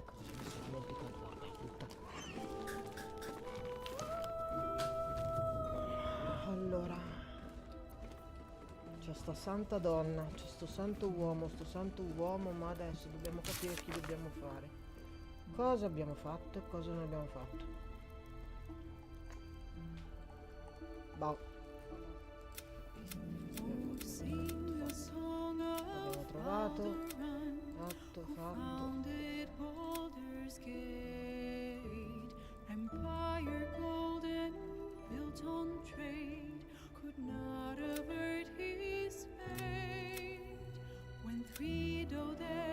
ecco, mi sono dimenticato, guarda, allora, c'è sta santa donna, c'è sto santo uomo, ma adesso dobbiamo capire chi dobbiamo fare. Cosa abbiamo fatto e cosa non abbiamo fatto. Boh. Abbiamo trovato. Fatto.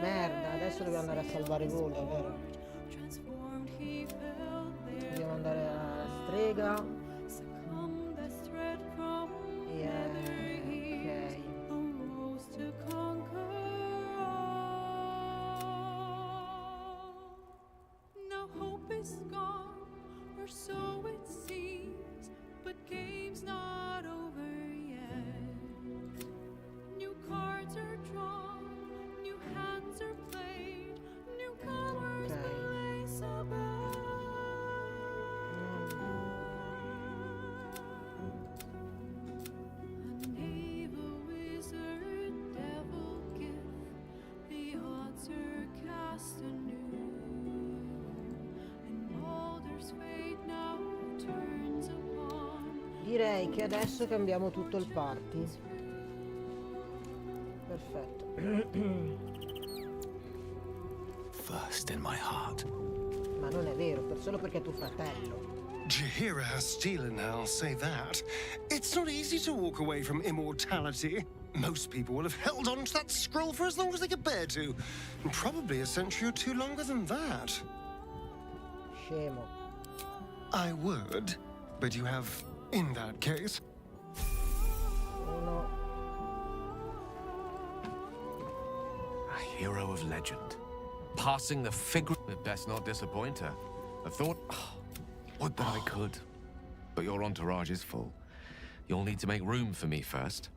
Merda, adesso dobbiamo andare a salvare i voli, è vero? Dobbiamo andare alla strega. Direi che adesso cambiamo tutto il party. Perfetto. First in my heart. Ma non è vero, solo perché è tuo fratello. Jahira has stealing, I'll say that. It's not easy to walk away from immortality. Most people will have held on to that scroll for as long as they could bear to. Probably a century or two longer than that. Scemo. I would, but you have, in that case... Uno. A hero of legend. Passing the figure... We'd best not disappoint her. I thought... would that I could. But your entourage is full. You'll need to make room for me first.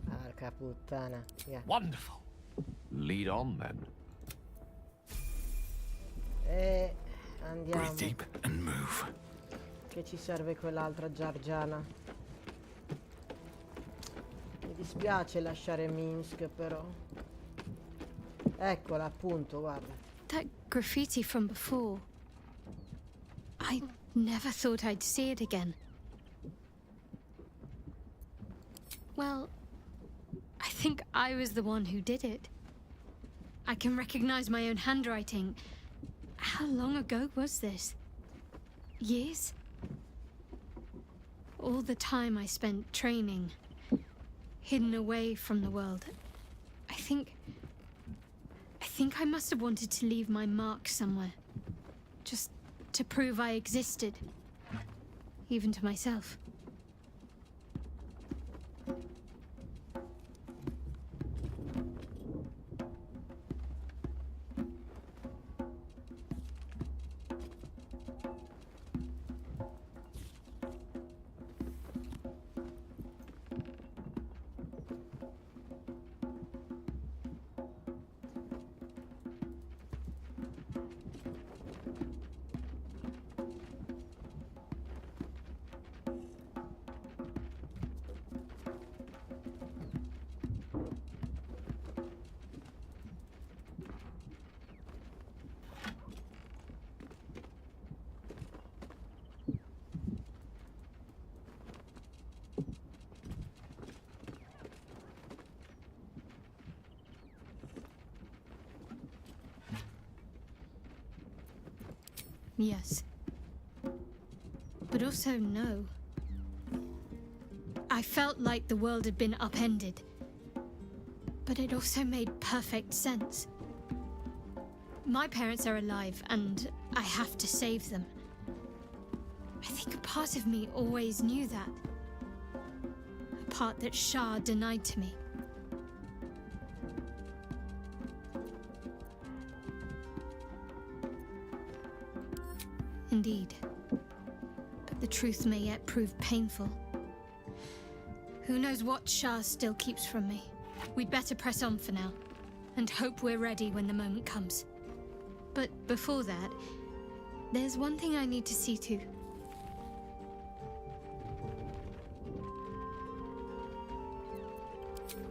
Porca puttana. Yeah. Wonderful. Lead on, then. E andiamo. Breathe deep and move. Che ci serve quell'altra Giargiana. Mi dispiace lasciare Minsk, però. Eccola, appunto, guarda. That graffiti from before. I never thought I'd see it again. Well, I think I was the one who did it. I can recognize my own handwriting. How long ago was this? Years? All the time I spent training, hidden away from the world. I think I must have wanted to leave my mark somewhere. Just to prove I existed. Even to myself. Yes. But also no. I felt like the world had been upended. But it also made perfect sense. My parents are alive, and I have to save them. I think a part of me always knew that. A part that Shah denied to me. Indeed. But the truth may yet prove painful. Who knows what Shah still keeps from me? We'd better press on for now, and hope we're ready when the moment comes. But before that, there's one thing I need to see to.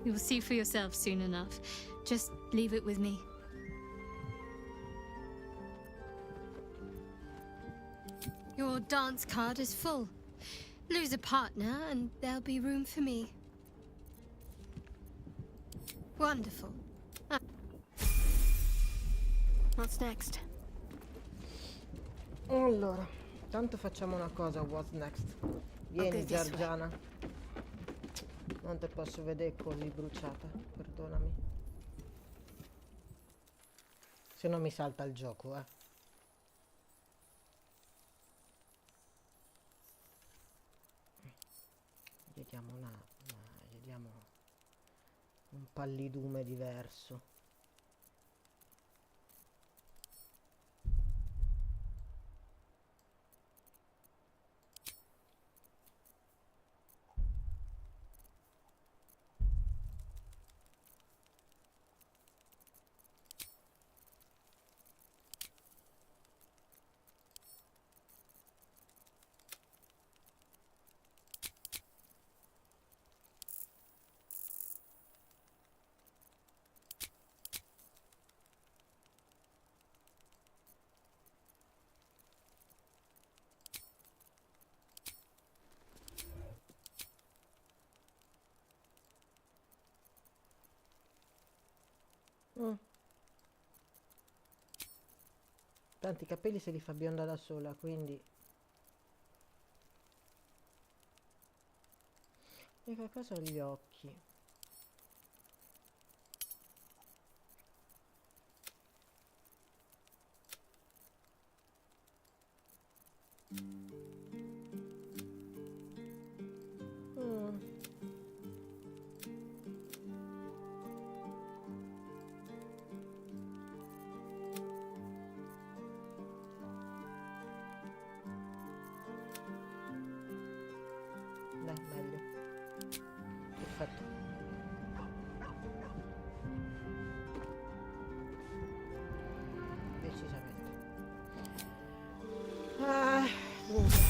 You'll see for yourself soon enough. Just leave it with me. Your dance card is full. Lose a partner and there'll be room for me. Wonderful. What's next? Allora, tanto facciamo una cosa, what's next? Vieni, Ok, this way. Giorgiana. Non te posso vedere così bruciata, perdonami. Se no mi salta il gioco, eh. Vediamo un pallidume diverso. Tanti capelli se li fa bionda da sola, quindi... E qualcosa agli occhi. Dai, meglio. Perfetto. Decisamente. Dunque.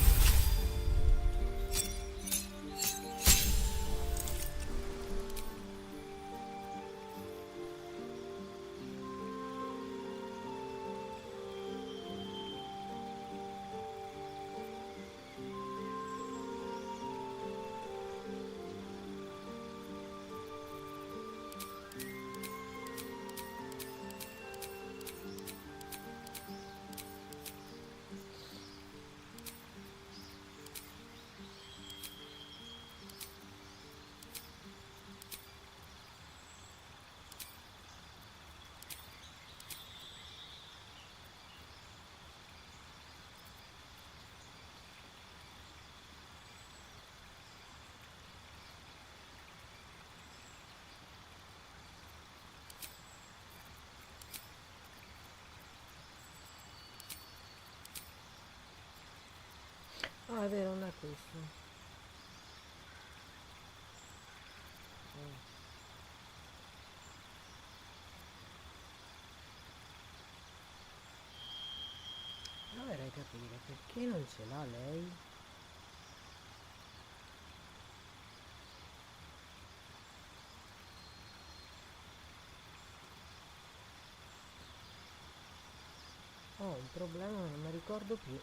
Ah, è vero, non è questo. Non vorrei capire perché non ce l'ha lei. Ho un problema, non mi ricordo più.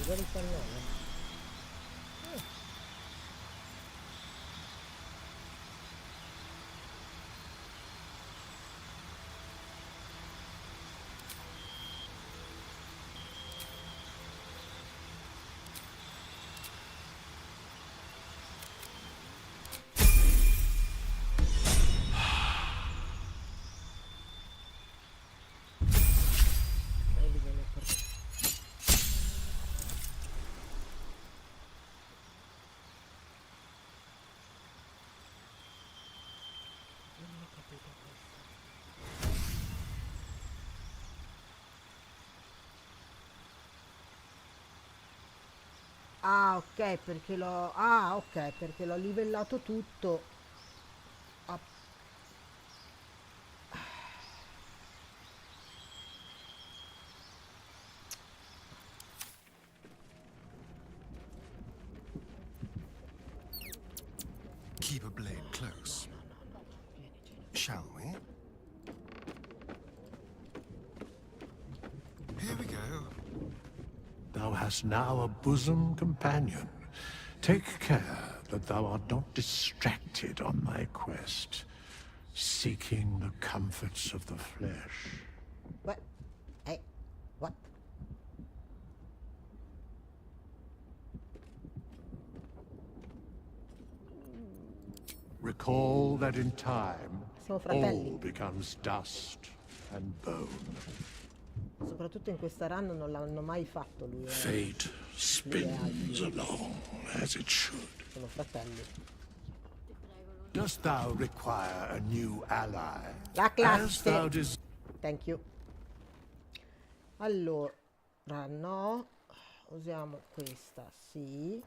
già 19. Bisogna portare. Non ho capito questo. Ah, ok, perché l'ho... Ah, ok, perché l'ho livellato tutto. Ah, Keep a blade close, vieni, Gino. shall we? Here we go. Thou hast now a bosom companion. Take care that thou art not distracted on thy quest, seeking the comforts of the flesh. What? Hey, what? Recall that in time, Siamo fratelli. all becomes dust and bone. Soprattutto in questa run non l'hanno mai fatto lui. Fate spins along as it should. Sono fratelli. Dost thou require a new ally? La As thou classe. Thank you. Allora, no. Usiamo questa. Sì.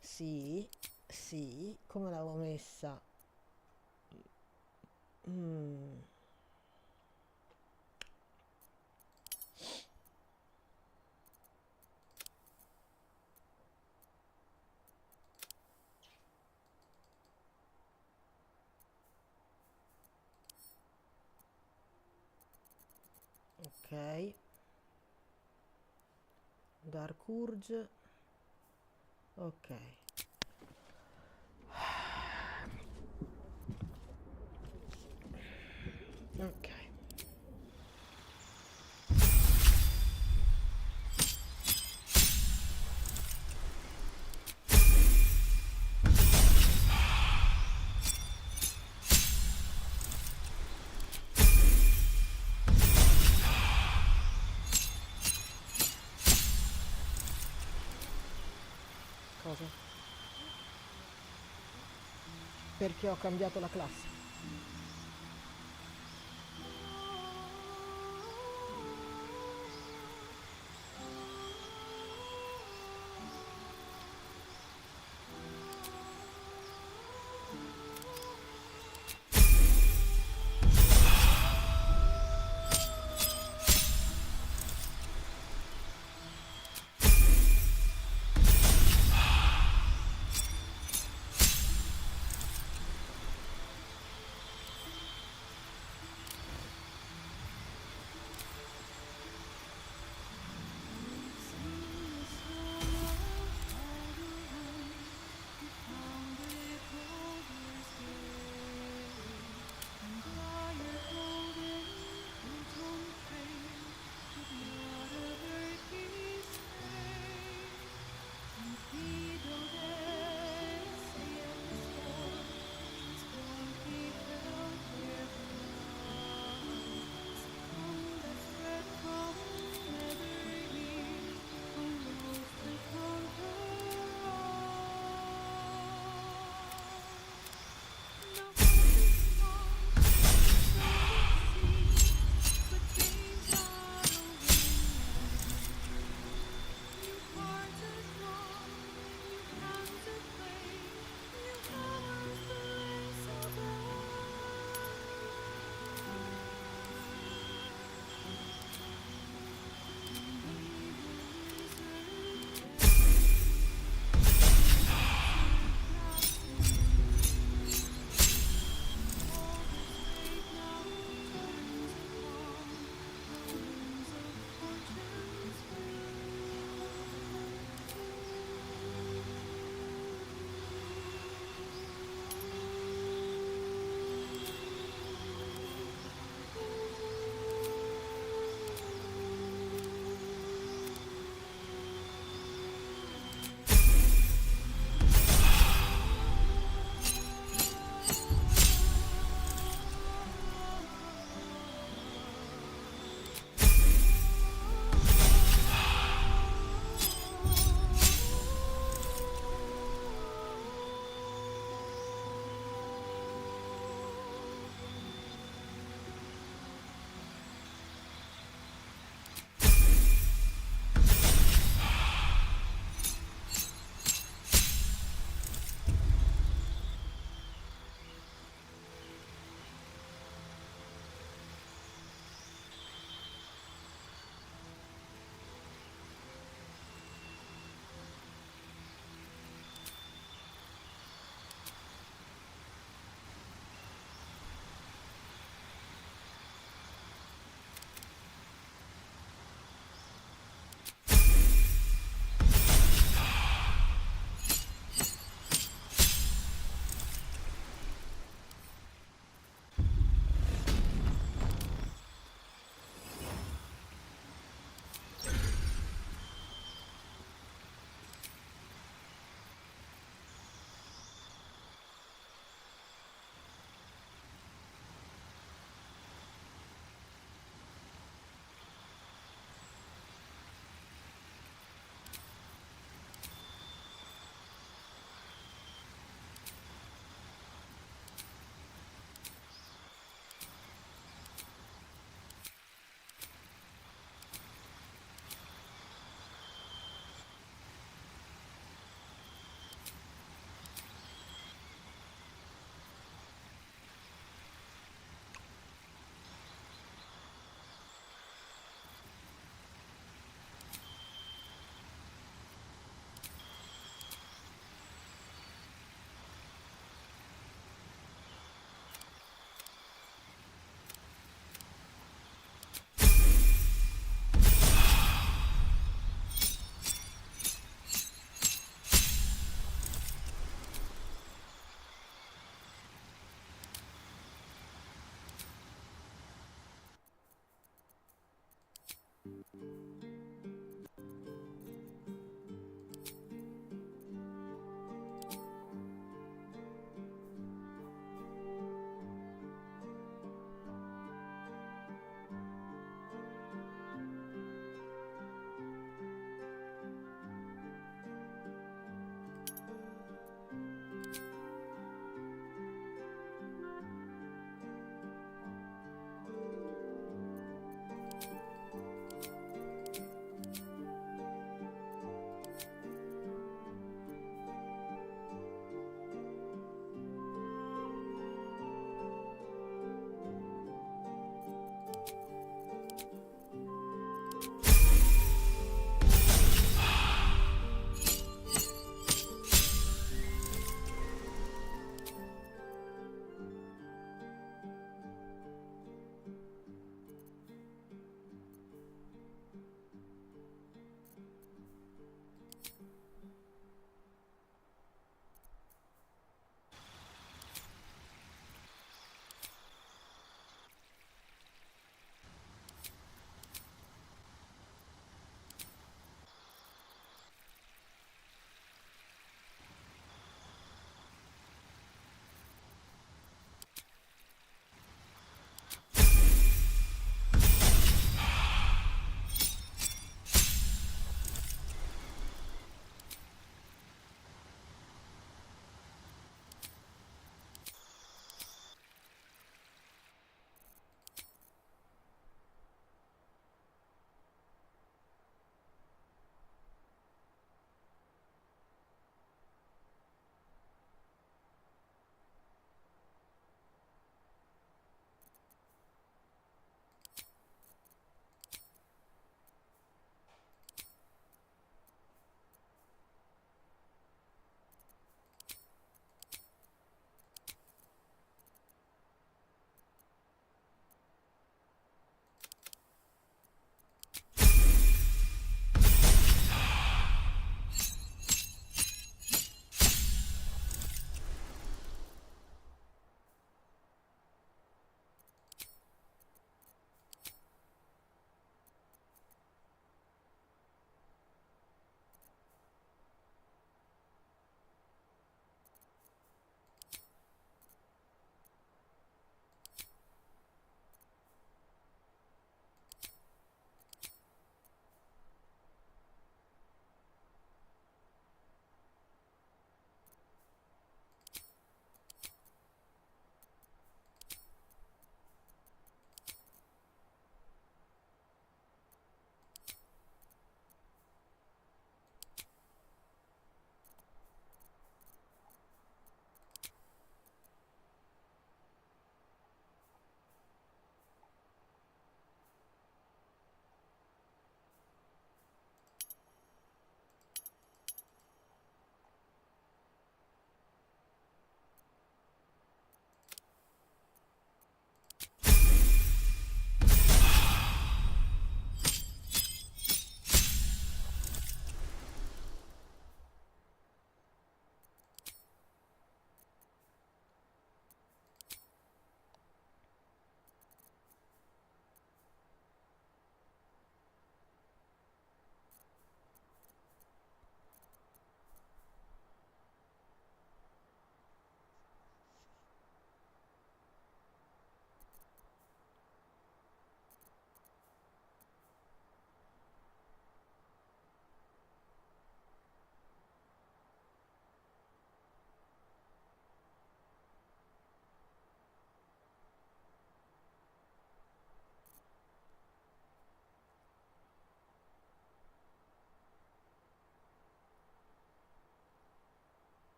Sì. Sì. Come l'avevo messa? Ok. Dark Urge. Ok. Ok. Cosa? Perché ho cambiato la classe.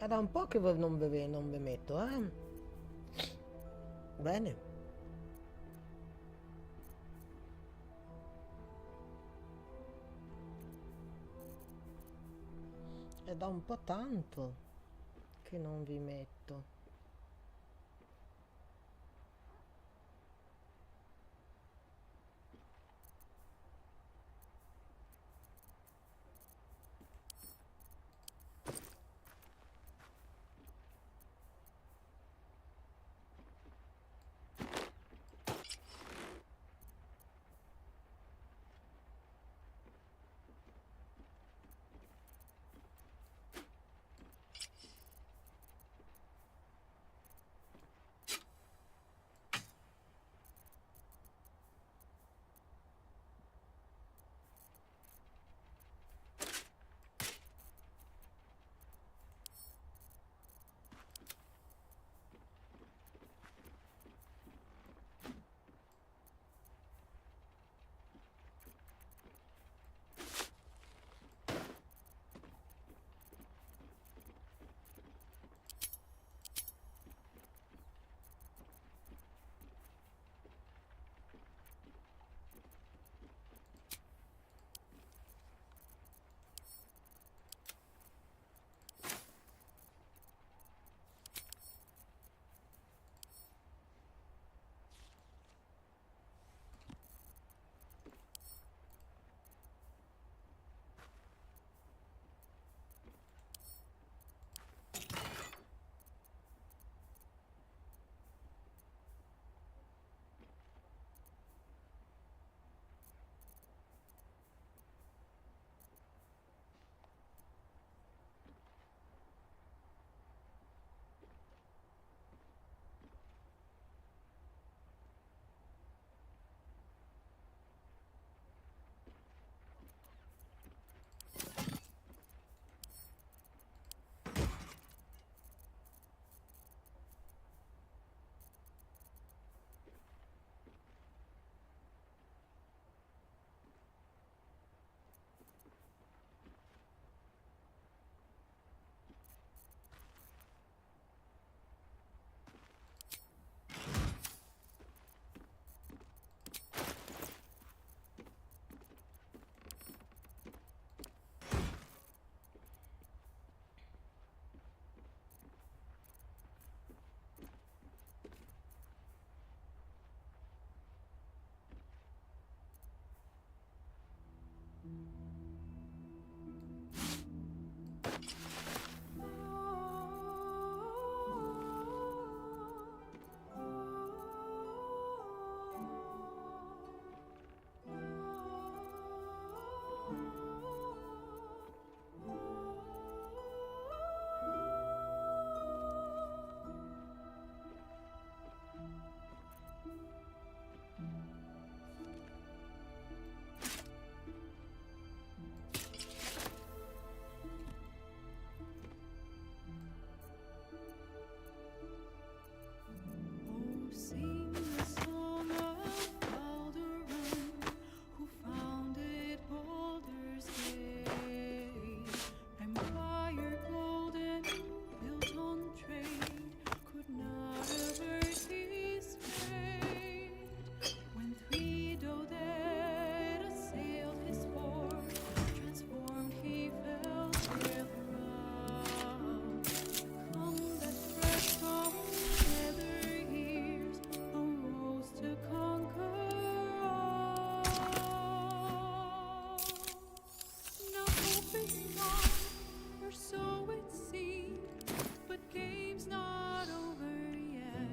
È da un po' che non ve metto, eh? Bene. È da un po' tanto che non vi metto.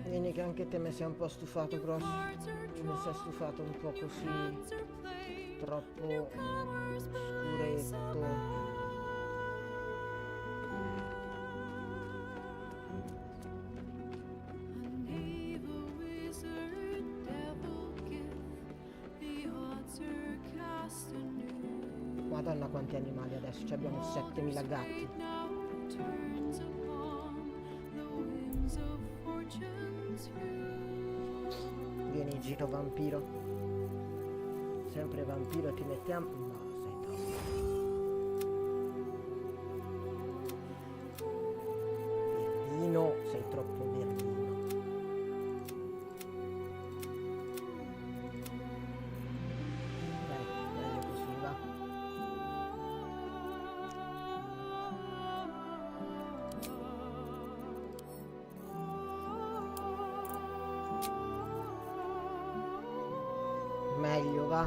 Vieni che anche te mi sei un po' stufato, Gross. Mi sei stufato un po' così, troppo scuretto. Madonna quanti animali adesso, ci abbiamo 7000 gatti. Vieni giro vampiro. Sempre vampiro ti mettiamo. No, sei troppo. Meglio, va.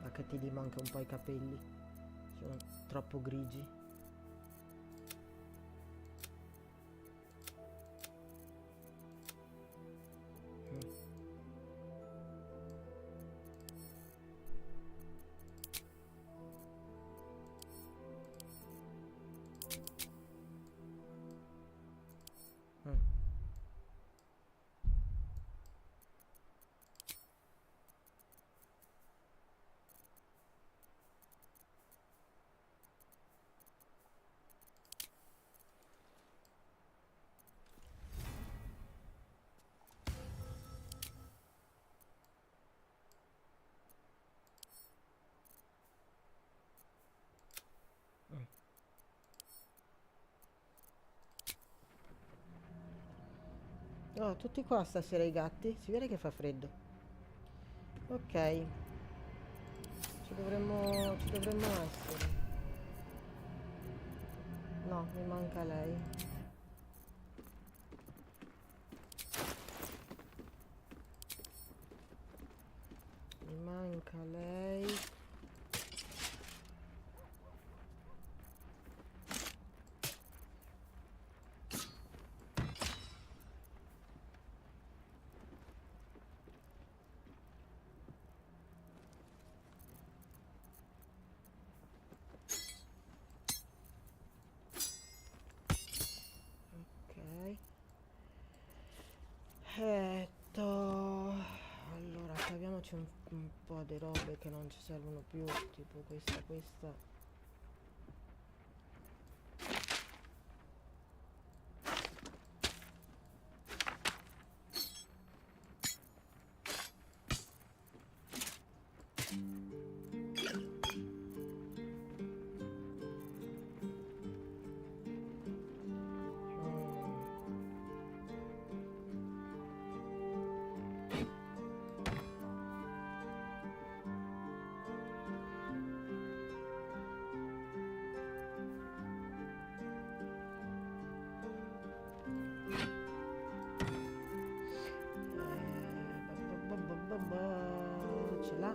Ma che ti limo anche un po' i capelli. Sono troppo grigi. Oh, tutti qua stasera i gatti. Si vede che fa freddo. Ok. Ci dovremmo essere. No, mi manca lei. Mi manca lei. Allora, togliamoci un po' di robe che non ci servono più, tipo questa. Ce l'ha.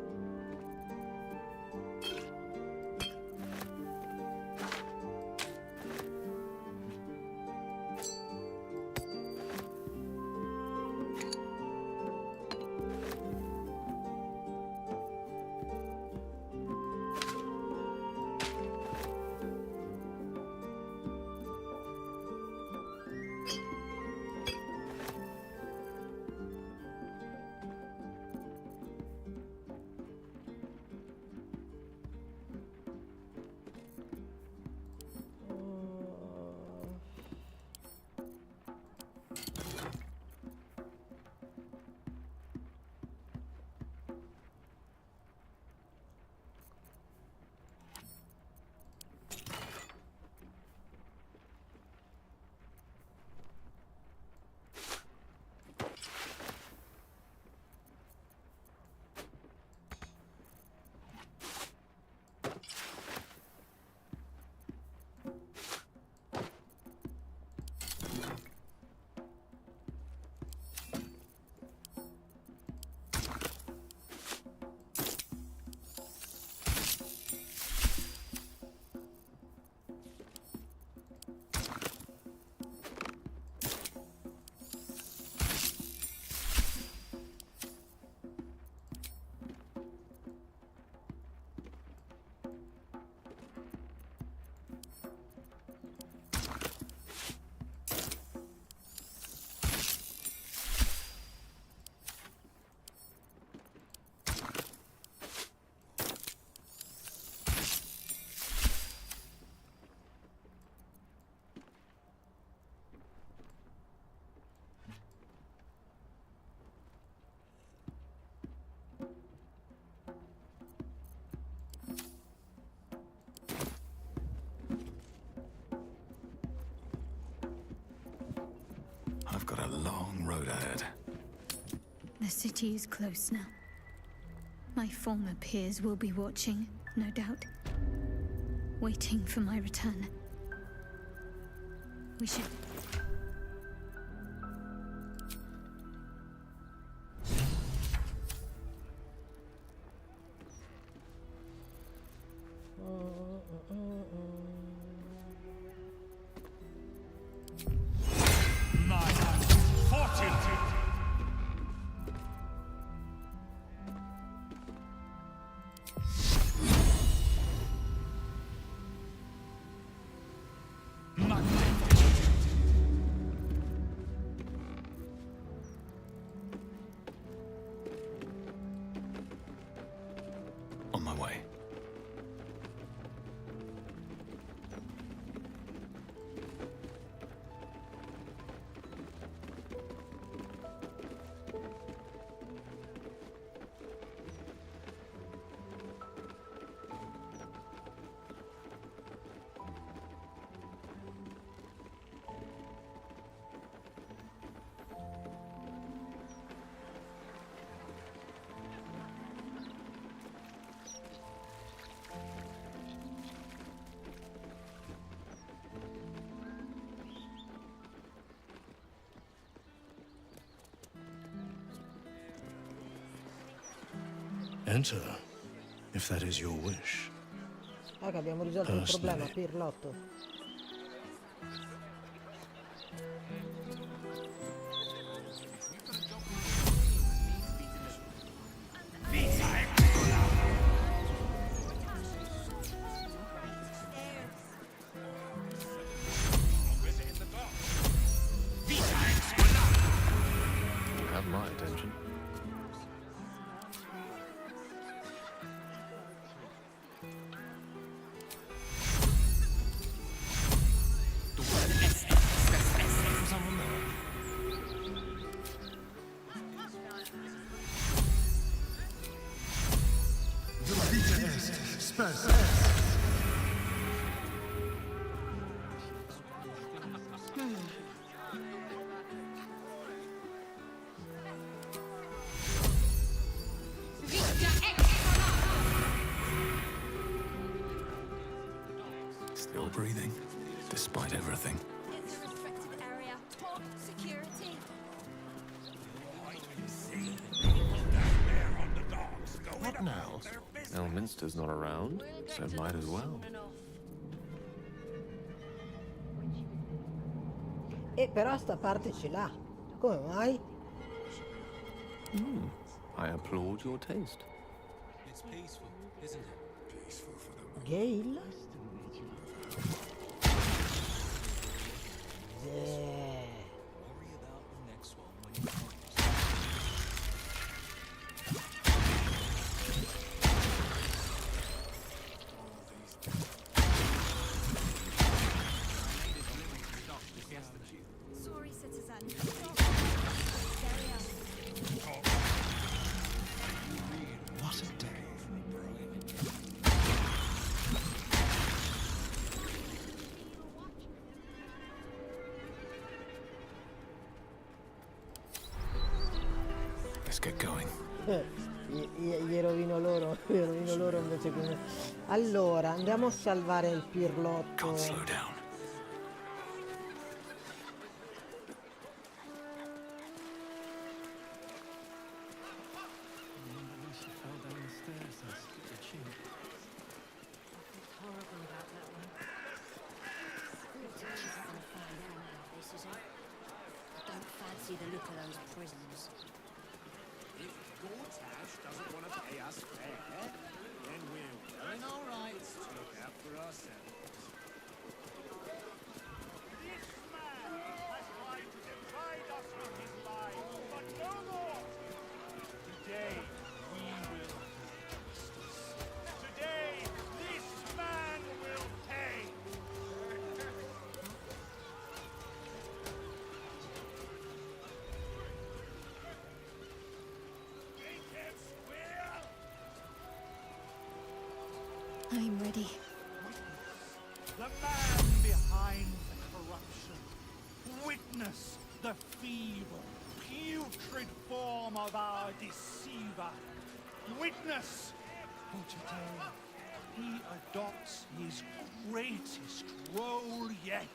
I've got a long road ahead. The city is close now. My former peers will be watching, no doubt. Waiting for my return. We should... On my way. Enter, if that is your wish. Che abbiamo risolto il problema, Pirlotto. You have my attention. Still breathing, despite everything. It's a restricted area. Talk security. What now? Elminster's not around, so might as well. Però sta parte ce l'ha. Come mai? I applaud your taste. It's peaceful, isn't it? Gale? Yeah. Worry about the next one when you come. Sorry, citizen. What a day. Let's get going. Gli rovino loro, invece che... Allora, andiamo a salvare il Pirlotto. Can't slow down. Don't fancy the look of those prisons. If Gortash doesn't want to pay us fair, then we're well in our rights to look after ourselves. This man has tried to divide us from his life, but no more. Today, we will do justice. Today, this man will pay. Make him squeal! I'm ready. The man behind the corruption. Witness the feeble, putrid form of our deceiver. Witness, for today he adopts his greatest role yet.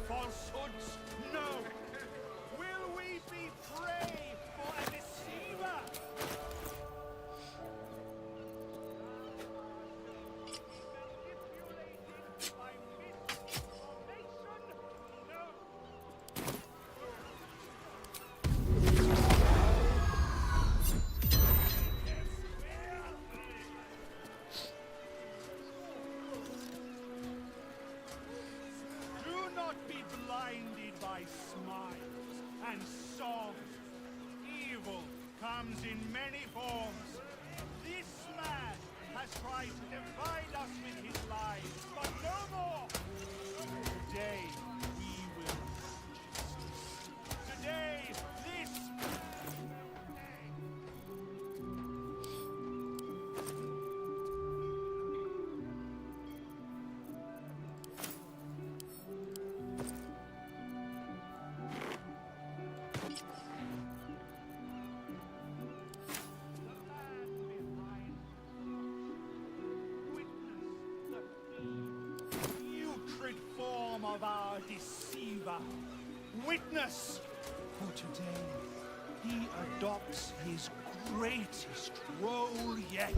Falsehoods? No! Will we be prey for a deceiver? Manipulated by misinformation? No! Do not be blinded by smiles and songs. Evil comes in many forms. This man has tried to divide us with his lies, but no more. Today we will justice. Today this putrid form of our deceiver. Witness! For today, he adopts his greatest role yet.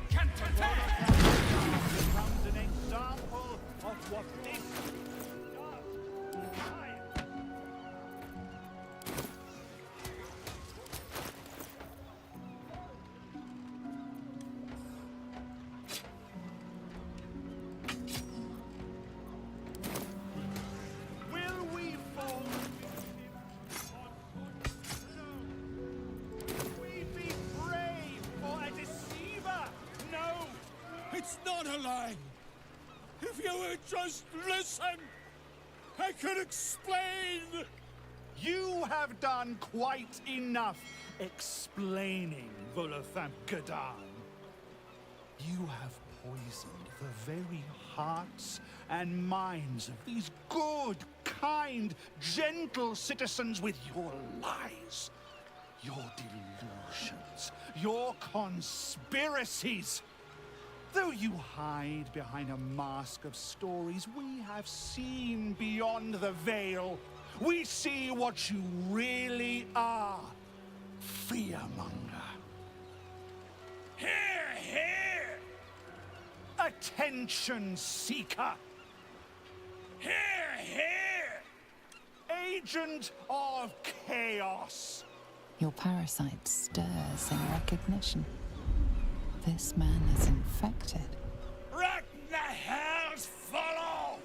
Becomes an example of what this does. Will we fall victim no. We be prey for a deceiver? No! It's not a lie. If you would just listen, I could explain. You have done quite enough explaining, Volothamp Gadan. You have poisoned the very hearts and minds of these good, kind, gentle citizens with your lies, your delusions, your conspiracies. Though you hide behind a mask of stories, we have seen beyond the veil. We see what you really are. Fearmonger. Hear, hear! Attention seeker. Hear, hear! Agent of chaos. Your parasite stirs in recognition. This man is infected. Let the hells follow!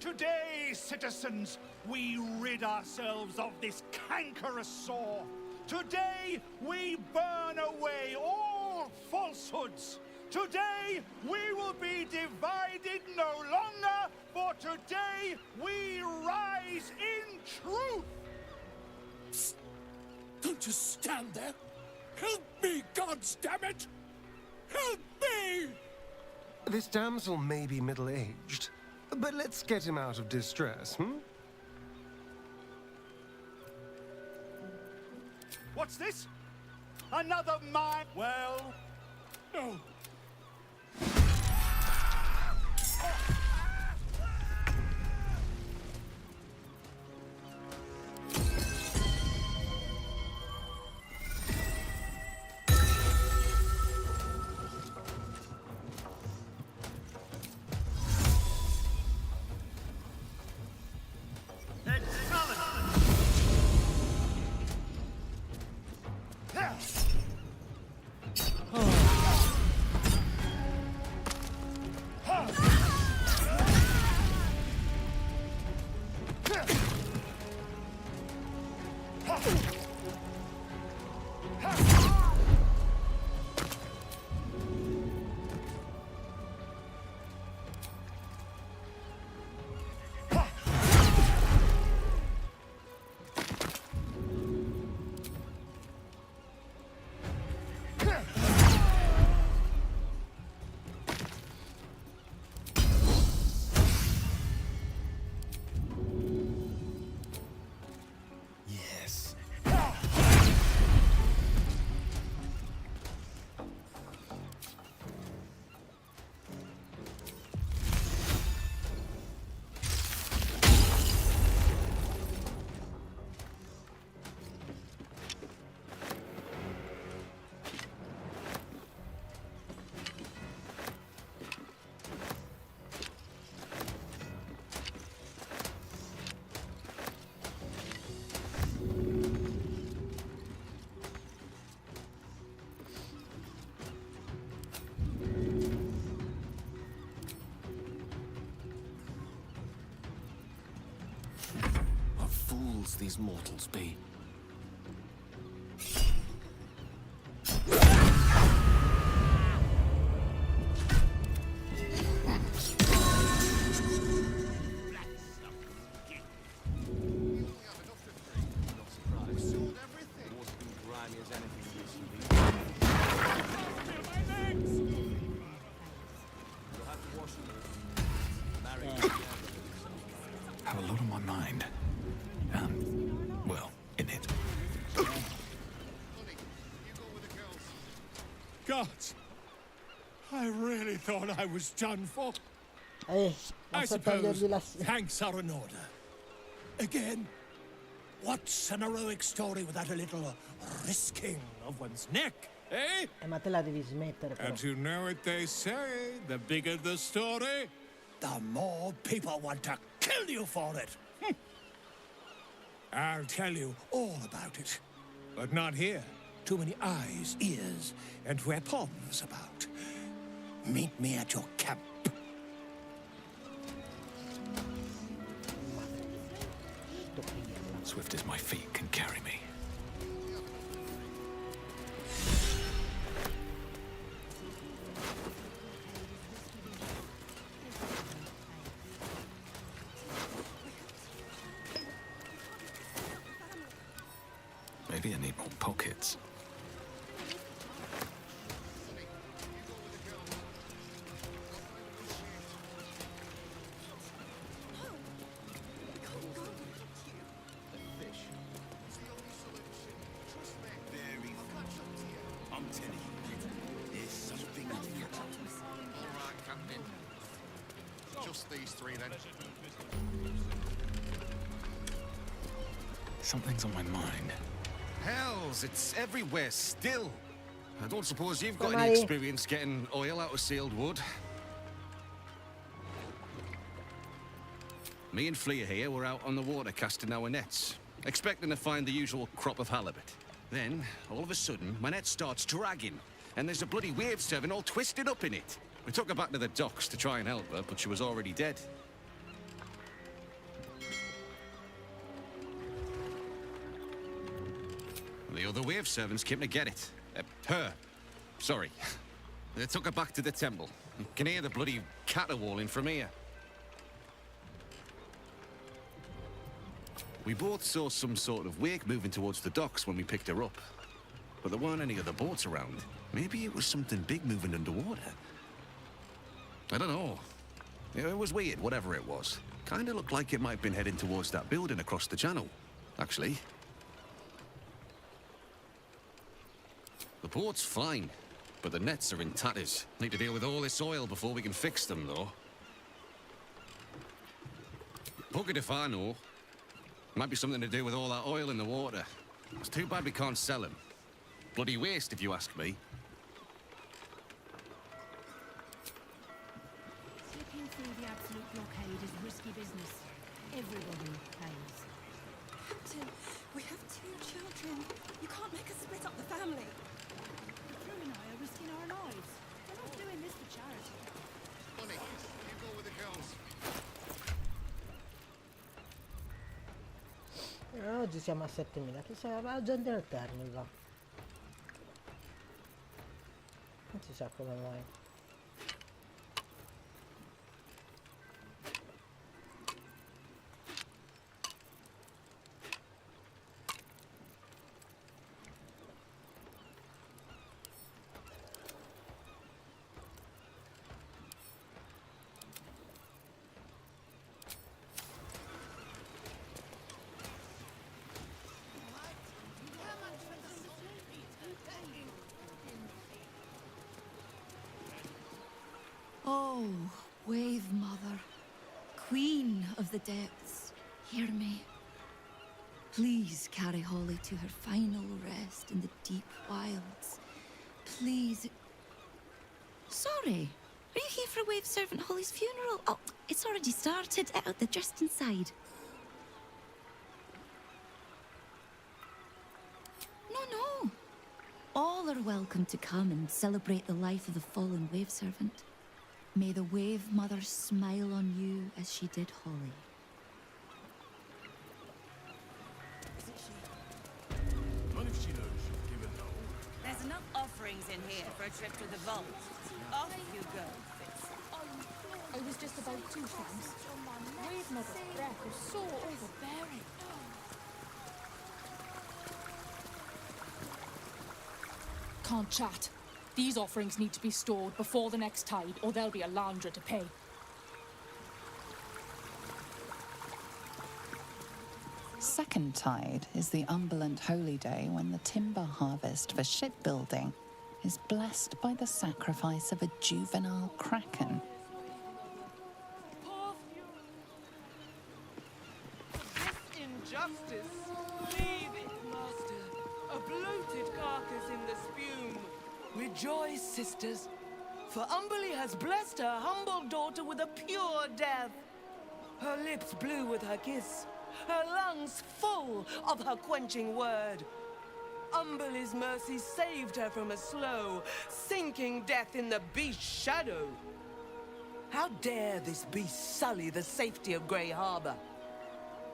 Today, citizens, we rid ourselves of this cankerous sore. Today, we burn away all falsehoods. Today, we will be divided no longer, for today, we rise in truth. Psst. Don't just stand there. Help me, goddammit! Help me! This damsel may be middle-aged, but let's get him out of distress, hmm? What's this? Another mine? Well, No. fools these mortals be. Have a lot on my mind. Well, in it. Gods! I really thought I was done for. I basta suppose togliergli la... thanks are in order. Again, what's an heroic story without a little risking of one's neck, eh? ma te la devi smettere però. And you know what they say, the bigger the story, the more people want to kill you for it. I'll tell you all about it, but not here. Too many eyes, ears, and weapons about. Meet me at your camp. Swift as my feet can carry me. Maybe I need more pockets. These three then. Something's on my mind. Hells, it's everywhere still. I don't suppose you've got Come any on. experience getting oil out of sealed wood. Me and Flea here were out on the water casting our nets, expecting to find the usual crop of halibut. Then, all of a sudden, my net starts dragging, and there's a bloody wave serving all twisted up in it. We took her back to the docks to try and help her, but she was already dead. The other wave servants came to get it. Her. Sorry. They took her back to the temple. You can hear the bloody caterwauling from here. We both saw some sort of wake moving towards the docks when we picked her up. But there weren't any other boats around. Maybe it was something big moving underwater. I don't know. It was weird, whatever it was. Kinda looked like it might have been heading towards that building across the channel, actually. The boat's fine, but the nets are in tatters. Need to deal with all this oil before we can fix them, though. Buggered if I know. Might be something to do with all that oil in the water. It's too bad we can't sell them. Bloody waste, if you ask me. Slipping through the absolute blockade is risky business. Everybody pays. Captain, we have 2 children. You can't make us split up the family. The crew and I are risking our lives. We're not doing this for charity. Honey, you go with the girls. Oggi siamo a 7000, chissà, va gente nel termine va. Non si sa come mai. Oh, Wave Mother, Queen of the Depths, hear me. Please carry Holly to her final rest in the deep wilds. Please. Sorry, are you here for Wave Servant Holly's funeral? Oh, it's already started. They're just inside. No. All are welcome to come and celebrate the life of the fallen Wave Servant. May the Wave Mother smile on you as she did Holly. offerings in here for a trip to the vault. Off you go, Fitz. I was just about to, thanks. Wave Mother's breath was so overbearing. Can't chat. These offerings need to be stored before the next tide, or there'll be a laundra to pay. Second tide is the Umberland holy day when the timber harvest for shipbuilding is blessed by the sacrifice of a juvenile kraken. This injustice, leave it, master. A bloated carcass in the spume. Rejoice, sisters, for Umberly has blessed her humble daughter with a pure death. Her lips blue with her kiss, her lungs full of her quenching word. Umberly's mercy saved her from a slow, sinking death in the beast's shadow. How dare this beast sully the safety of Grey Harbor?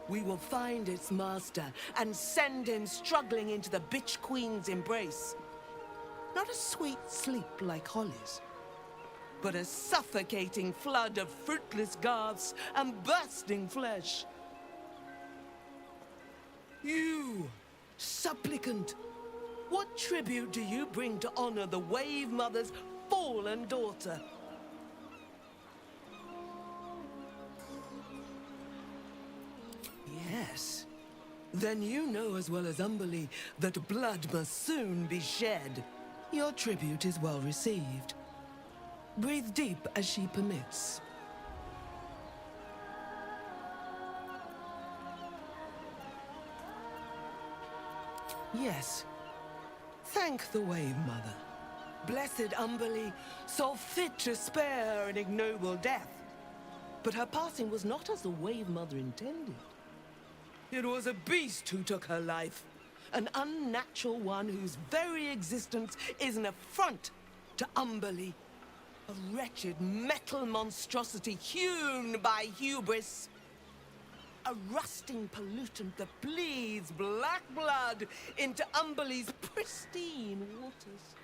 We will find its master and send him struggling into the bitch queen's embrace. Not a sweet sleep like Holly's, but a suffocating flood of fruitless garths and bursting flesh. You, supplicant, what tribute do you bring to honor the Wave Mother's fallen daughter? Yes. Then you know as well as Umberly that blood must soon be shed. Your tribute is well received. Breathe deep as she permits. Yes. Thank the Wave Mother. Blessed Umberly saw fit to spare her an ignoble death. But her passing was not as the Wave Mother intended. It was a beast who took her life. An unnatural one whose very existence is an affront to Umberly. A wretched metal monstrosity hewn by hubris. A rusting pollutant that bleeds black blood into Umberly's pristine waters.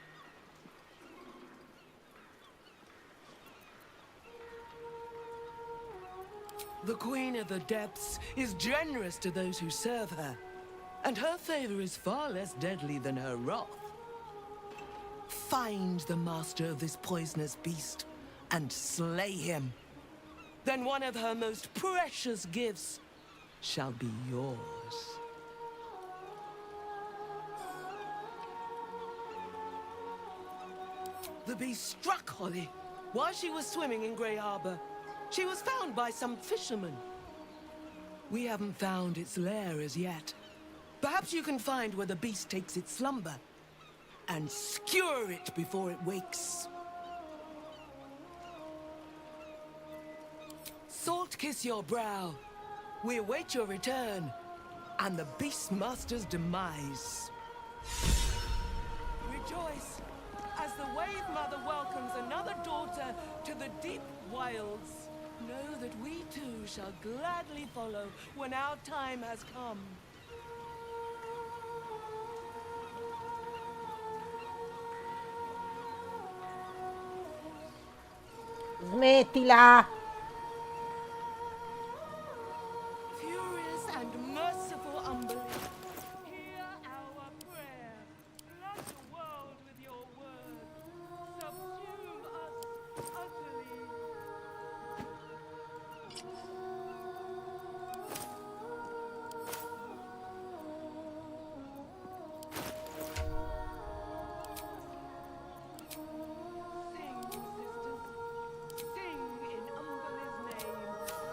The Queen of the Depths is generous to those who serve her, and her favor is far less deadly than her wrath. Find the master of this poisonous beast and slay him. Then one of her most precious gifts shall be yours. The beast struck Holly while she was swimming in Grey Harbor. She was found by some fishermen. We haven't found its lair as yet. Perhaps you can find where the beast takes its slumber and skewer it before it wakes. Salt kiss your brow. We await your return and the Beastmaster's demise. Rejoice as the Wave Mother welcomes another daughter to the deep wilds. Know that we too shall gladly follow when our time has come. Smettila! Furious and merciful Umberly, hear our prayer. Flood the world with your word. Subsume us utterly.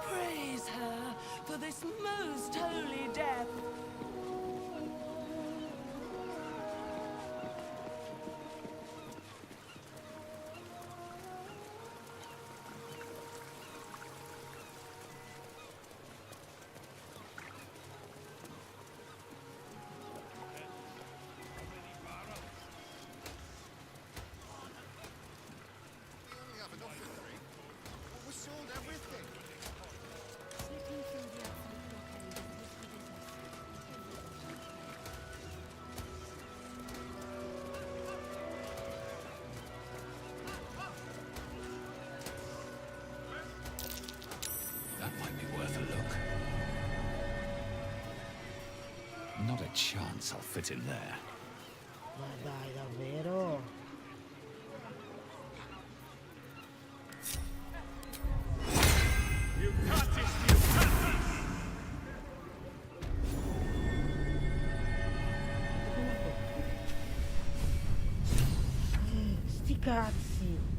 Praise her for this most holy death. Not a chance I'll fit in there. Ma dai, davvero? Sti cazzi!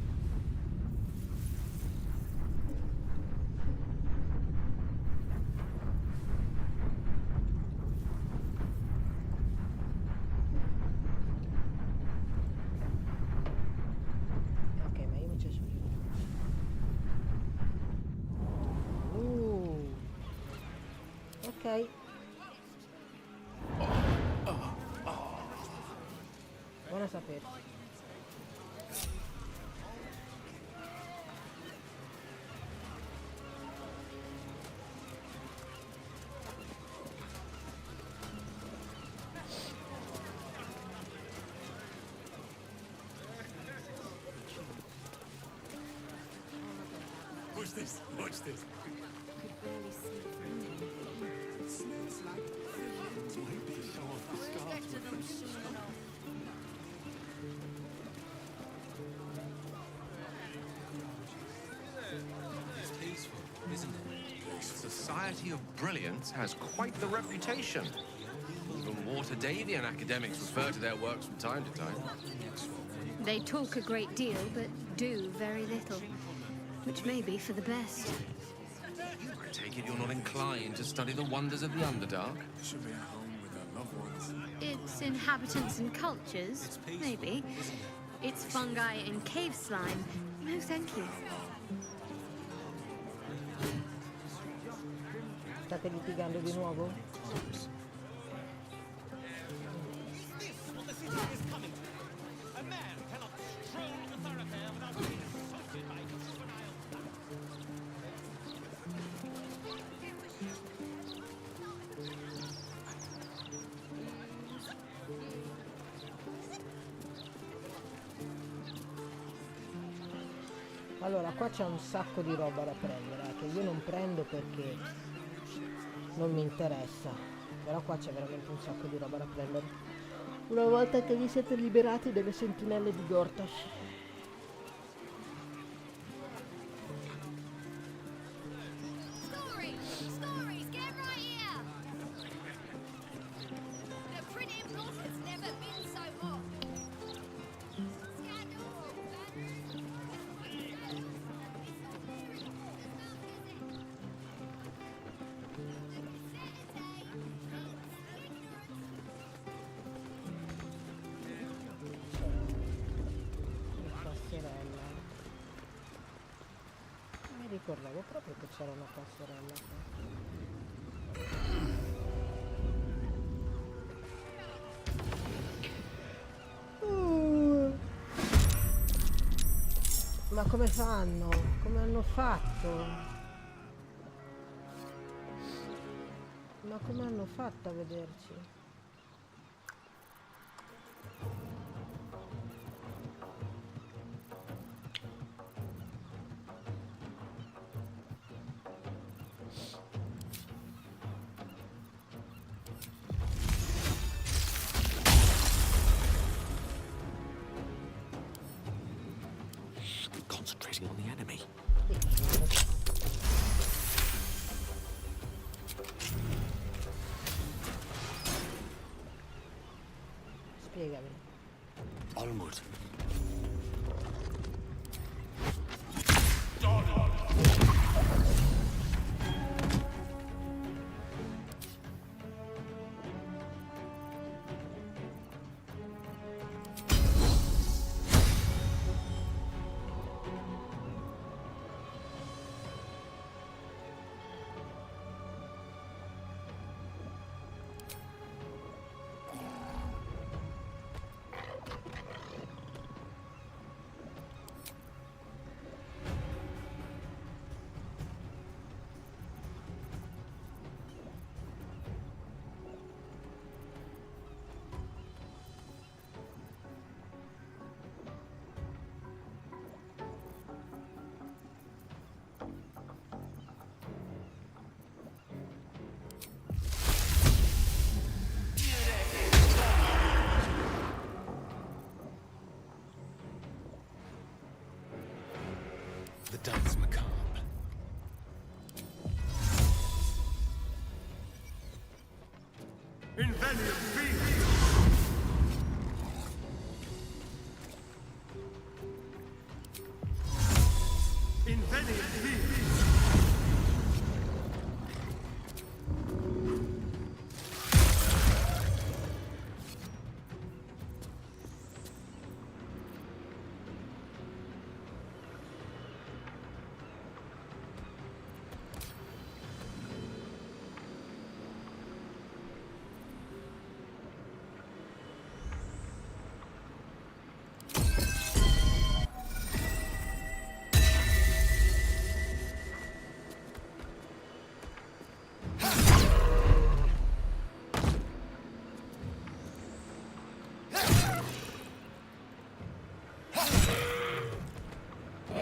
Ok, ma io mi c'è subito. Ok. Buona a sapere. Watch this. Watch this. Could barely see through him. It smells like Get to them soon enough. It's peaceful, isn't it? Society of Brilliance has quite the reputation. Even Water Davian academics refer to their works from time to time. They talk a great deal, but do very little, which may be for the best. I take it you're not inclined to study the wonders of the Underdark? Should be at home with their loved ones. Its inhabitants and cultures, maybe. Its fungi and cave slime, no thank you. State litigando di nuovo? Allora, qua c'è un sacco di roba da prendere, che io non prendo perché non mi interessa. Però qua c'è veramente un sacco di roba da prendere. Una volta che vi siete liberati delle sentinelle di Gortash. Stories, get right here! The printing block has never been so hot. Mi ricordavo proprio che c'era una passerella qua. Ma come fanno? Come hanno fatto? Ma come hanno fatto a vederci? Concentrating on the enemy. Spiegami. Onward. Danse macabre. Invenium Beast! Invenium Beast!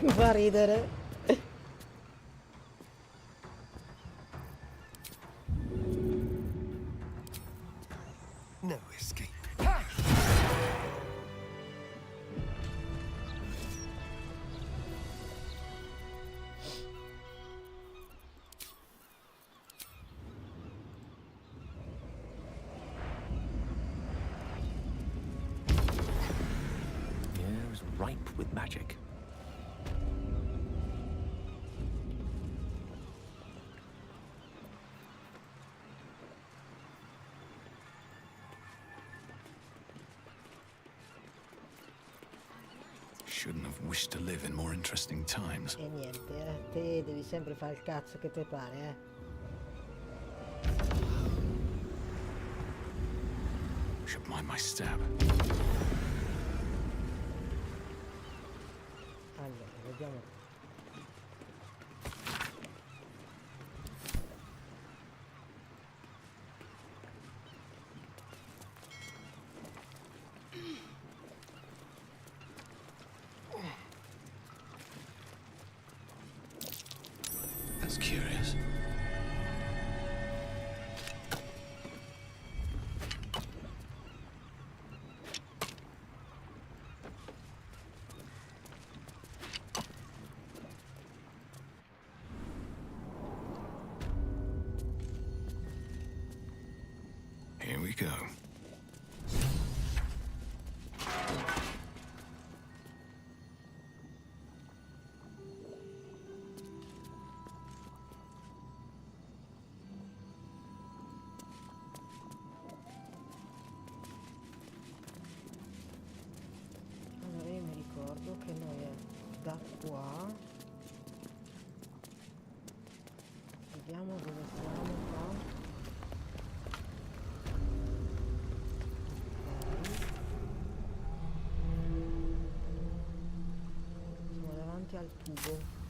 Mi fa ridere. No escape. The air is ripe with magic. Shouldn't have wished to live in more interesting times. E niente, te devi sempre fare il cazzo che te pare, Should mind my stab. Allora, vediamo. That's curious. Here we go. Allora io mi ricordo che noi da qua vediamo dove siamo qua. Siamo davanti al tubo.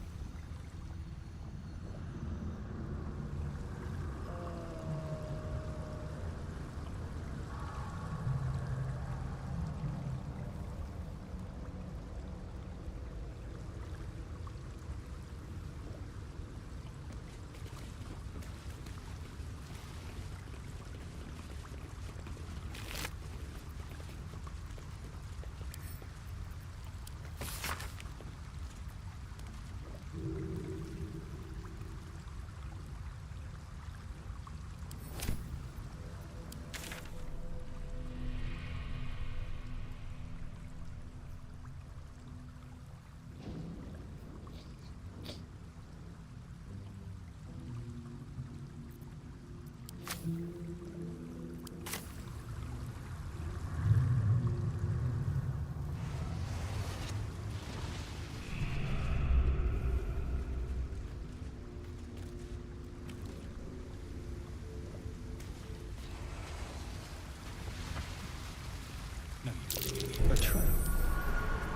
A trap.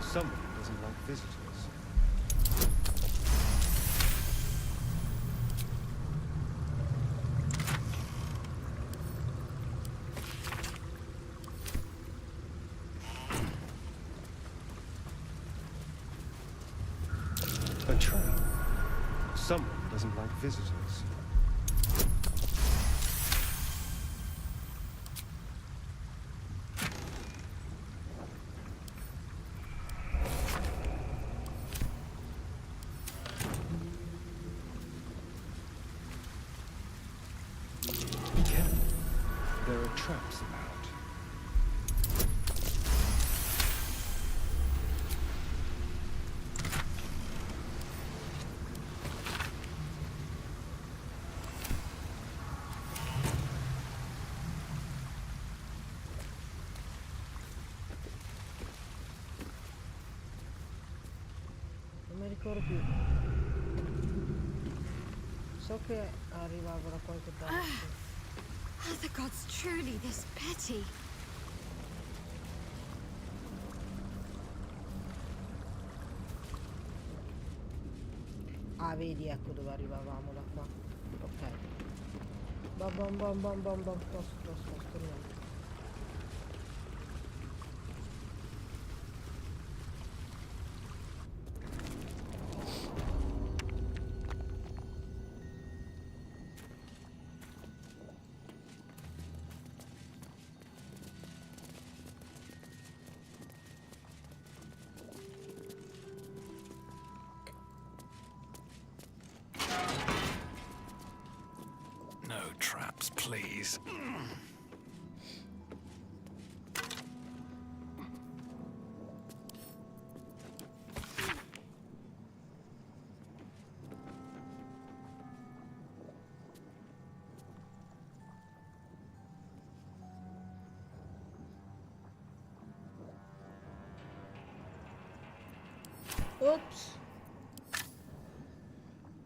Someone doesn't like visitors. A trap. Someone doesn't like visitors. traps about? Non mi ricordo più. So che arrivavo da qualche parte. Are the gods truly this petty? Ah, vedi, ecco dove arrivavamo da qua. Ok. Bam bam bam bam bam bam. Posto, torniamo. No traps, please. Ops.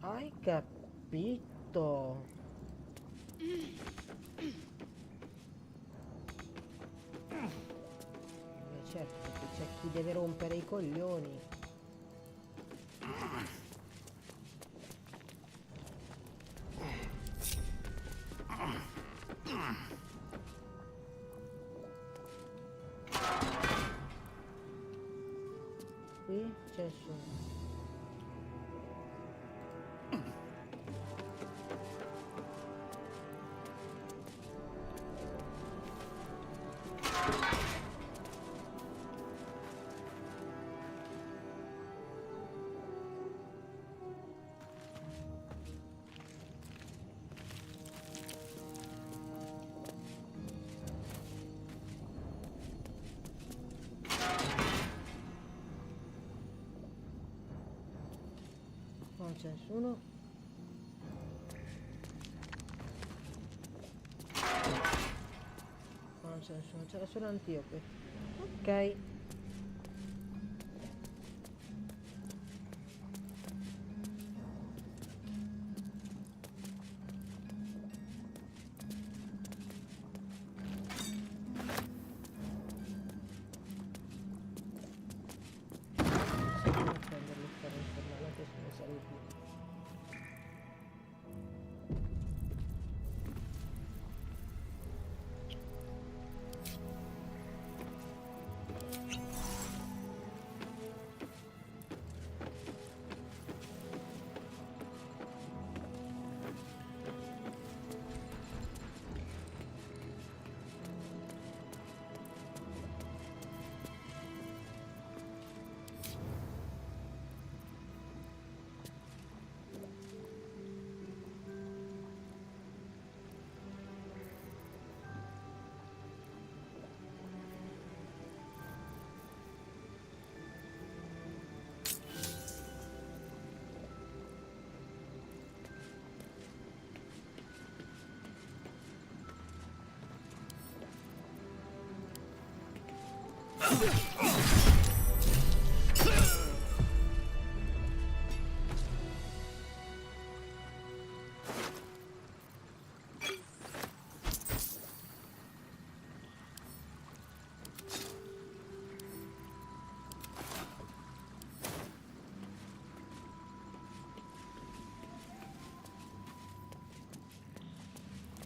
Hai capito? Certo, perché c'è chi deve rompere i coglioni. Qui c'è nessuno. Non c'è nessuno. Non c'è nessuno, c'era solo Antiope. Ok. Prenderli per informale che se ne serve più.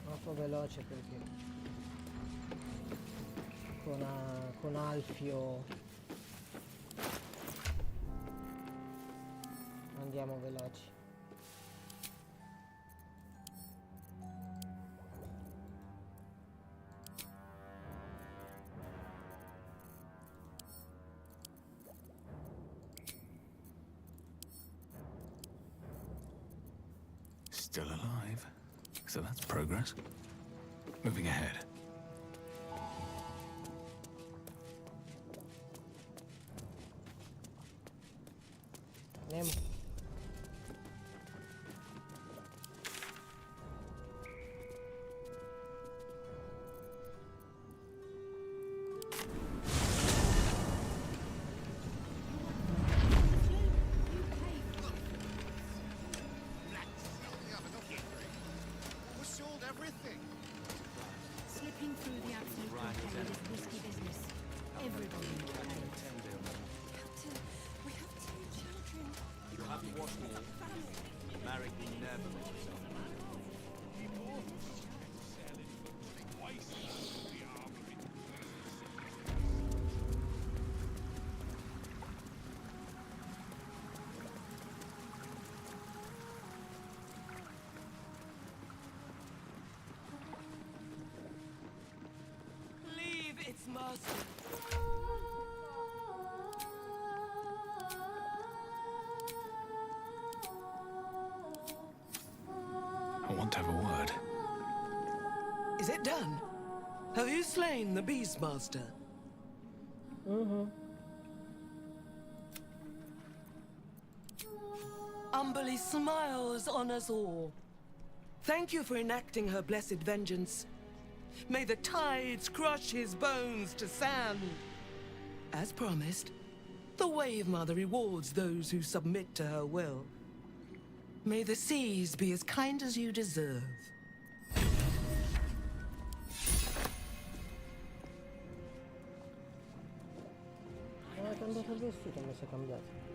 Troppo veloce perché con Alfio andiamo veloci. Still alive. So that's progress. Moving ahead. Andiamo. We sold everything. Slipping through the absolute blockade is risky business. Everybody pays. Captain, we have two children. You haven't watched all. Marek will never make himself money. Leave its master. I want to have a word. Is it done? Have you slain the Beastmaster? Umberly smiles on us all. Thank you for enacting her blessed vengeance. May the tides crush his bones to sand. As promised, the Wave Mother rewards those who submit to her will. May the seas be as kind as you deserve. Non è cambiato il vestito, mi si è cambiato.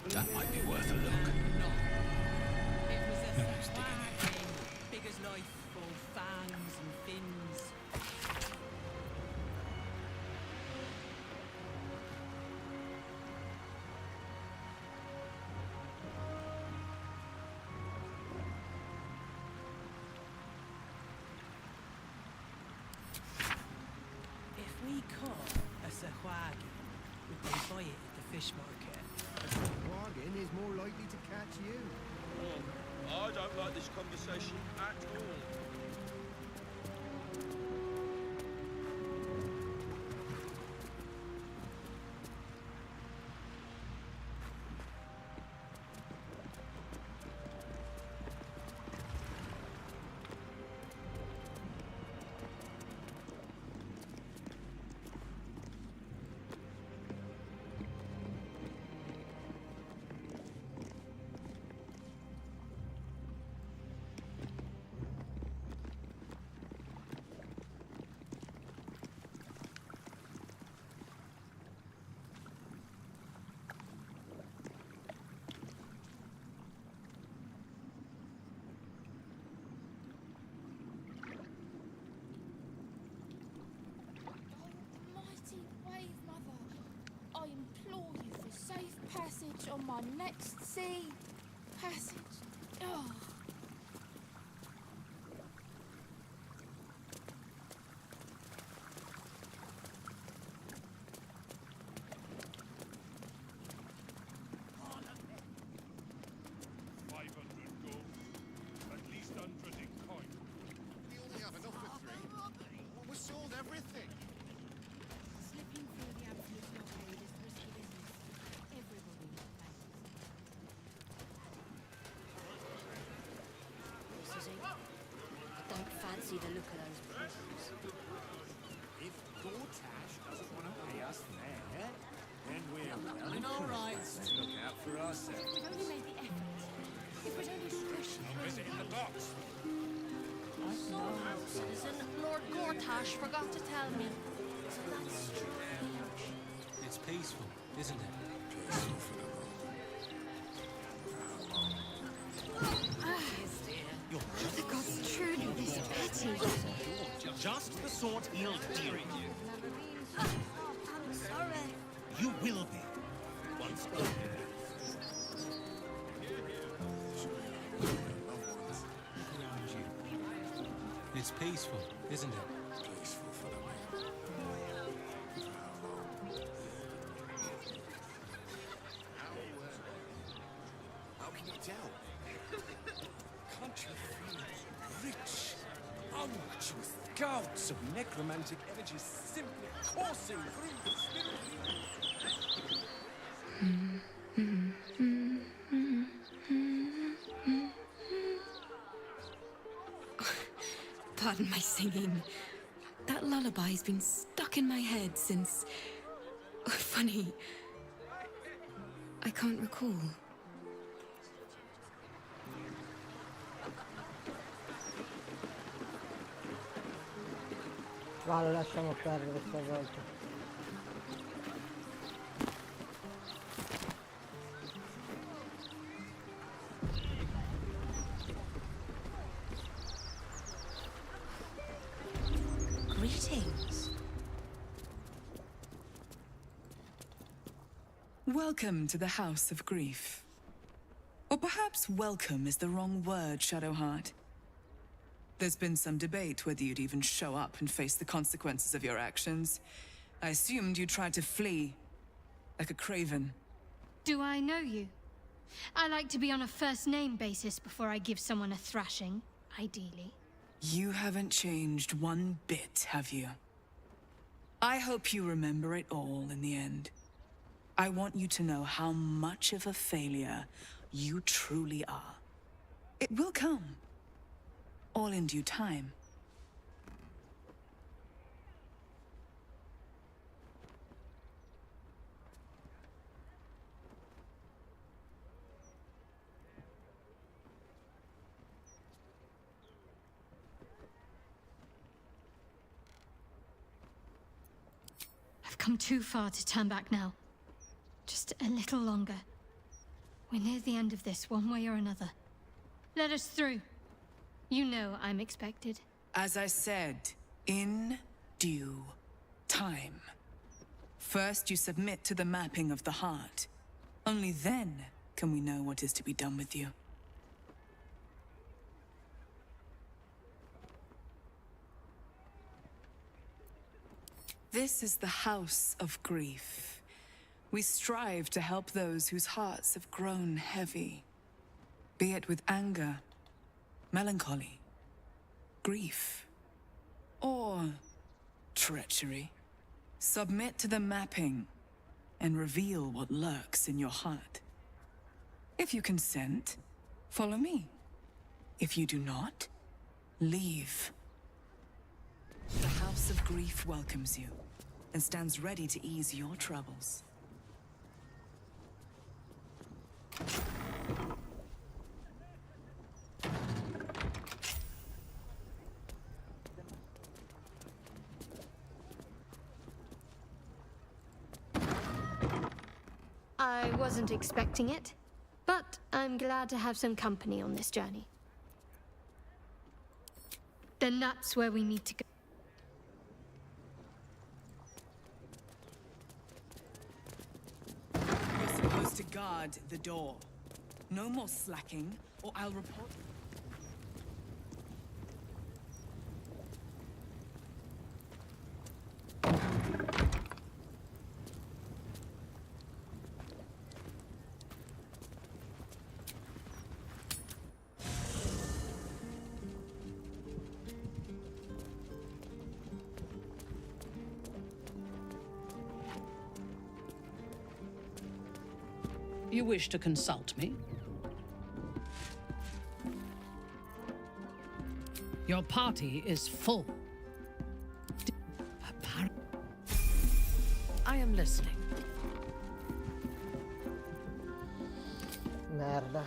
That might be worth a look. It was a Who's digging it? thing, big as life, all fangs and fins. If we caught a sahwagi, would they buy it at the fish market? Wagon is more likely to catch you. I don't like this conversation at all. Mighty Wave Mother, I implore you for safe passage on my next sea passage. Oh. At least 100 in coin. We only have enough for 3. We sold everything. Slipping through the absolute blockade is risky business. Everybody pays. This is it. I don't fancy the look of those prisoners. If Gortash doesn't want to pay us fair, then we're well in our rights to look out for ourselves. We've only made the effort. If we'd only stretched Visit in the docks. So, citizen, Lord Gortash forgot to tell me. So that's strange. It's peaceful, isn't it? The gods truly this pity. You're just the sort he'll deal with. I'm sorry. You will be. Once It's peaceful, isn't it? Peaceful for the man. How can you tell? Don't you feel it? Rich, unctuous gouts of necromantic energy simply coursing through the spirit. Pardon my singing. That lullaby's been stuck in my head since... Oh, funny. I can't recall. Va, lo lasciamo perdere stavolta. Greetings. Welcome to the House of Grief. Or perhaps welcome is the wrong word, Shadowheart. There's been some debate whether you'd even show up and face the consequences of your actions. I assumed you tried to flee, like a craven. Do I know you? I like to be on a first-name basis before I give someone a thrashing, ideally. You haven't changed one bit, have you? I hope you remember it all in the end. I want you to know how much of a failure you truly are. It will come. All in due time. I've come too far to turn back now. Just a little longer. We're near the end of this, one way or another. Let us through. You know I'm expected. As I said, in due time. First, you submit to the mapping of the heart. Only then can we know what is to be done with you. This is the House of Grief. We strive to help those whose hearts have grown heavy. Be it with anger, melancholy, grief, or treachery. Submit to the mapping and reveal what lurks in your heart. If you consent, follow me. If you do not, leave. The House of Grief welcomes you and stands ready to ease your troubles. I wasn't expecting it, but I'm glad to have some company on this journey. Then that's where we need to go. You're supposed to guard the door. No more slacking, or I'll report. You wish to consult me? Your party is full. I am listening. Merda.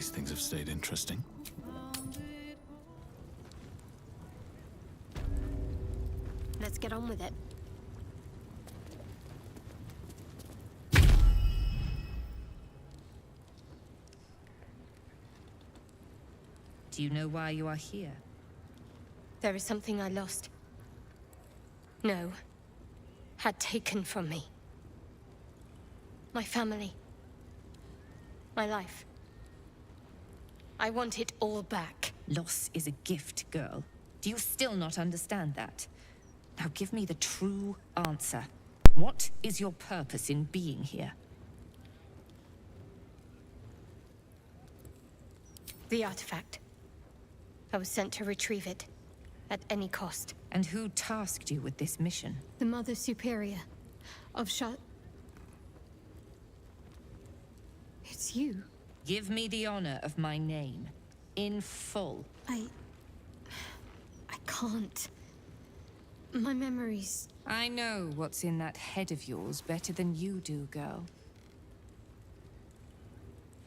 least things have stayed interesting. Let's get on with it. Do you know why you are here? There is something I lost. No. Had taken from me. My family. My life. I want it all back. Loss is a gift, girl. Do you still not understand that? Now give me the true answer. What is your purpose in being here? The artifact. I was sent to retrieve it. At any cost. And who tasked you with this mission? The Mother Superior of It's you. Give me the honor of my name. In full. I can't. My memories... I know what's in that head of yours better than you do, girl.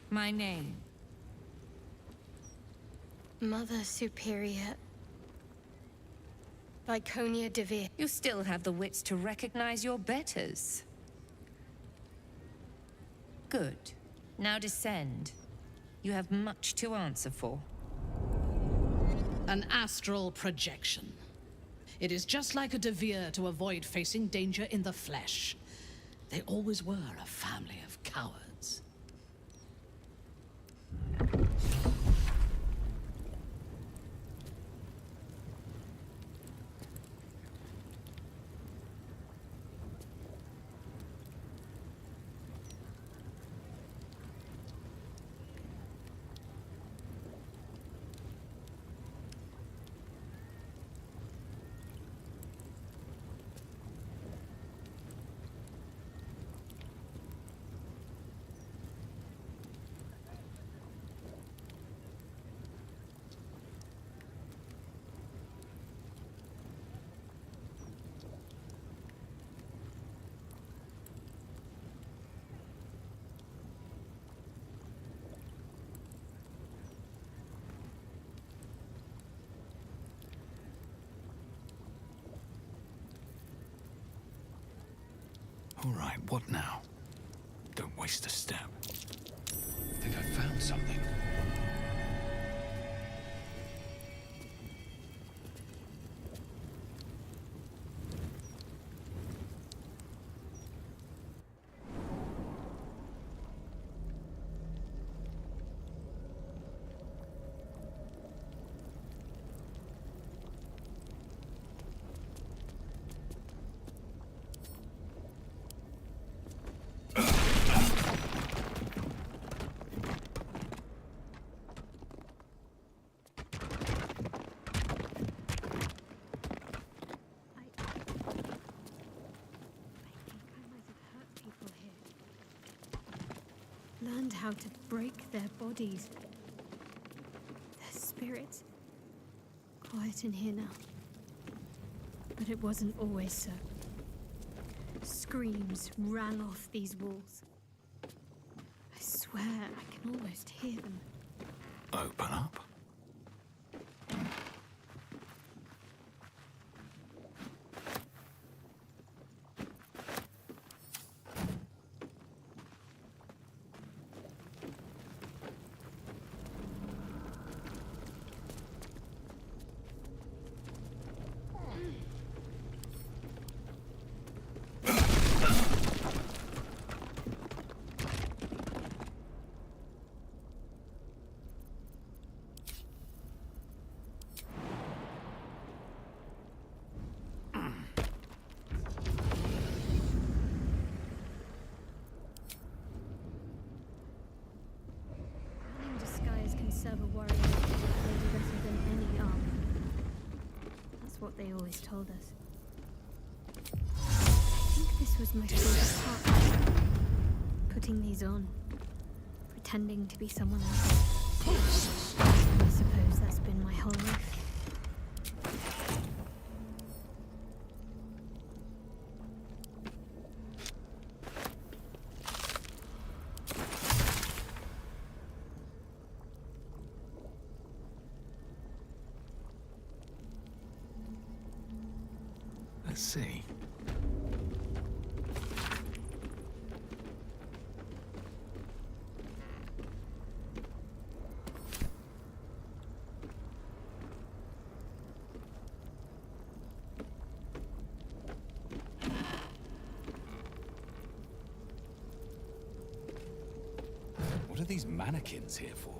My name. Mother Superior... Lyconia Devere. You still have the wits to recognize your betters. Good. Now descend. You have much to answer for. An astral projection. It is just like a Devere to avoid facing danger in the flesh. They always were a family of cowards. All right, what now? Don't waste a step. I think I found something. Learned how to break their bodies. Their spirits. Quiet in here now. But it wasn't always so. Screams rang off these walls. I swear I can almost hear them. Open up. Serve a warrior maybe better than any armor. That's what they always told us. I think this was my favorite part. Putting these on. Pretending to be someone else. I suppose that's been my whole life. see. What are these mannequins here for?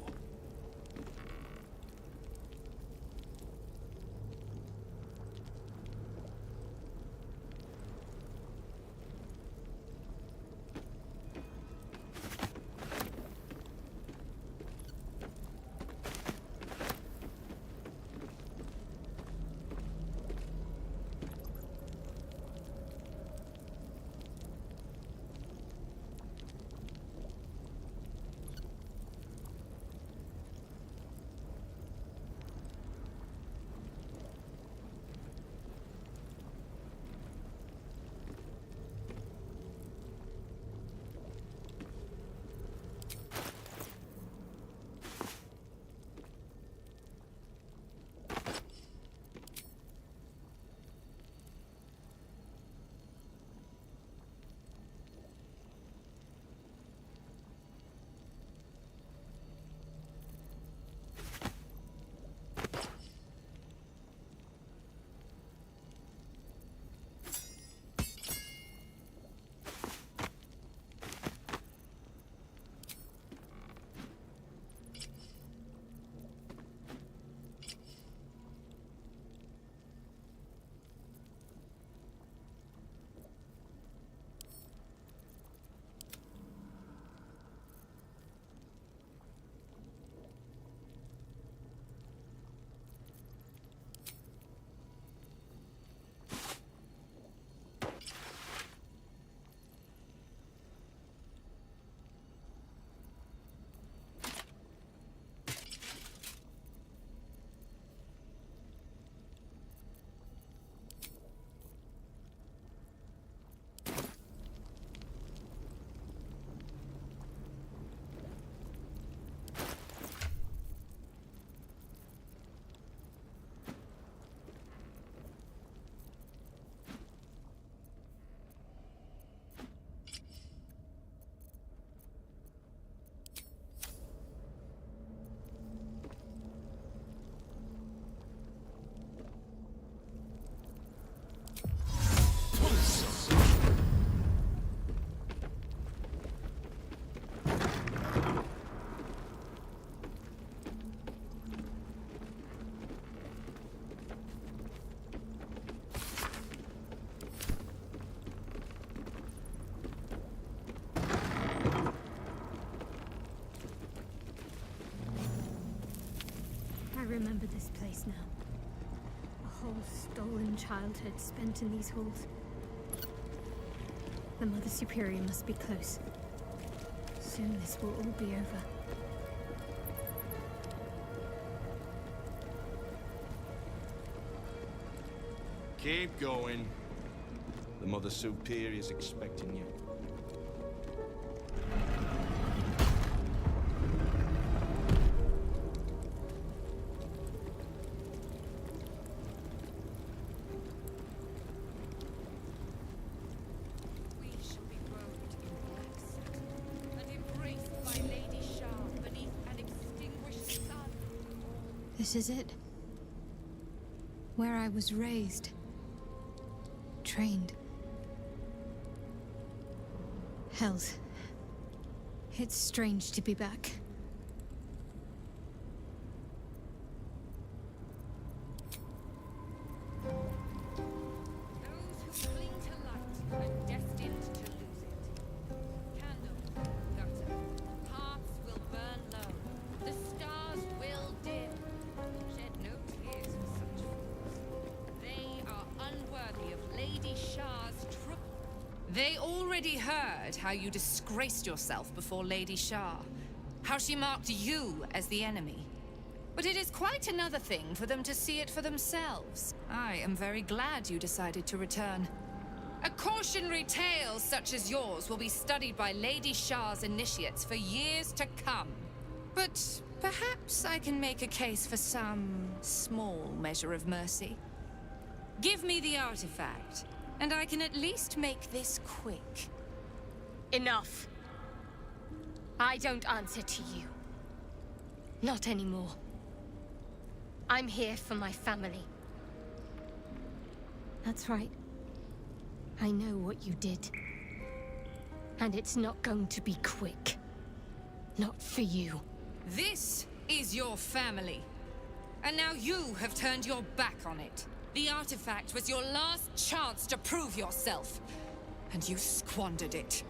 I remember this place now. A whole stolen childhood spent in these halls. The Mother Superior must be close. Soon this will all be over. Keep going. The Mother Superior's expecting you. We shall be robed in black satin and embraced by Lady Shah beneath an extinguished sun. This is it. Where I was raised. Trained. Hells. It's strange to be back. Those who cling to light are destined to lose it. Candle, gutter, hearts will burn low. The stars will dim. Shed no tears for such fools. They are unworthy of Lady Shah's trouble. They already heard how you disgraced yourself before Lady Shah. How she marked you as the enemy. But it is quite another thing for them to see it for themselves. I am very glad you decided to return. A cautionary tale such as yours will be studied by Lady Shah's initiates for years to come. But perhaps I can make a case for some small measure of mercy. Give me the artifact, And I can at least make this quick. Enough. I don't answer to you. Not anymore. I'm here for my family. That's right. I know what you did. And it's not going to be quick. Not for you. This is your family. And now you have turned your back on it. The artifact was your last chance to prove yourself. And you squandered it.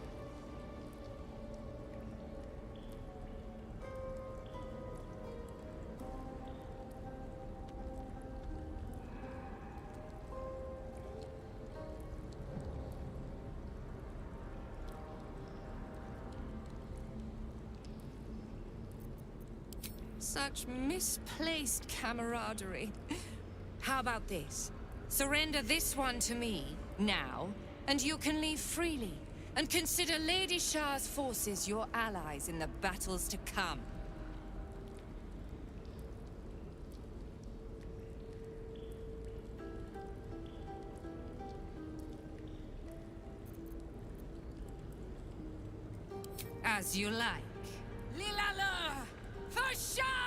Such misplaced camaraderie. How about this? Surrender this one to me, now, and you can leave freely. And consider Lady Shah's forces your allies in the battles to come. As you like. Lilala! For Shah!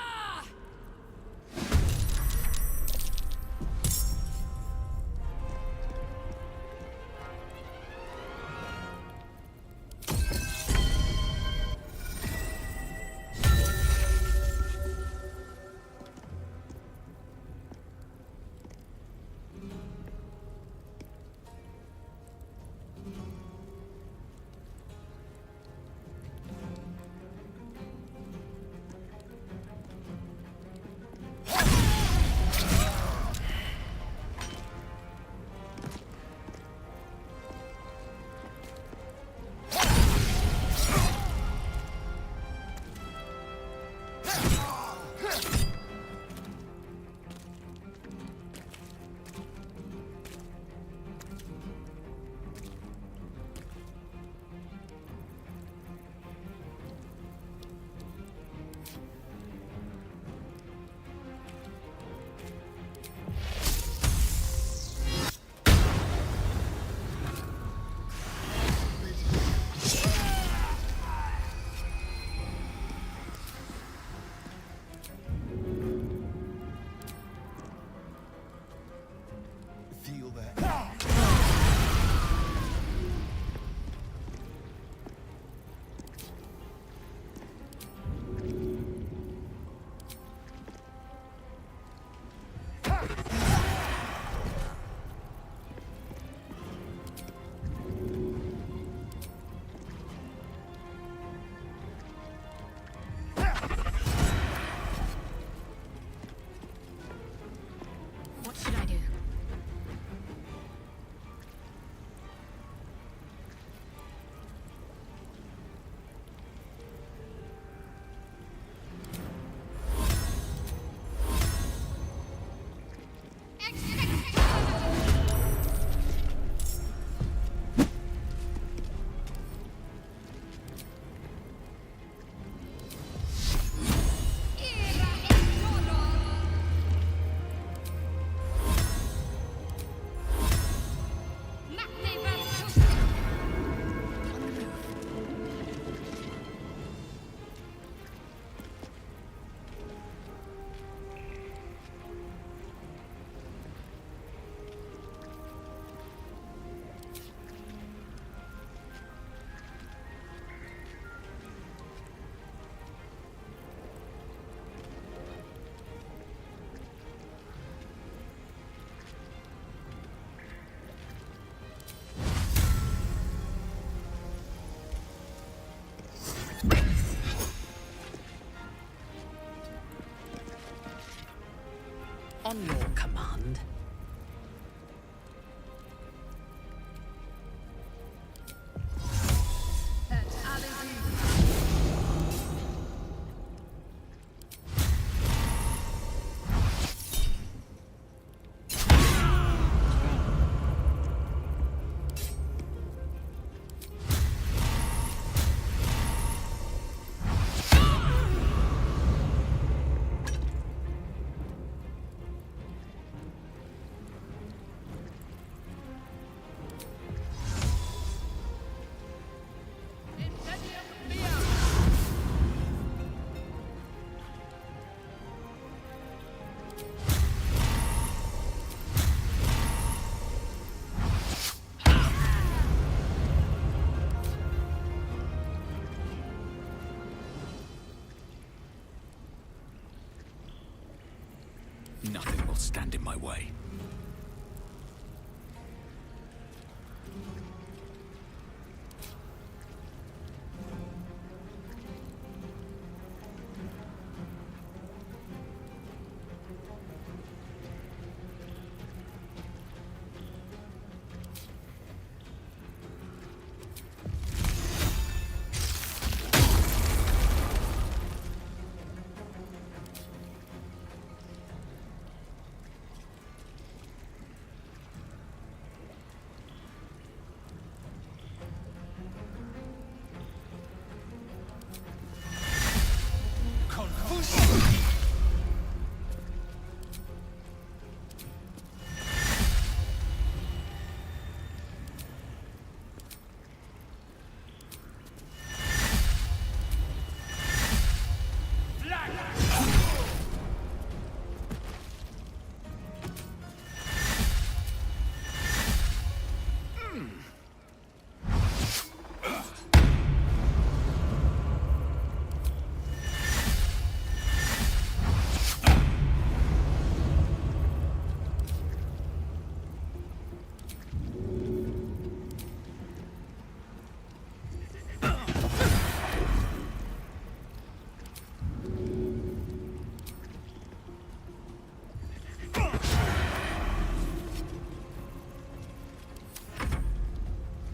not stand in my way.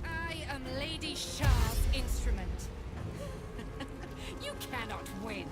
I am Lady Shah's instrument. You cannot win.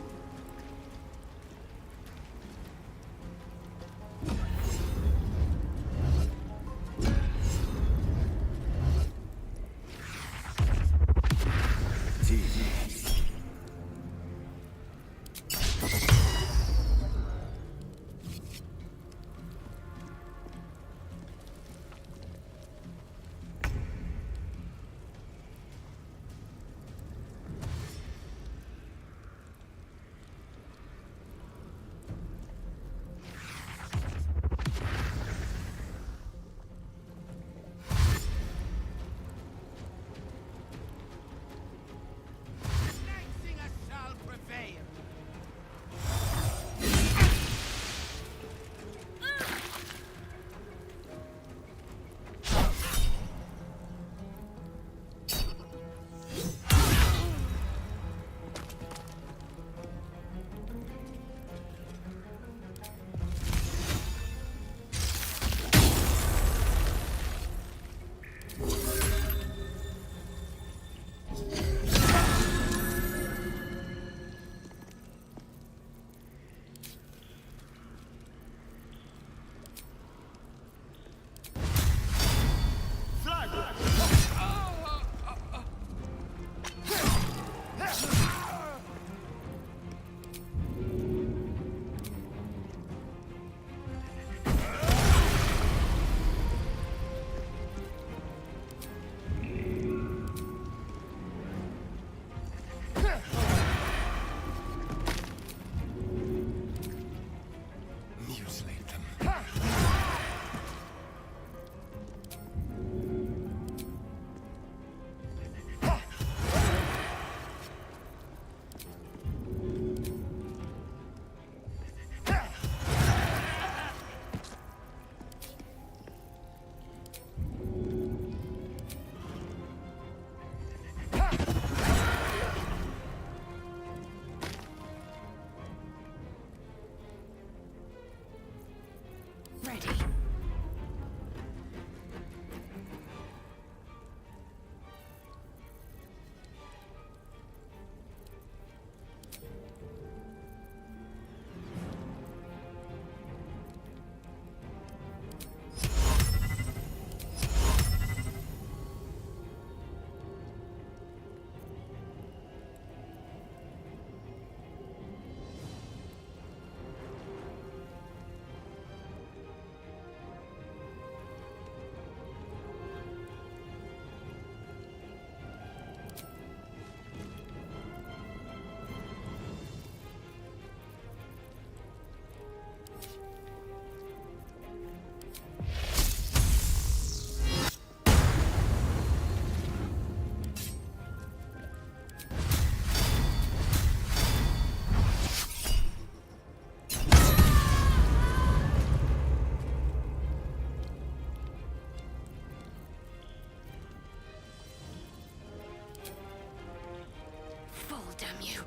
Damn you.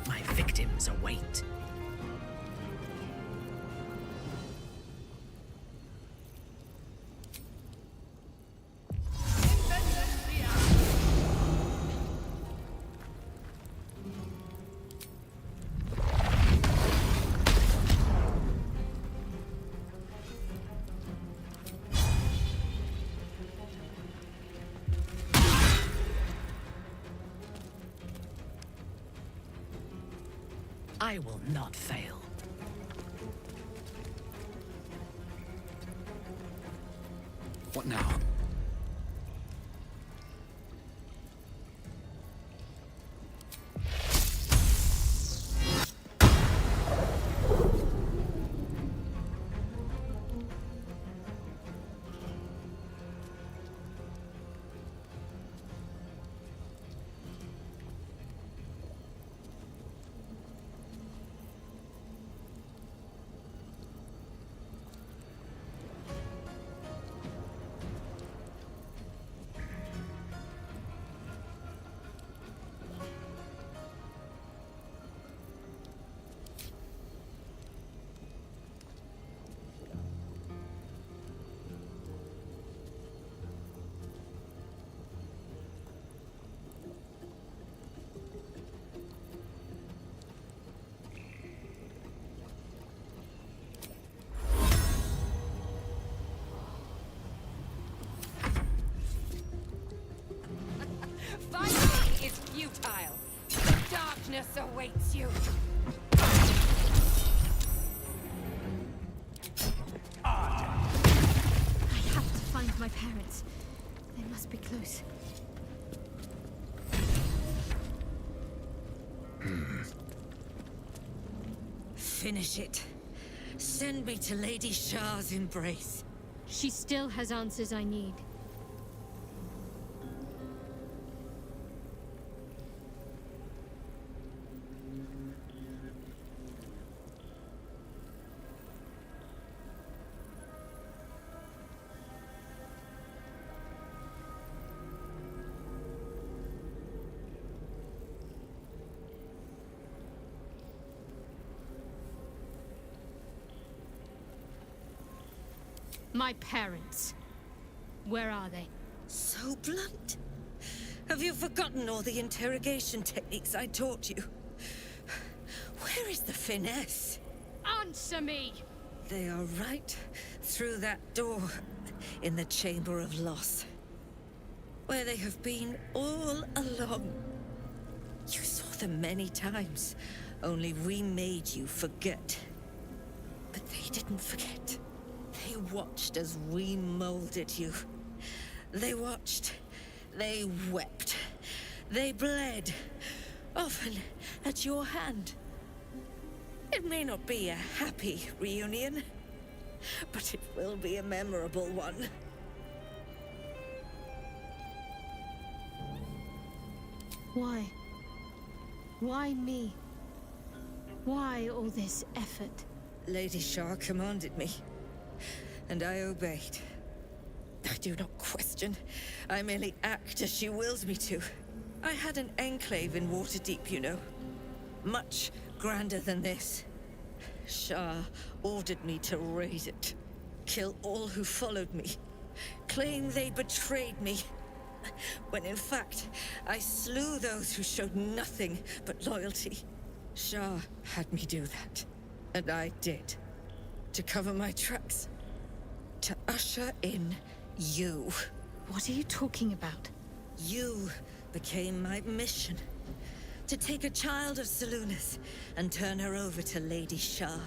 My victims await. I will not fail. What now? Fighting is futile. Darkness awaits you. I have to find my parents. They must be close. Finish it. Send me to Lady Shah's embrace. She still has answers I need. My parents. Where are they? So blunt. Have you forgotten all the interrogation techniques I taught you? Where is the finesse? Answer me! They are right through that door in the Chamber of Loss, where they have been all along. You saw them many times, only we made you forget. But they didn't forget. They watched as we molded you. They watched. They wept. They bled. Often at your hand. It may not be a happy reunion, but it will be a memorable one. Why? Why me? Why all this effort? Lady Shah commanded me, and I obeyed. I do not question. I merely act as she wills me to. I had an enclave in Waterdeep, you know. Much grander than this. Shah ordered me to raise it. Kill all who followed me. Claim they betrayed me. When in fact, I slew those who showed nothing but loyalty. Shah had me do that. And I did. To cover my tracks. To usher in you. What are you talking about? You became my mission. To take a child of Selûne's and turn her over to Lady Shah.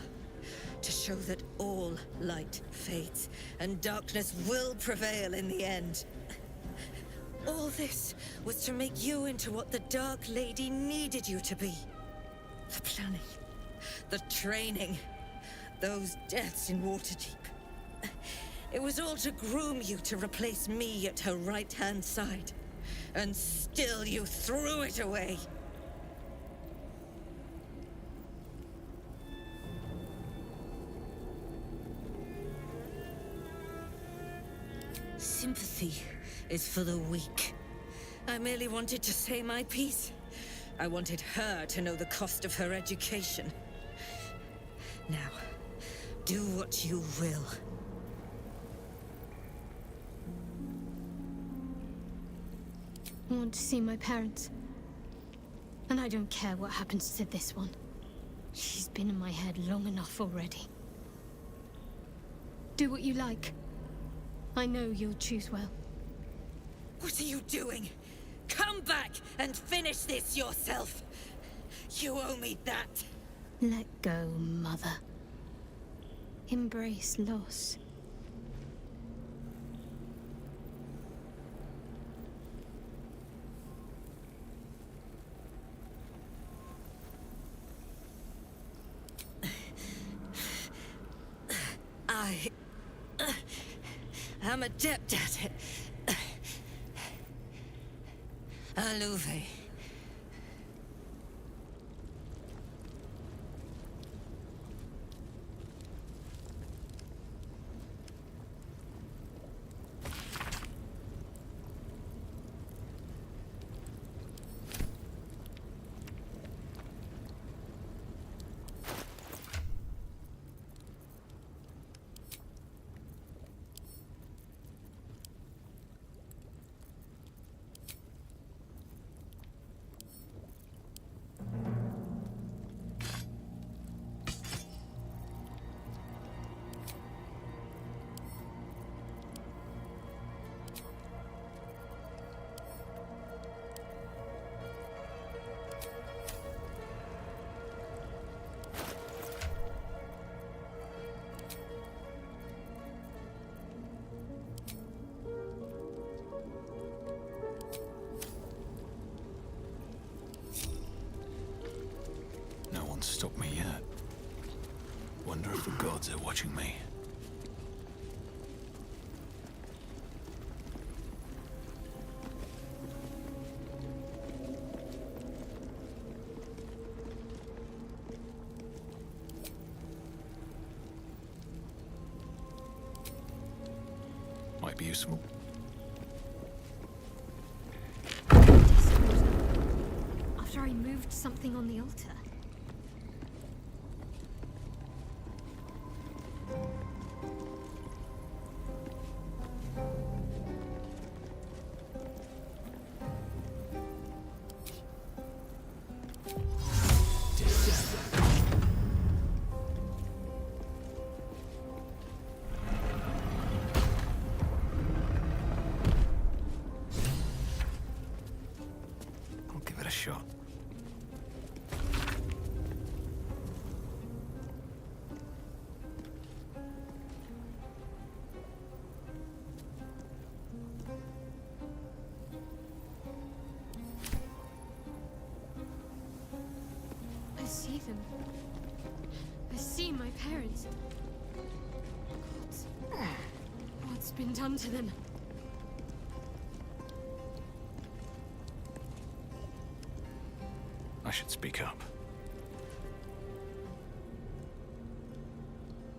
To show that all light fades and darkness will prevail in the end. All this was to make you into what the Dark Lady needed you to be. The planning, the training, those deaths in Waterdeep. It was all to groom you to replace me at her right-hand side. And still you threw it away. Sympathy is for the weak. I merely wanted to say my piece. I wanted her to know the cost of her education. Now, do what you will. I want to see my parents. And I don't care what happens to this one. She's been in my head long enough already. Do what you like. I know you'll choose well. What are you doing? Come back and finish this yourself. You owe me that. Let go, Mother. Embrace loss. I'm adept at it. Alluve. Stop me yet. Wonder if the gods are watching me. Might be useful. After I moved something on the altar. Shot. I see them. I see my parents. God, what's been done to them? I should speak up.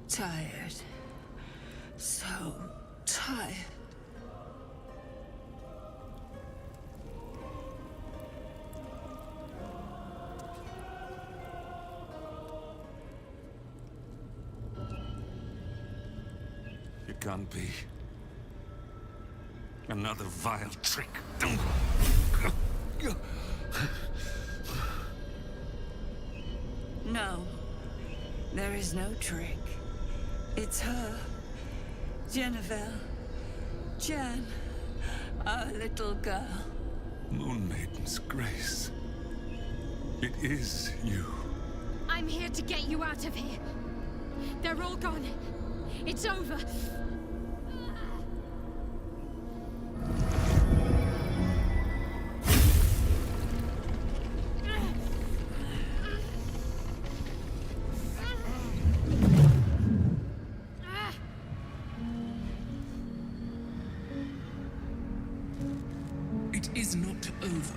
Tired. So tired. It can't be. Another vile trick. No. There is no trick. It's her. Jennifer. Jen. Our little girl. Moon Maiden's grace. It is you. I'm here to get you out of here. They're all gone. It's over. It is not over.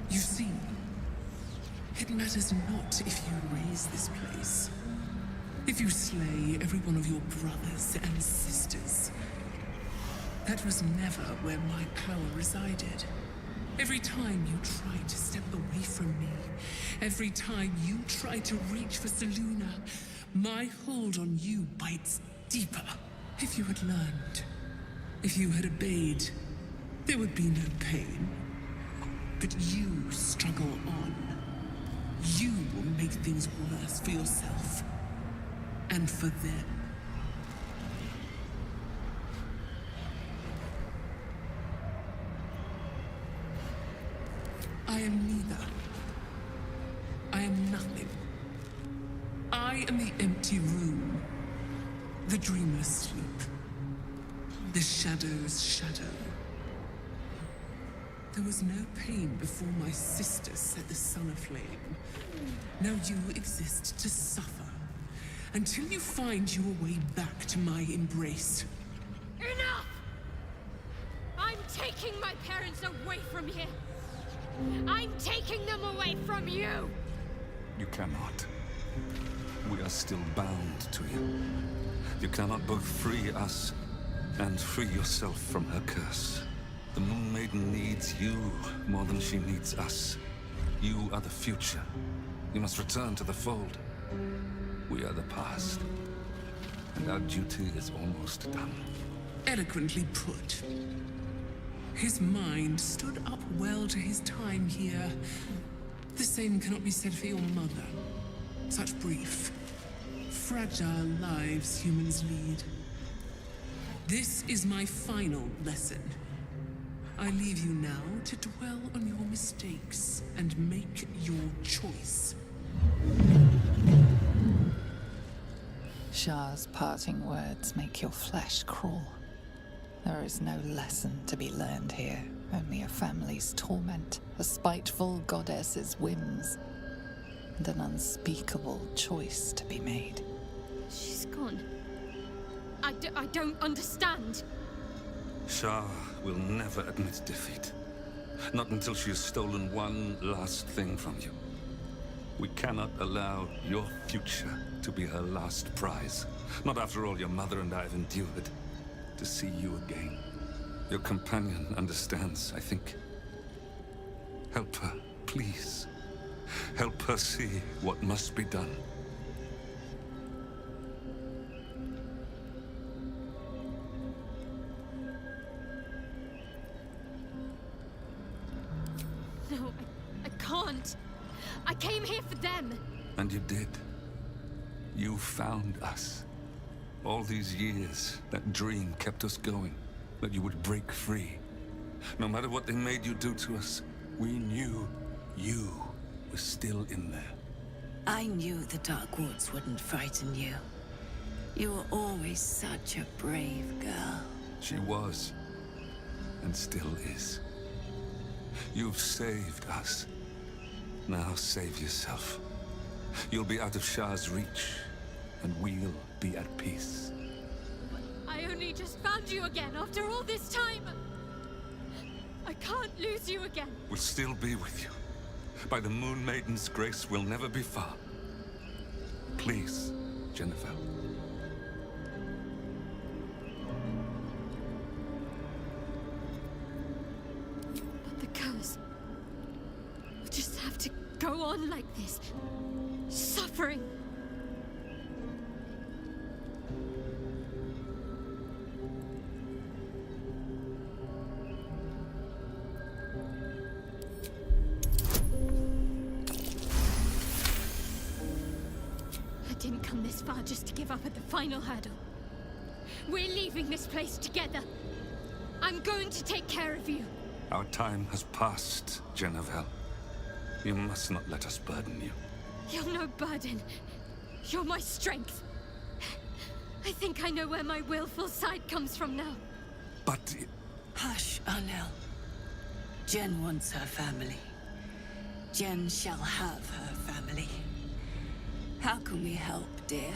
You see, it matters not if you raise this place. If you slay every one of your brothers and sisters. That was never where my power resided. Every time you try to step away from me, every time you try to reach for Seluna, my hold on you bites deeper. If you had learned, if you had obeyed, there would be no pain. But you struggle on. You will make things worse for yourself. And for them. I am neither. I am nothing. I am the empty room. The dreamless sleep. The shadow's shadow. There was no pain before my sister set the sun aflame. Now you exist to suffer. Until you find your way back to my embrace. Enough! I'm taking my parents away from here. I'm taking them away from you. You cannot. We are still bound to you. You cannot both free us and free yourself from her curse. The Moon Maiden needs you more than she needs us. You are the future. You must return to the fold. We are the past. And our duty is almost done. Eloquently put. His mind stood up well to his time here. The same cannot be said for your mother. Such brief, fragile lives humans lead. This is my final lesson. I leave you now to dwell on your mistakes and make your choice. Shah's parting words make your flesh crawl. There is no lesson to be learned here, only a family's torment, a spiteful goddess's whims, and an unspeakable choice to be made. She's gone. I don't understand. Shah will never admit defeat. Not until she has stolen one last thing from you. We cannot allow your future to be her last prize. Not after all your mother and I have endured. To see you again. Your companion understands, I think. Help her, please. Help her see what must be done. No, I can't. I came here for them. And you did. You found us. All these years, that dream kept us going. That you would break free. No matter what they made you do to us, we knew you were still in there. I knew the Dark Woods wouldn't frighten you. You were always such a brave girl. She was. And still is. You've saved us. Now save yourself. You'll be out of Shah's reach. And we'll be at peace. I only just found you again after all this time. I can't lose you again. We'll still be with you. By the Moon Maiden's grace, we'll never be far. Please, Jennifer. But the curse will just have to go on like this. Suffering. didn't come this far just to give up at the final hurdle. We're leaving this place together. I'm going to take care of you. Our time has passed, Genevieve. You must not let us burden you. You're no burden. You're my strength. I think I know where my willful side comes from now. But... Hush, Arnel. Jen wants her family. Jen shall have her family. How can we help, dear?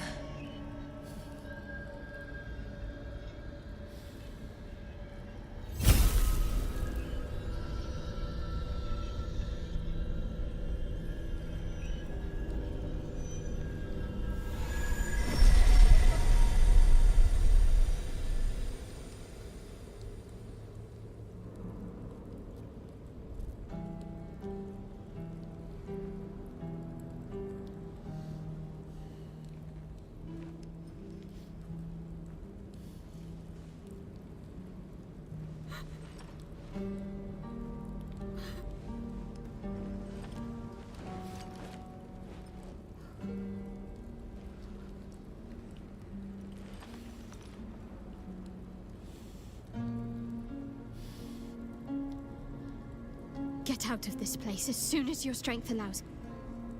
Get out of this place as soon as your strength allows.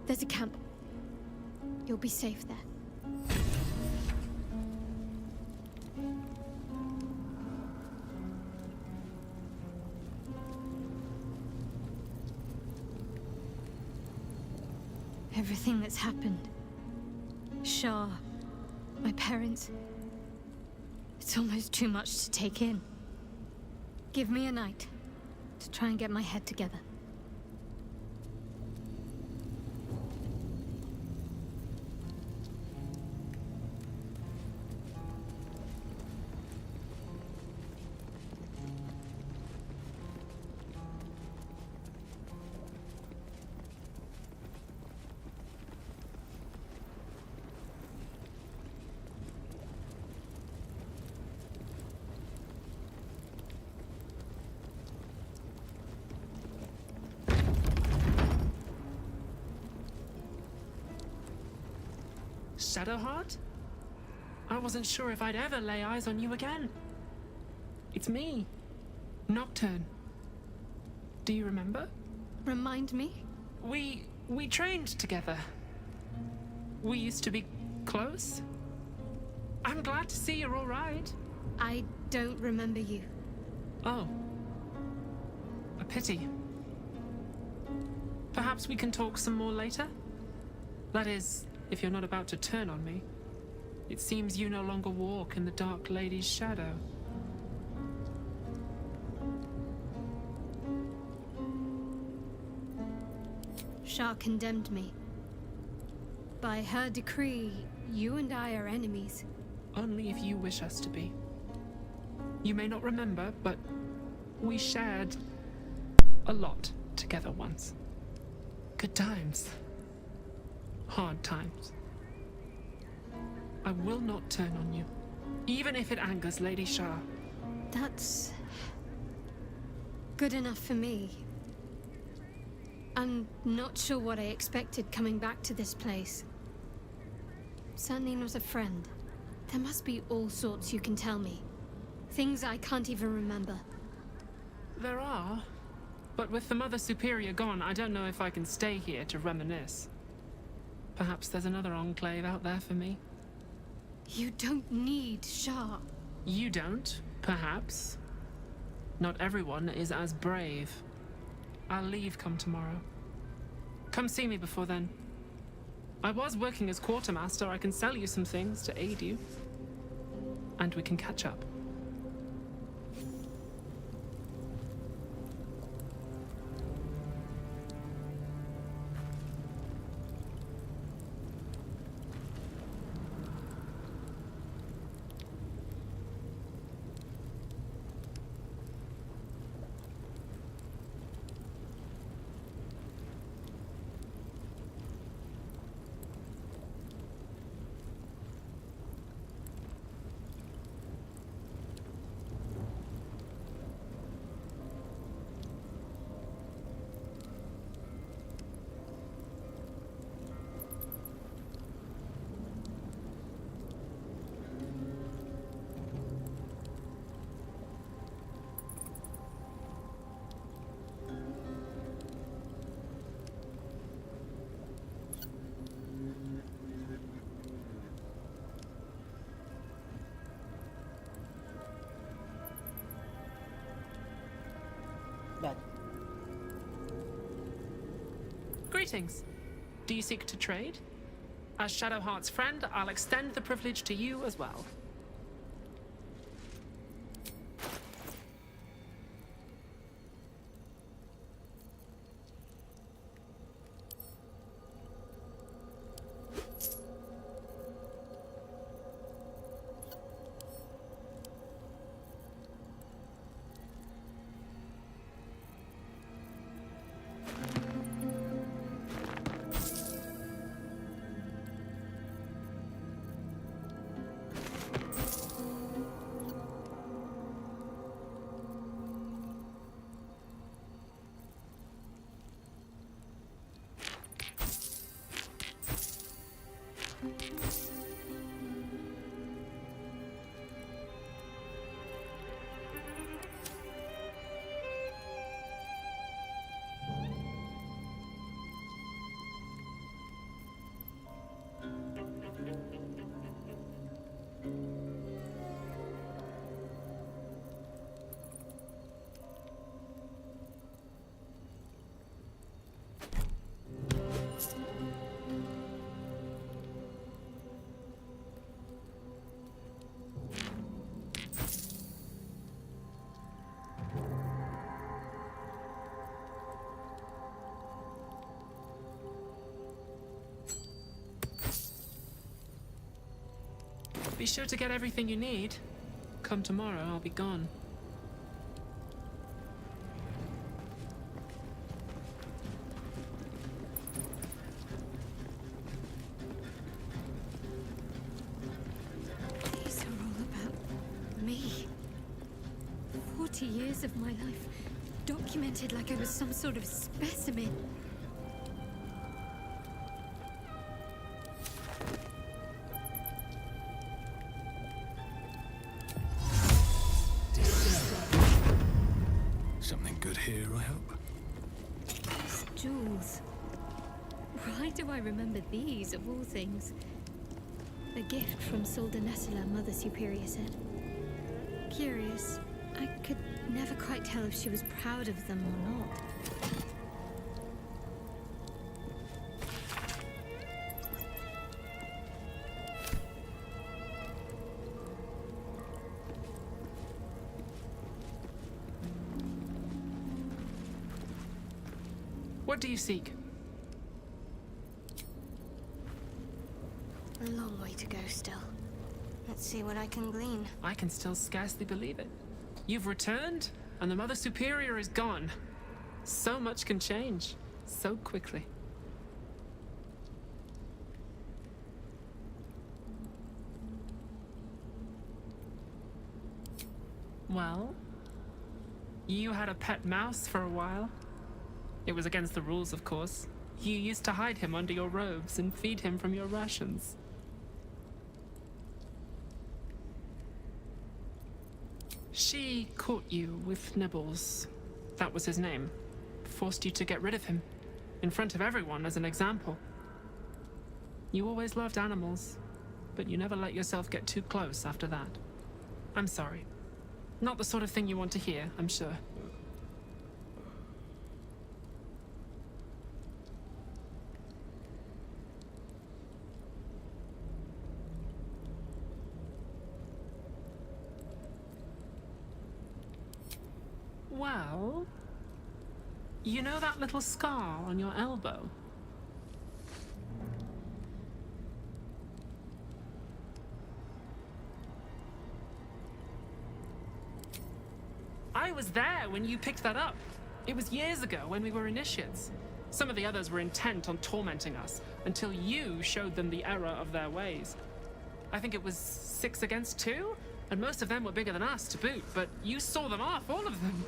There's a camp. You'll be safe there. Everything that's happened. Shah, my parents. It's almost too much to take in. Give me a night to try and get my head together. Shadowheart? I wasn't sure if I'd ever lay eyes on you again. It's me, Nocturne. Do you remember? Remind me? We trained together. We used to be close. I'm glad to see you're all right. I don't remember you. Oh. A pity. Perhaps we can talk some more later? That is, if you're not about to turn on me. It seems you no longer walk in the Dark Lady's shadow. Shah condemned me. By her decree, you and I are enemies. Only if you wish us to be. You may not remember, but we shared a lot together once. Good times. Hard times. I will not turn on you, even if it angers Lady Shah. That's good enough for me. I'm not sure what I expected coming back to this place. Certainly not a friend. There must be all sorts you can tell me. Things I can't even remember. There are, but with the Mother Superior gone, I don't know if I can stay here to reminisce. Perhaps there's another enclave out there for me. You don't need Shah. You don't, perhaps. Not everyone is as brave. I'll leave come tomorrow. Come see me before then. I was working as quartermaster. I can sell you some things to aid you. And we can catch up. Greetings. Do you seek to trade? As Shadowheart's friend, I'll extend the privilege to you as well. Be sure to get everything you need. Come tomorrow, I'll be gone. These are all about me. 40 years of my life, documented like I was some sort of specimen. Something good here, I hope. These jewels. Why do I remember these, of all things? A gift from Soldanessala, Mother Superior said. Curious. I could never quite tell if she was proud of them or not. What do you seek? A long way to go still. Let's see what I can glean. I can still scarcely believe it. You've returned, and the Mother Superior is gone. So much can change, so quickly. Well, you had a pet mouse for a while. It was against the rules, of course. You used to hide him under your robes and feed him from your rations. She caught you with Nibbles. That was his name. Forced you to get rid of him. In front of everyone as an example. You always loved animals, but you never let yourself get too close after that. I'm sorry. Not the sort of thing you want to hear, I'm sure. Well, you know that little scar on your elbow? I was there when you picked that up. It was years ago when we were initiates. Some of the others were intent on tormenting us until you showed them the error of their ways. I think it was 6 against 2, and most of them were bigger than us to boot, but you saw them off, all of them.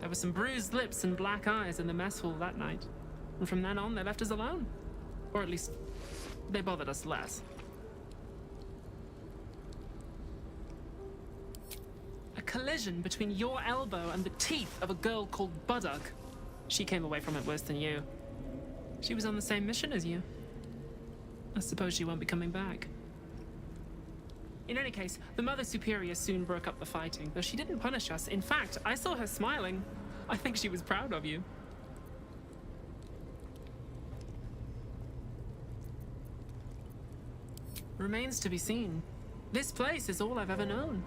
There were some bruised lips and black eyes in the mess hall that night. And from then on, they left us alone. Or at least, they bothered us less. A collision between your elbow and the teeth of a girl called Buddock. She came away from it worse than you. She was on the same mission as you. I suppose she won't be coming back. In any case, the Mother Superior soon broke up the fighting, though she didn't punish us. In fact, I saw her smiling. I think she was proud of you. Remains to be seen. This place is all I've ever known.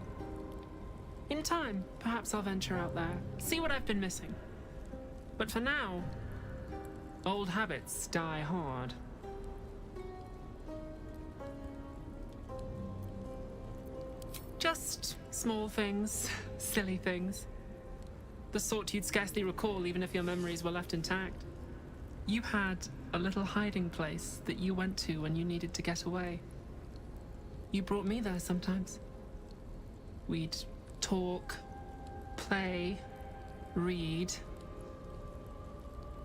In time, perhaps I'll venture out there, see what I've been missing. But for now, old habits die hard. Just small things, silly things. The sort you'd scarcely recall even if your memories were left intact. You had a little hiding place that you went to when you needed to get away. You brought me there sometimes. We'd talk, play, read,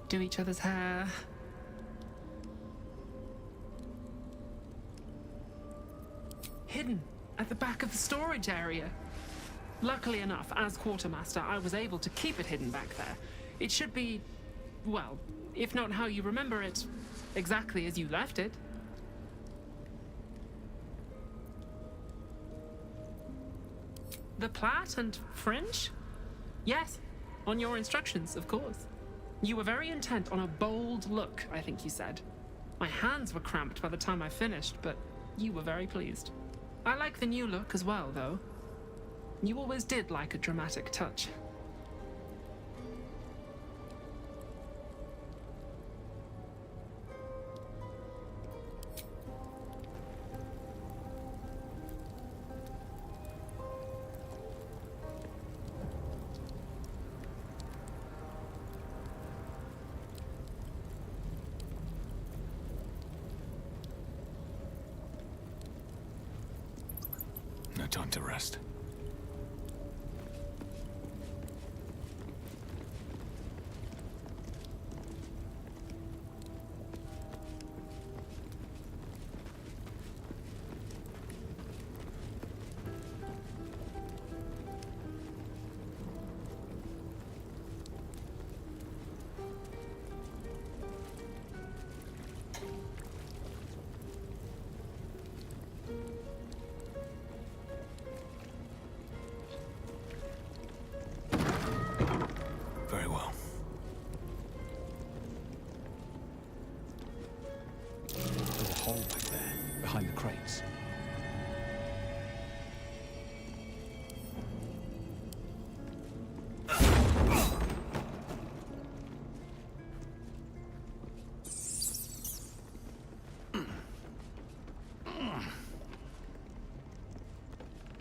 do each other's hair. Hidden at the back of the storage area. Luckily enough, as quartermaster, I was able to keep it hidden back there. It should be, well, if not how you remember it, exactly as you left it. The plait and fringe? Yes, on your instructions, of course. You were very intent on a bold look, I think you said. My hands were cramped by the time I finished, but you were very pleased. I like the new look as well, though. You always did like a dramatic touch. No time to rest. Very well. There's a hole back there, behind the crates.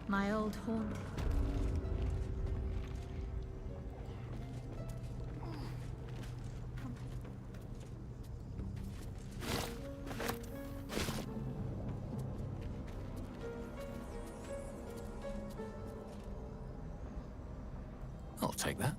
My old haunt. I'll take that.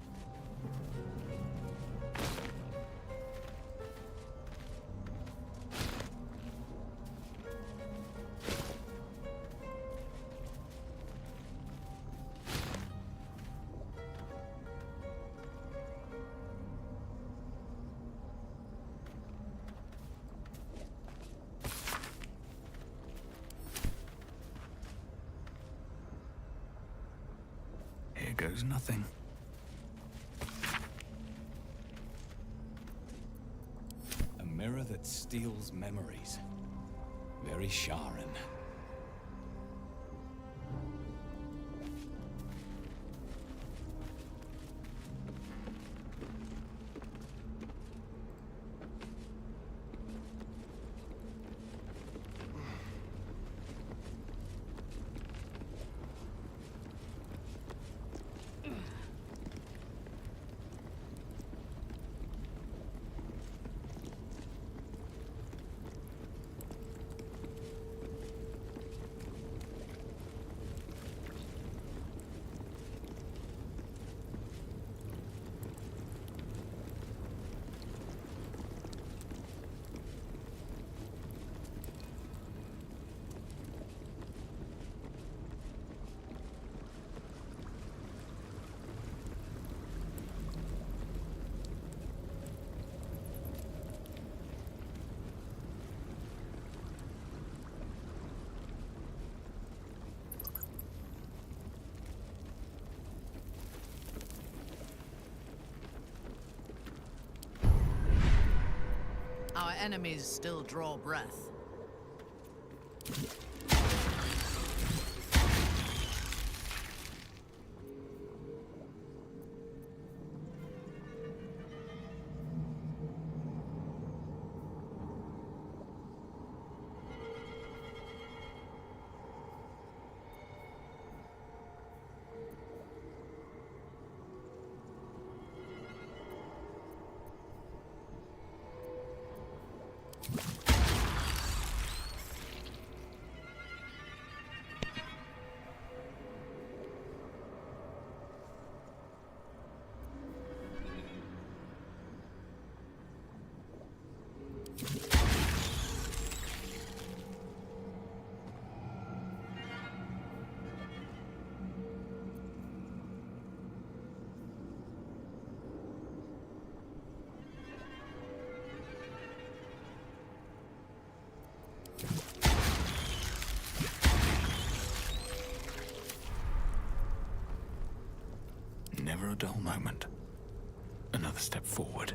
Here goes nothing. A mirror that steals memories. Very Sharon. Our enemies still draw breath. Never a dull moment. Another step forward.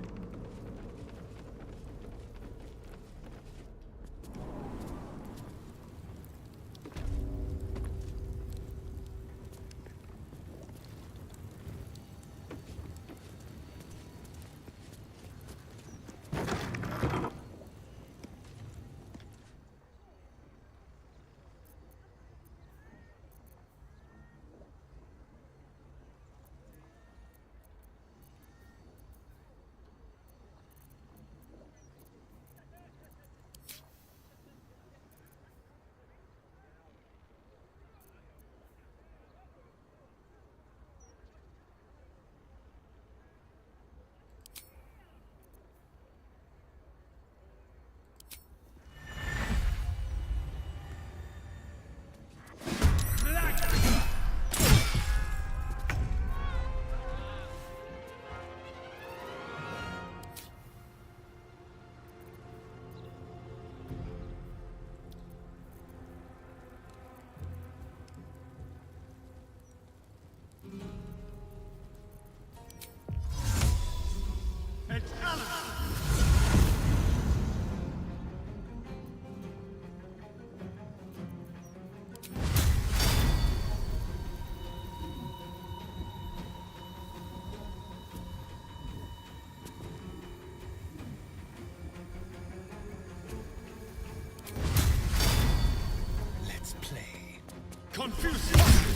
Confucius!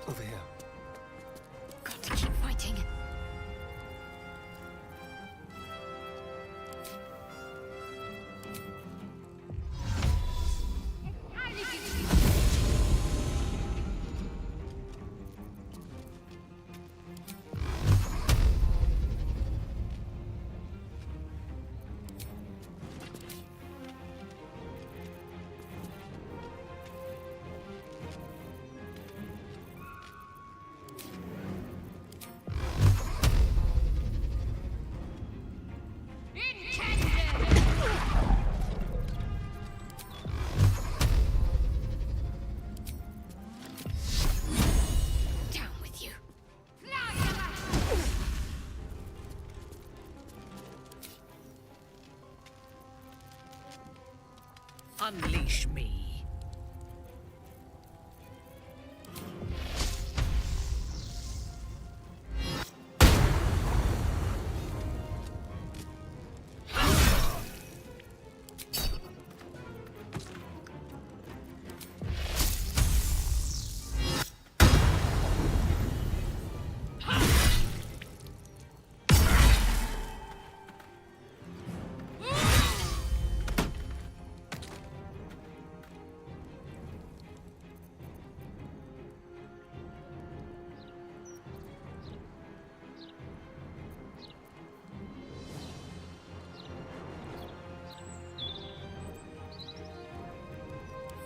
Over here. Got to keep fighting. Down with you. Unleash me.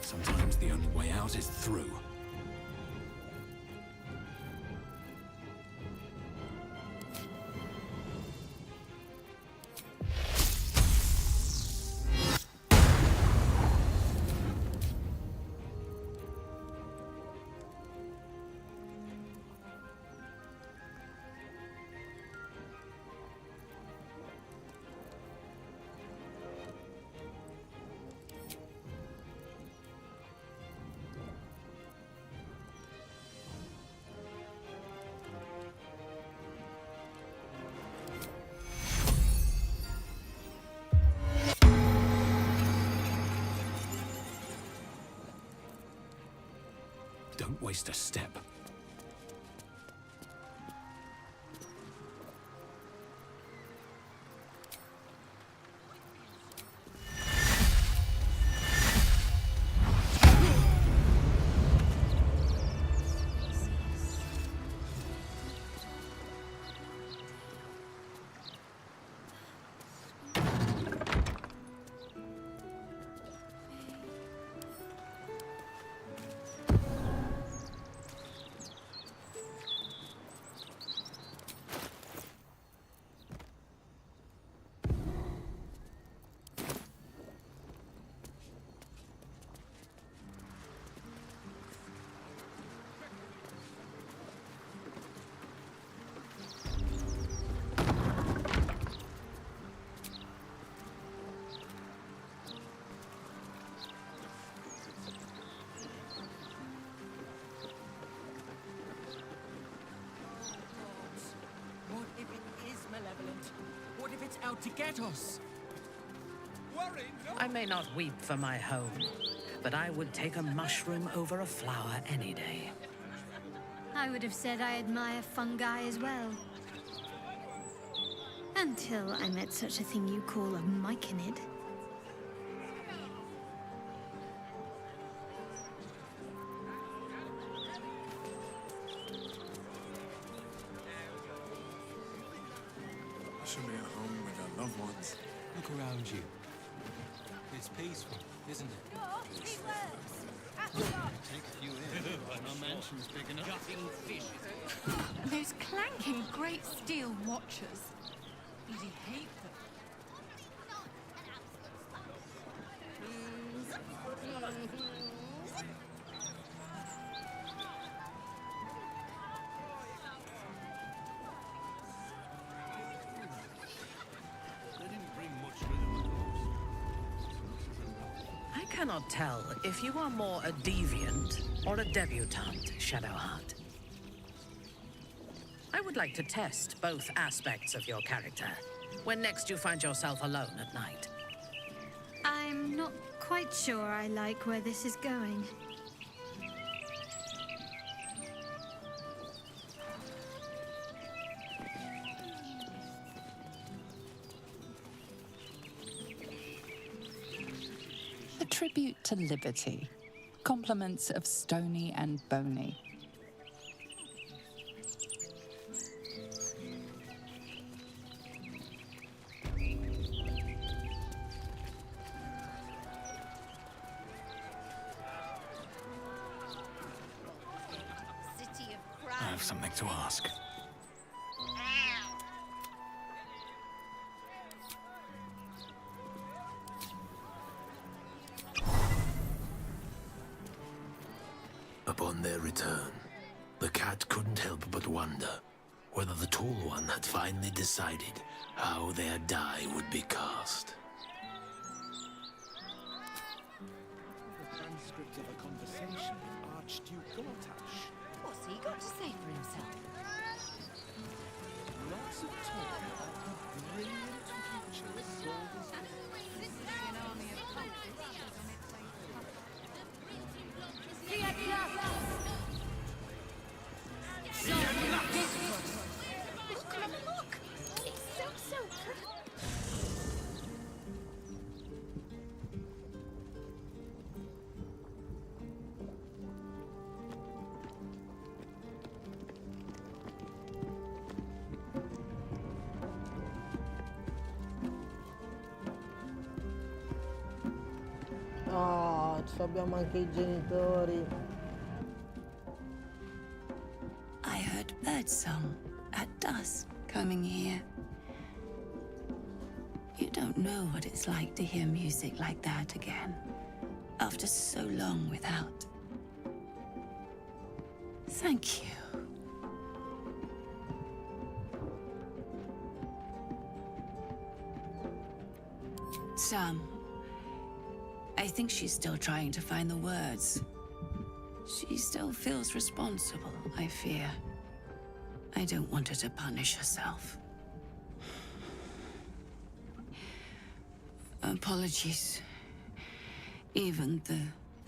Sometimes the only way out is through. waste a step. What if it is malevolent? What if it's out to get us? I may not weep for my home, but I would take a mushroom over a flower any day. I would have said I admire fungi as well. Until I met such a thing you call a myconid. Should be at home with our loved ones. Look around you. It's peaceful, isn't it? Take a few in. No mansion's big enough. Those clanking great steel watchers. Bloody hate them. I cannot tell if you are more a deviant or a debutante, Shadowheart. I would like to test both aspects of your character when next you find yourself alone at night. I'm not quite sure I like where this is going. A tribute to liberty. Compliments of Stony and Bony. I have something to ask. Upon their return, the cat couldn't help but wonder whether the Tall One had finally decided how their die would be cast. The transcript of a conversation with Archduke Gortash. What's he got to say for himself? Lots of talk about the brilliant future that Gordon's Look! It's so pretty. Oh, abbiamo anche i genitori. I heard birdsong at dusk coming here. You don't know what it's like to hear music like that again, after so long without. Thank you. Sam, I think she's still trying to find the words. She still feels responsible, I fear. I don't want her to punish herself. Apologies. Even the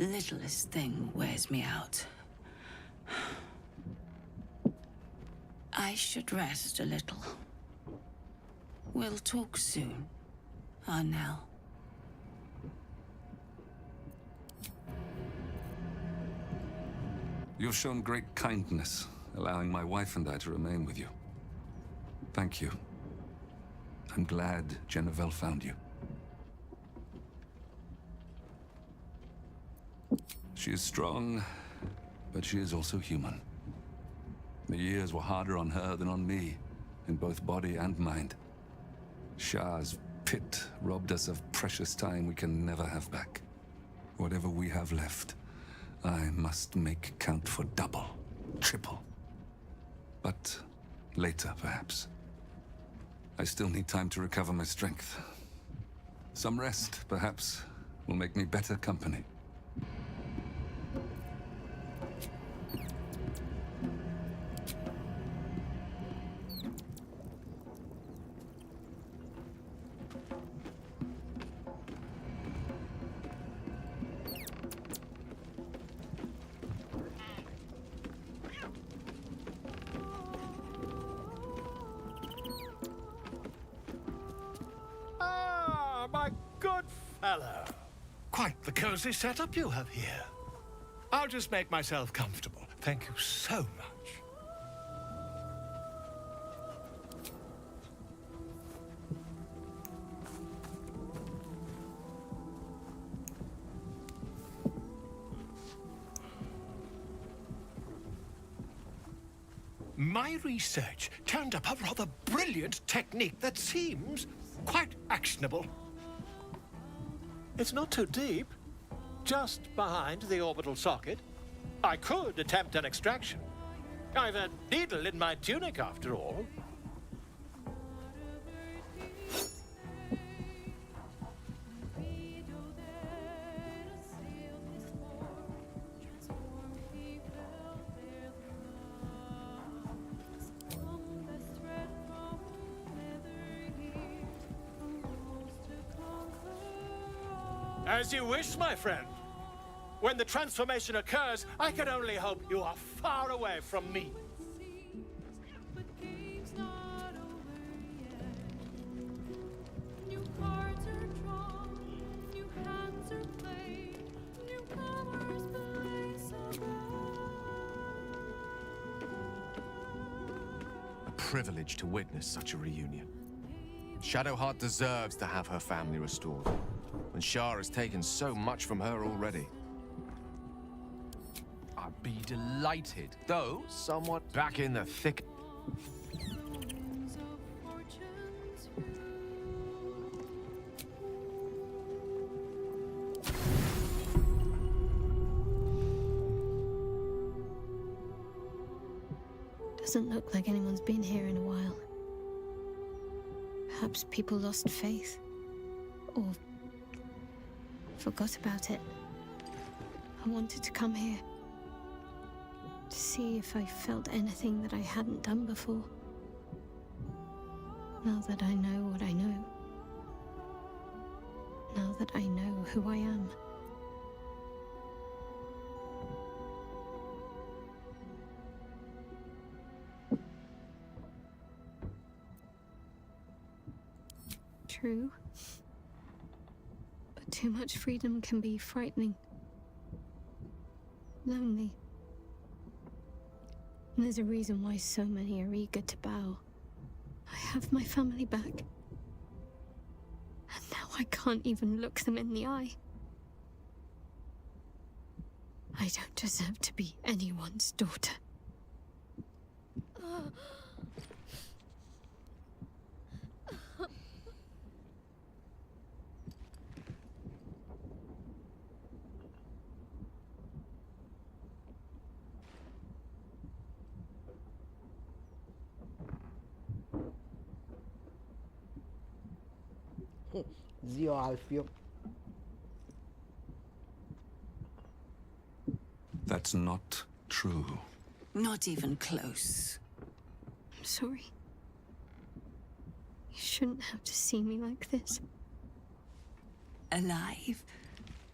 littlest thing wears me out. I should rest a little. We'll talk soon, Arnell. You've shown great kindness, allowing my wife and I to remain with you. Thank you. I'm glad Jennifer found you. She is strong, but she is also human. The years were harder on her than on me, in both body and mind. Shah's pit robbed us of precious time we can never have back. Whatever we have left, I must make count for double, triple. But later, perhaps. I still need time to recover my strength. Some rest, perhaps, will make me better company. Ah, my good fellow. Quite the cozy setup you have here. I'll just make myself comfortable. Thank you so much. My research turned up a rather brilliant technique that seems quite actionable. It's not too deep, just behind the orbital socket. I could attempt an extraction. I've a needle in my tunic, after all. As you wish, my friend. When the transformation occurs, I can only hope you are far away from me. A privilege to witness such a reunion. Shadowheart deserves to have her family restored, when Shah has taken so much from her already. I'd be delighted, though somewhat back in the thick. Doesn't look like anyone's been here in a while. Perhaps people lost faith. Or forgot about it. I wanted to come here. To see if I felt anything that I hadn't done before. Now that I know what I know. Now that I know who I am. True. But too much freedom can be frightening. Lonely. And there's a reason why so many are eager to bow. I have my family back. And now I can't even look them in the eye. I don't deserve to be anyone's daughter. Zio Alfio. That's not true. Not even close. I'm sorry. You shouldn't have to see me like this. Alive?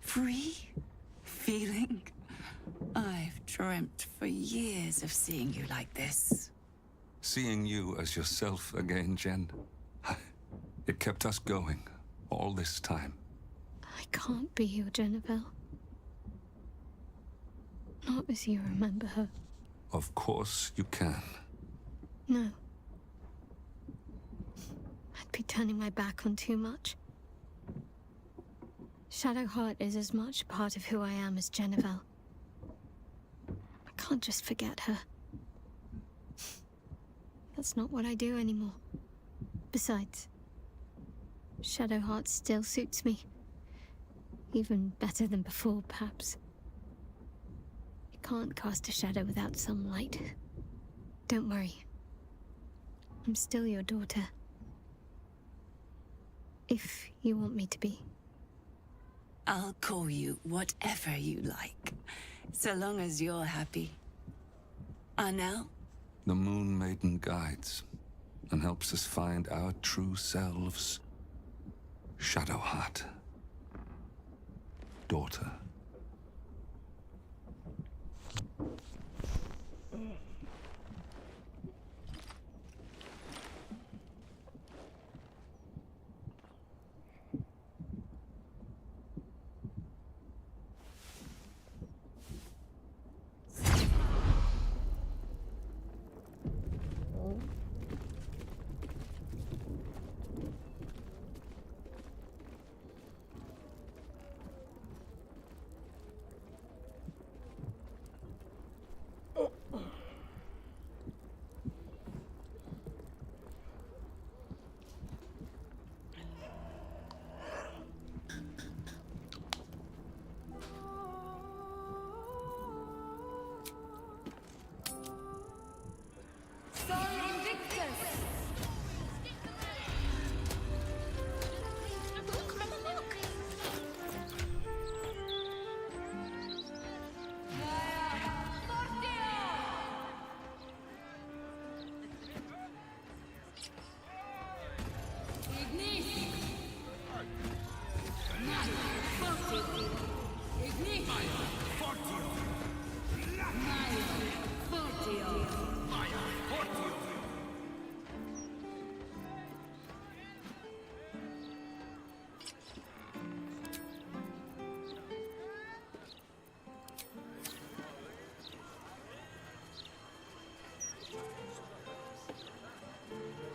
Free? Feeling? I've dreamt for years of seeing you like this. Seeing you as yourself again, Jen. It kept us going all this time. I can't be your Jennifer. Not as you remember her. Of course you can. No. I'd be turning my back on too much. Shadowheart is as much part of who I am as Jennifer. I can't just forget her. That's not what I do anymore. Besides, Shadowheart still suits me. Even better than before, perhaps. You can't cast a shadow without some light. Don't worry. I'm still your daughter. If you want me to be. I'll call you whatever you like, so long as you're happy. Now? The Moon Maiden guides and helps us find our true selves. Shadowheart. Daughter.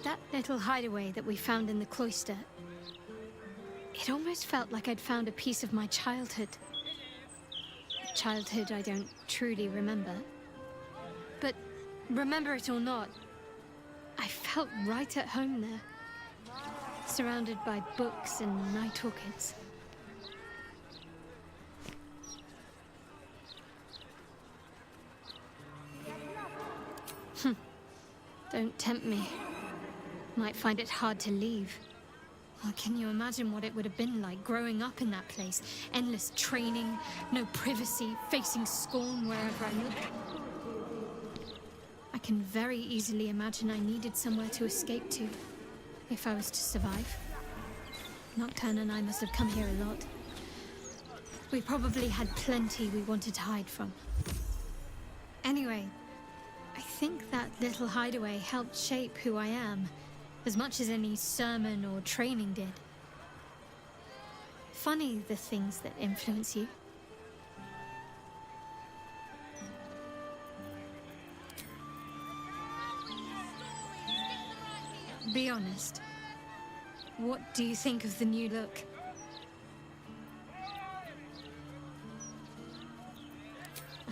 That little hideaway that we found in the cloister, it almost felt like I'd found a piece of my childhood. Childhood I don't truly remember. But remember it or not, I felt right at home there. Surrounded by books and night orchids. Don't tempt me. Might find it hard to leave. Well, can you imagine what it would have been like growing up in that place? Endless training, no privacy, facing scorn wherever I look. I can very easily imagine I needed somewhere to escape to, if I was to survive. Nocturne and I must have come here a lot. We probably had plenty we wanted to hide from. Anyway, I think that little hideaway helped shape who I am, as much as any sermon or training did. Funny, the things that influence you. Be honest. What do you think of the new look?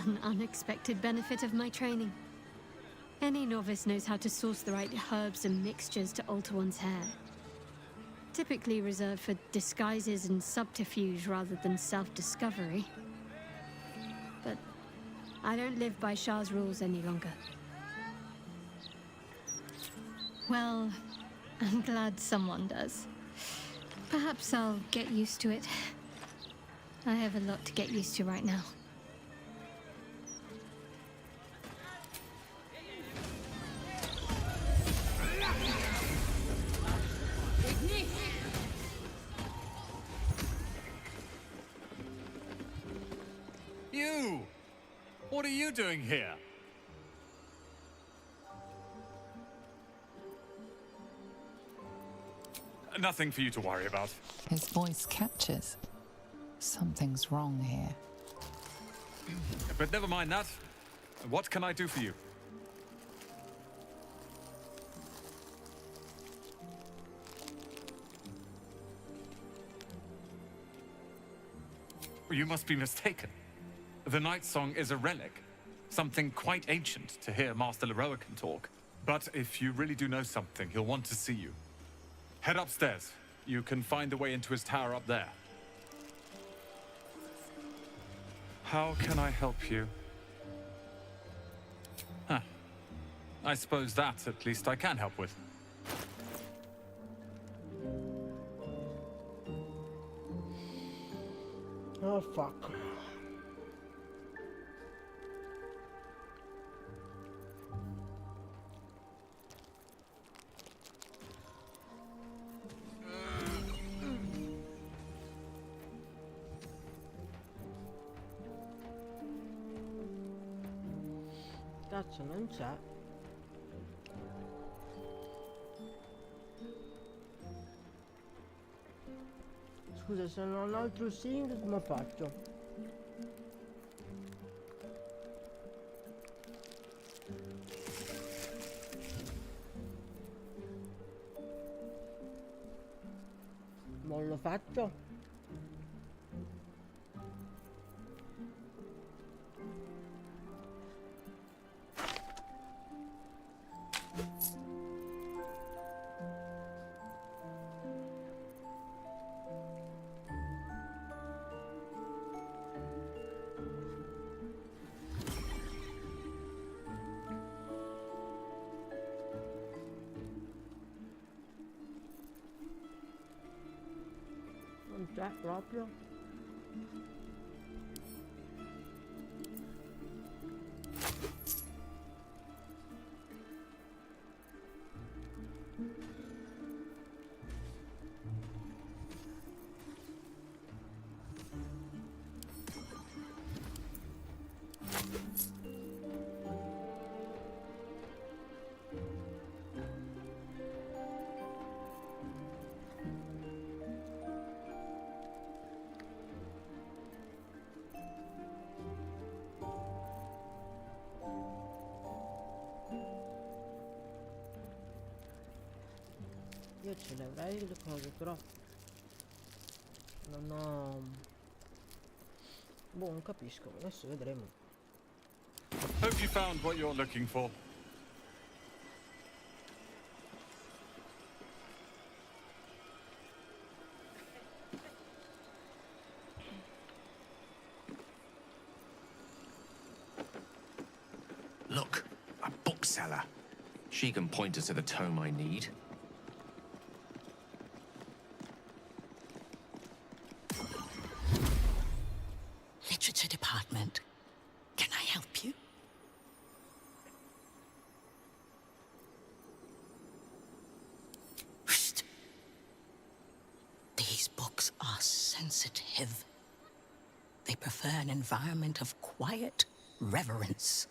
An unexpected benefit of my training. Any novice knows how to source the right herbs and mixtures to alter one's hair. Typically reserved for disguises and subterfuge rather than self-discovery. But I don't live by Shah's rules any longer. Well, I'm glad someone does. Perhaps I'll get used to it. I have a lot to get used to right now. You! What are are you doing here? Nothing for you to worry about. His voice catches. Something's wrong here. But never mind that. What can I do for you? You must be mistaken. The Night Song is a relic. Something quite ancient to hear Master Leroican talk. But if you really do know something, he'll want to see you. Head upstairs. You can find the way into his tower up there. How can I help you? Huh. I suppose that, at least, I can help with. Oh, fuck. Cazzo, non c'è. Scusa, se non ho un altro sync come faccio? Non lo faccio? Non c'è proprio. Io ce le avrei le cose, però non ho... Boh, non capisco, adesso vedremo. Hope you found what you're looking for. Look, a bookseller. She can point us to the tome I need. Literature department. Can I help you? Shh. These books are sensitive. They prefer an environment of quiet reverence.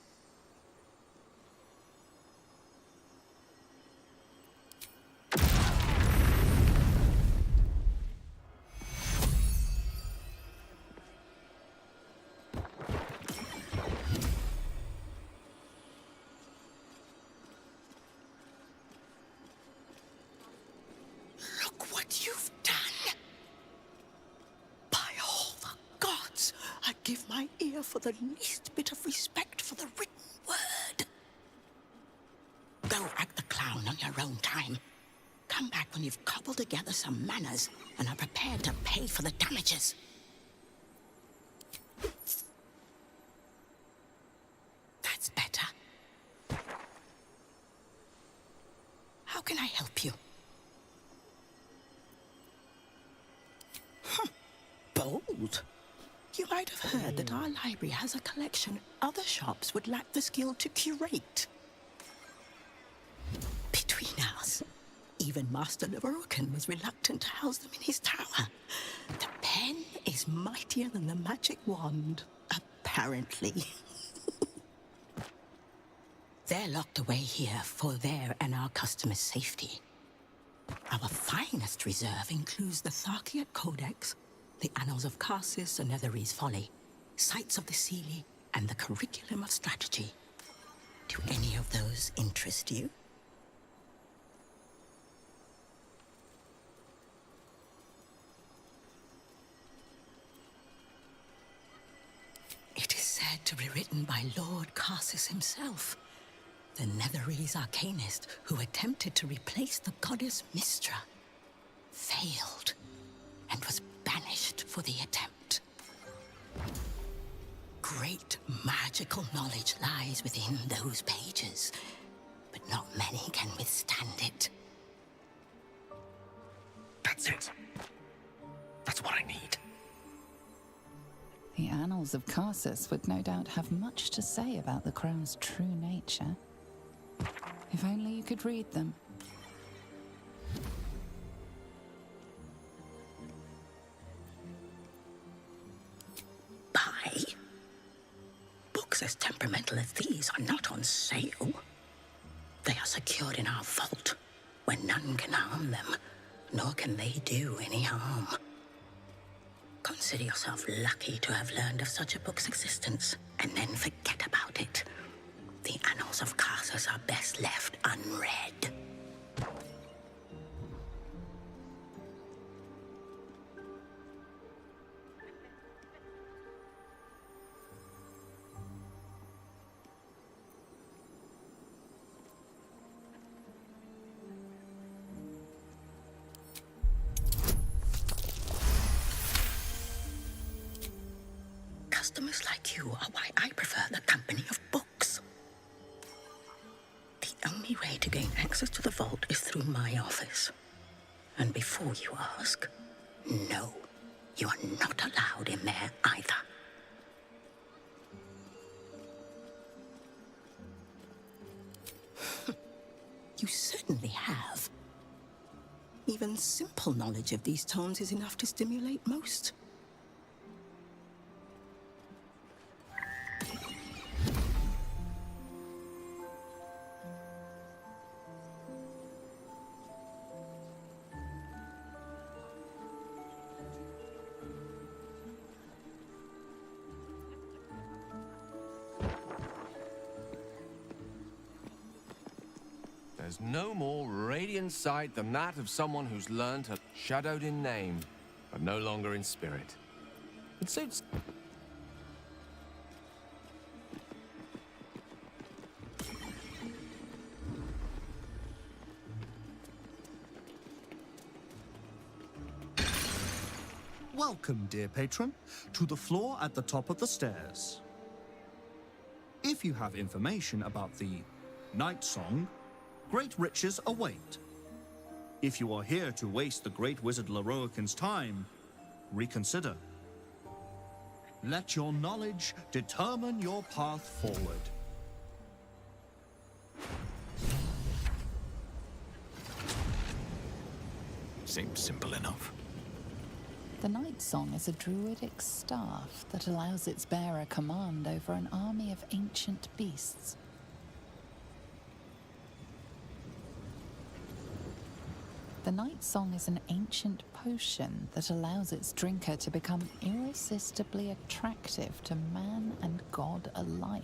Look what you've done! By all the gods, I'd give my ear for the least bit of respect for the written word. Go act the clown on your own time. Come back when you've cobbled together some manners and are prepared to pay for the damages. That's better. How can I help you? Bold. You might have heard that our library has a collection other shops would lack the skill to curate. Between us, even Master Leroican was reluctant to house them in his tower. The pen is mightier than the magic wand, apparently. They're locked away here for their and our customers' safety. Our finest reserve includes the Tharkiat Codex, the Annals of Karsus and Netherese Folly, Sights of the Seelie, and the Curriculum of Strategy. Do any of those interest you? It is said to be written by Lord Karsus himself, the Netherese arcanist who attempted to replace the goddess Mystra, failed, and was banished for the attempt. Great magical knowledge lies within those pages, but not many can withstand it. That's it. That's what I need. The Annals of Karsus would no doubt have much to say about the Crown's true nature. If only you could read them. Buy? Books as temperamental as these are not on sale. They are secured in our vault, where none can harm them, nor can they do any harm. Consider yourself lucky to have learned of such a book's existence, and then forget about it. The Annals of Karsus are best left unread. Customers like you are why I prefer the company of books. The only way to gain access to the vault is through my office. And before you ask, no, you are not allowed in there either. You certainly have. Even simple knowledge of these tones is enough to stimulate most. There's no more radiant sight than that of someone who's learned to shadowed in name, but no longer in spirit. It suits. Welcome, dear patron, to the floor at the top of the stairs. If you have information about the Night Song, great riches await. If you are here to waste the great wizard Leroican's time, reconsider. Let your knowledge determine your path forward. Seems simple enough. The Night Song is a druidic staff that allows its bearer command over an army of ancient beasts. The Night Song is an ancient potion that allows its drinker to become irresistibly attractive to man and god alike.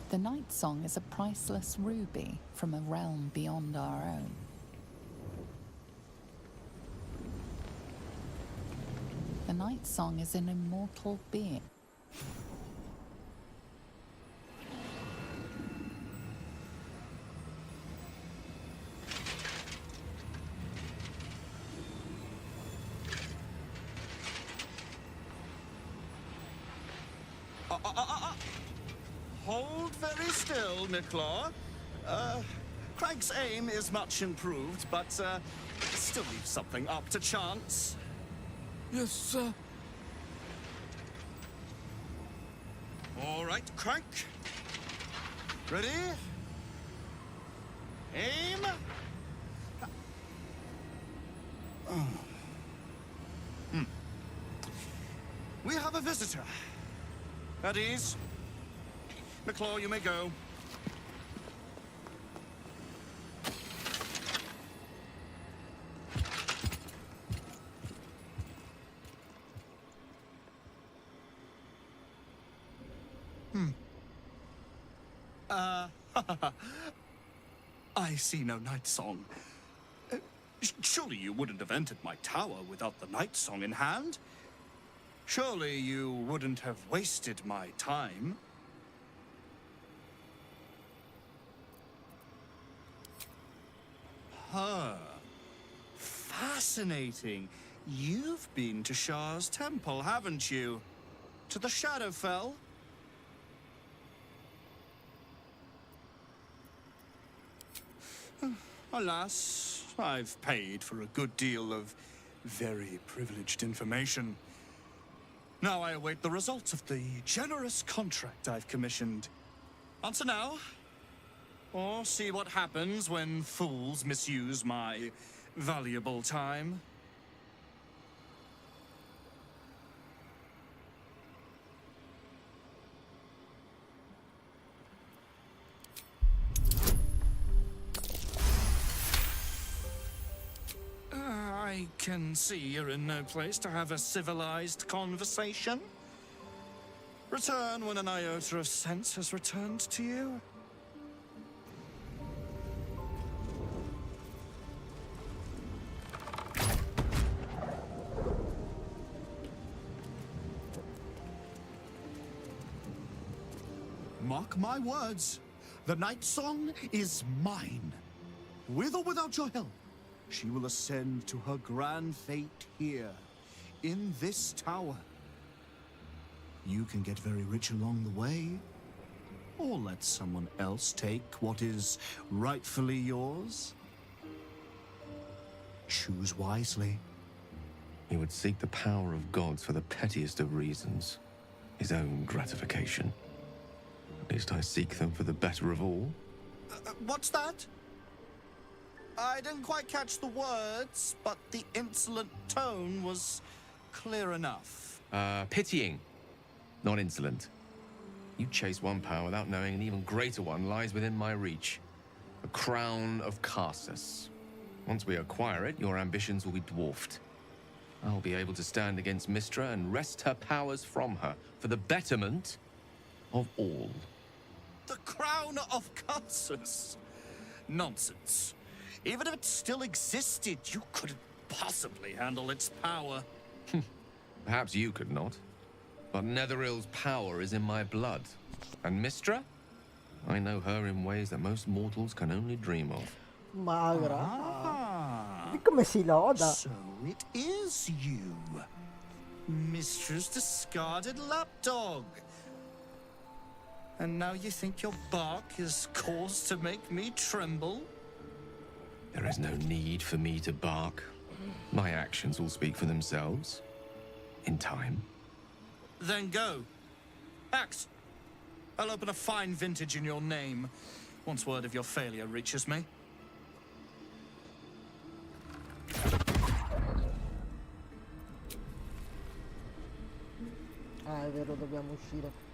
The Night Song is a priceless ruby from a realm beyond our own. The Night Song is an immortal being. Hold very still, Nicklaw. Craig's aim is much improved, but still leaves something up to chance. Yes, sir. All right, Craig. Ready? Aim. We have a visitor. At ease. McClaw, you may go. I see no night song. Surely you wouldn't have entered my tower without the night song in hand? Surely you wouldn't have wasted my time? Huh. Fascinating. You've been to Shah's temple, haven't you? To the Shadowfell? Alas, I've paid for a good deal of very privileged information. Now I await the results of the generous contract I've commissioned. Answer now, or see what happens when fools misuse my valuable time. I can see you're in no place to have a civilized conversation. Return when an iota of sense has returned to you. Mark my words, the Night Song is mine. With or without your help, she will ascend to her grand fate here, in this tower. You can get very rich along the way, or let someone else take what is rightfully yours. Choose wisely. He would seek the power of gods for the pettiest of reasons, his own gratification. At least I seek them for the better of all. What's that? I didn't quite catch the words, but the insolent tone was clear enough. Pitying, not insolent. You chase one power without knowing an even greater one lies within my reach. The crown of Karsus. Once we acquire it, your ambitions will be dwarfed. I'll be able to stand against Mystra and wrest her powers from her for the betterment of all. The crown of Karsus? Nonsense. Even if it still existed, you couldn't possibly handle its power. Perhaps you could not. But Netherill's power is in my blood. And Mystra? I know her in ways that most mortals can only dream of. Magra. Di come si loda. So it is you. Mistra's discarded lapdog. And now you think your bark is cause to make me tremble? There is no need for me to bark. My actions will speak for themselves. In time. Then go. Act. I'll open a fine vintage in your name, once word of your failure reaches me. Ah, è vero, dobbiamo uscire.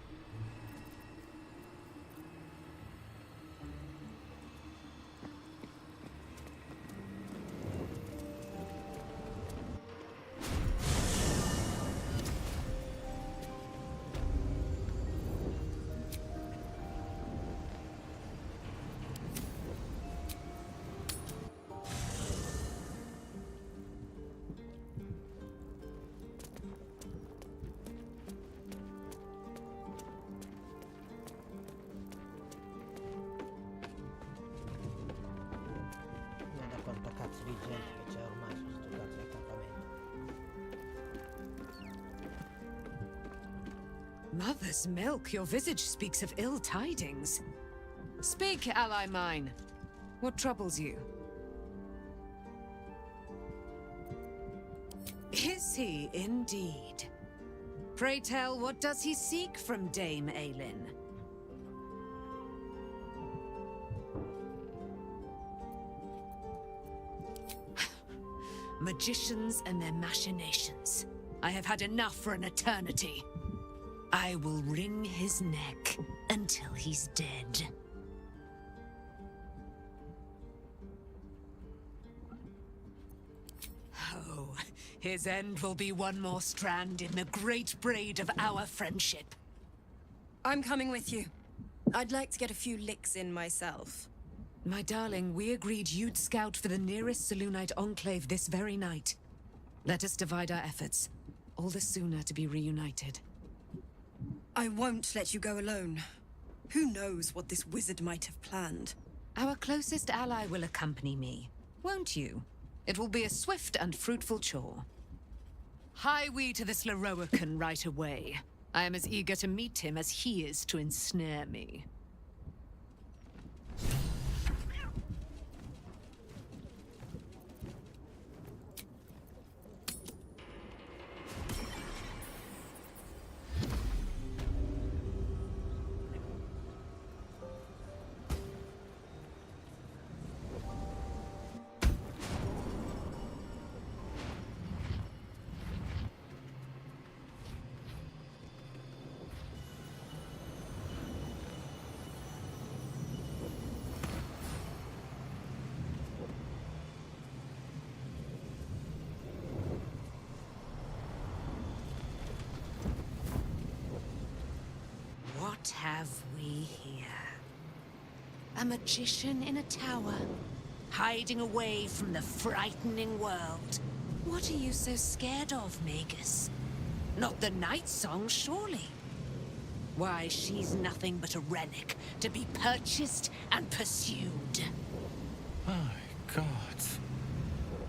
Quanta cazzo di gente che c'è ormai su sto cazzo di accampamento. Mother's milk, your visage speaks of ill tidings. Speak, ally mine. What troubles you? Is he indeed? Pray tell, what does he seek from Dame Aelin? Magicians and their machinations. I have had enough for an eternity. I will wring his neck until he he's dead. Oh, his end will be one more strand in the great braid of our friendship. I'm coming with you. I'd like to get a few licks in myself. My darling, we agreed you'd scout for the nearest Selûnite enclave this very night. Let us divide our efforts. All the sooner to be reunited. I won't let you go alone. Who knows what this wizard might have planned? Our closest ally will accompany me, won't you? It will be a swift and fruitful chore. Hie we to this Lorroakan right away. I am as eager to meet him as he is to ensnare me. What have we here? A magician in a tower, hiding away from the frightening world. What are you so scared of, Magus? Not the night song, surely? Why, she's nothing but a relic to be purchased and pursued. My God.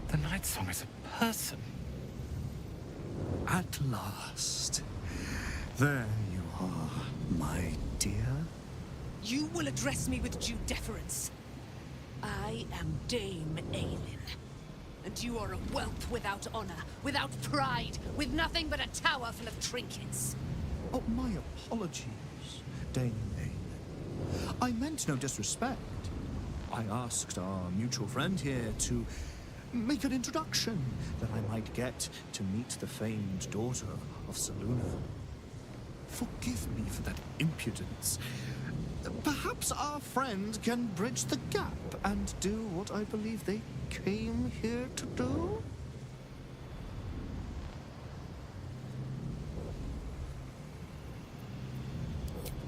The night song is a person. At last. There you are, my dear. You will address me with due deference. I am Dame Aelin. And you are a whelp without honor, without pride, with nothing but a tower full of trinkets. Oh, my apologies, Dame Aelin. I meant no disrespect. I asked our mutual friend here to make an introduction, that I might get to meet the famed daughter of Selûne. Forgive me for that impudence. Perhaps our friend can bridge the gap and do what I believe they came here to do?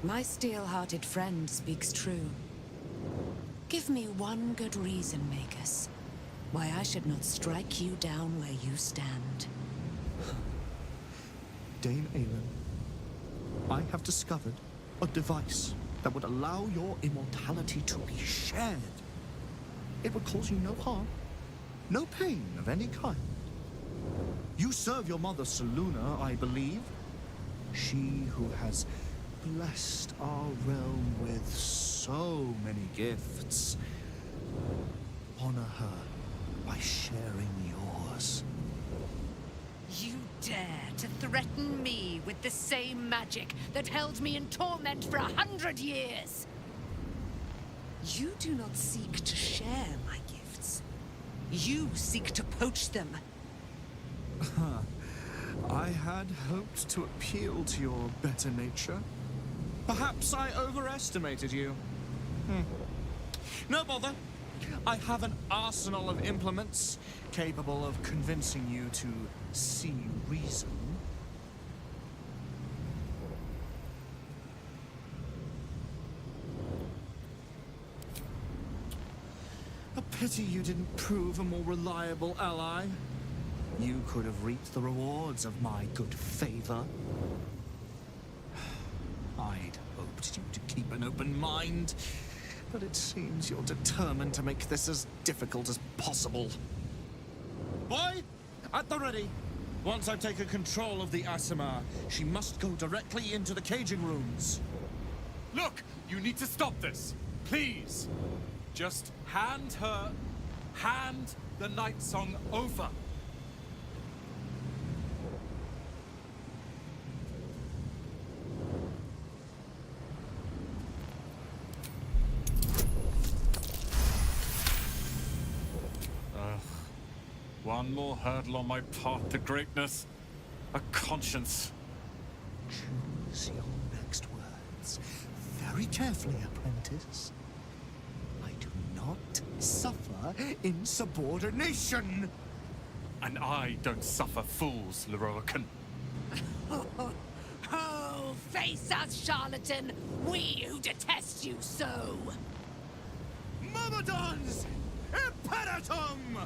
My steel-hearted friend speaks true. Give me one good reason, Magus, why I should not strike you down where you stand. Dame Aelin, I have discovered a device that would allow your immortality to be shared. It would cause you no harm, no pain of any kind. You serve your mother Selûne, I believe. She who has blessed our realm with so many gifts. Honor her by sharing yours. You dare to threaten me with the same magic that held me in torment for 100 years? You do not seek to share my gifts. You seek to poach them. I had hoped to appeal to your better nature. Perhaps I overestimated you. No bother. I have an arsenal of implements capable of convincing you to see reason. A pity you didn't prove a more reliable ally. You could have reaped the rewards of my good favor. I'd hoped you to keep an open mind, but it seems you're determined to make this as difficult as possible. Boy, at the ready. Once I've taken control of the Aasimar, she must go directly into the caging rooms. Look, you need to stop this. Please. Just hand the night song over. One more hurdle on my path to greatness. A conscience. Choose your next words Very carefully, apprentice. I do not suffer insubordination. And I don't suffer fools, Leroican. Oh, face us, charlatan! We who detest you so! Myrmidons! Imperatum!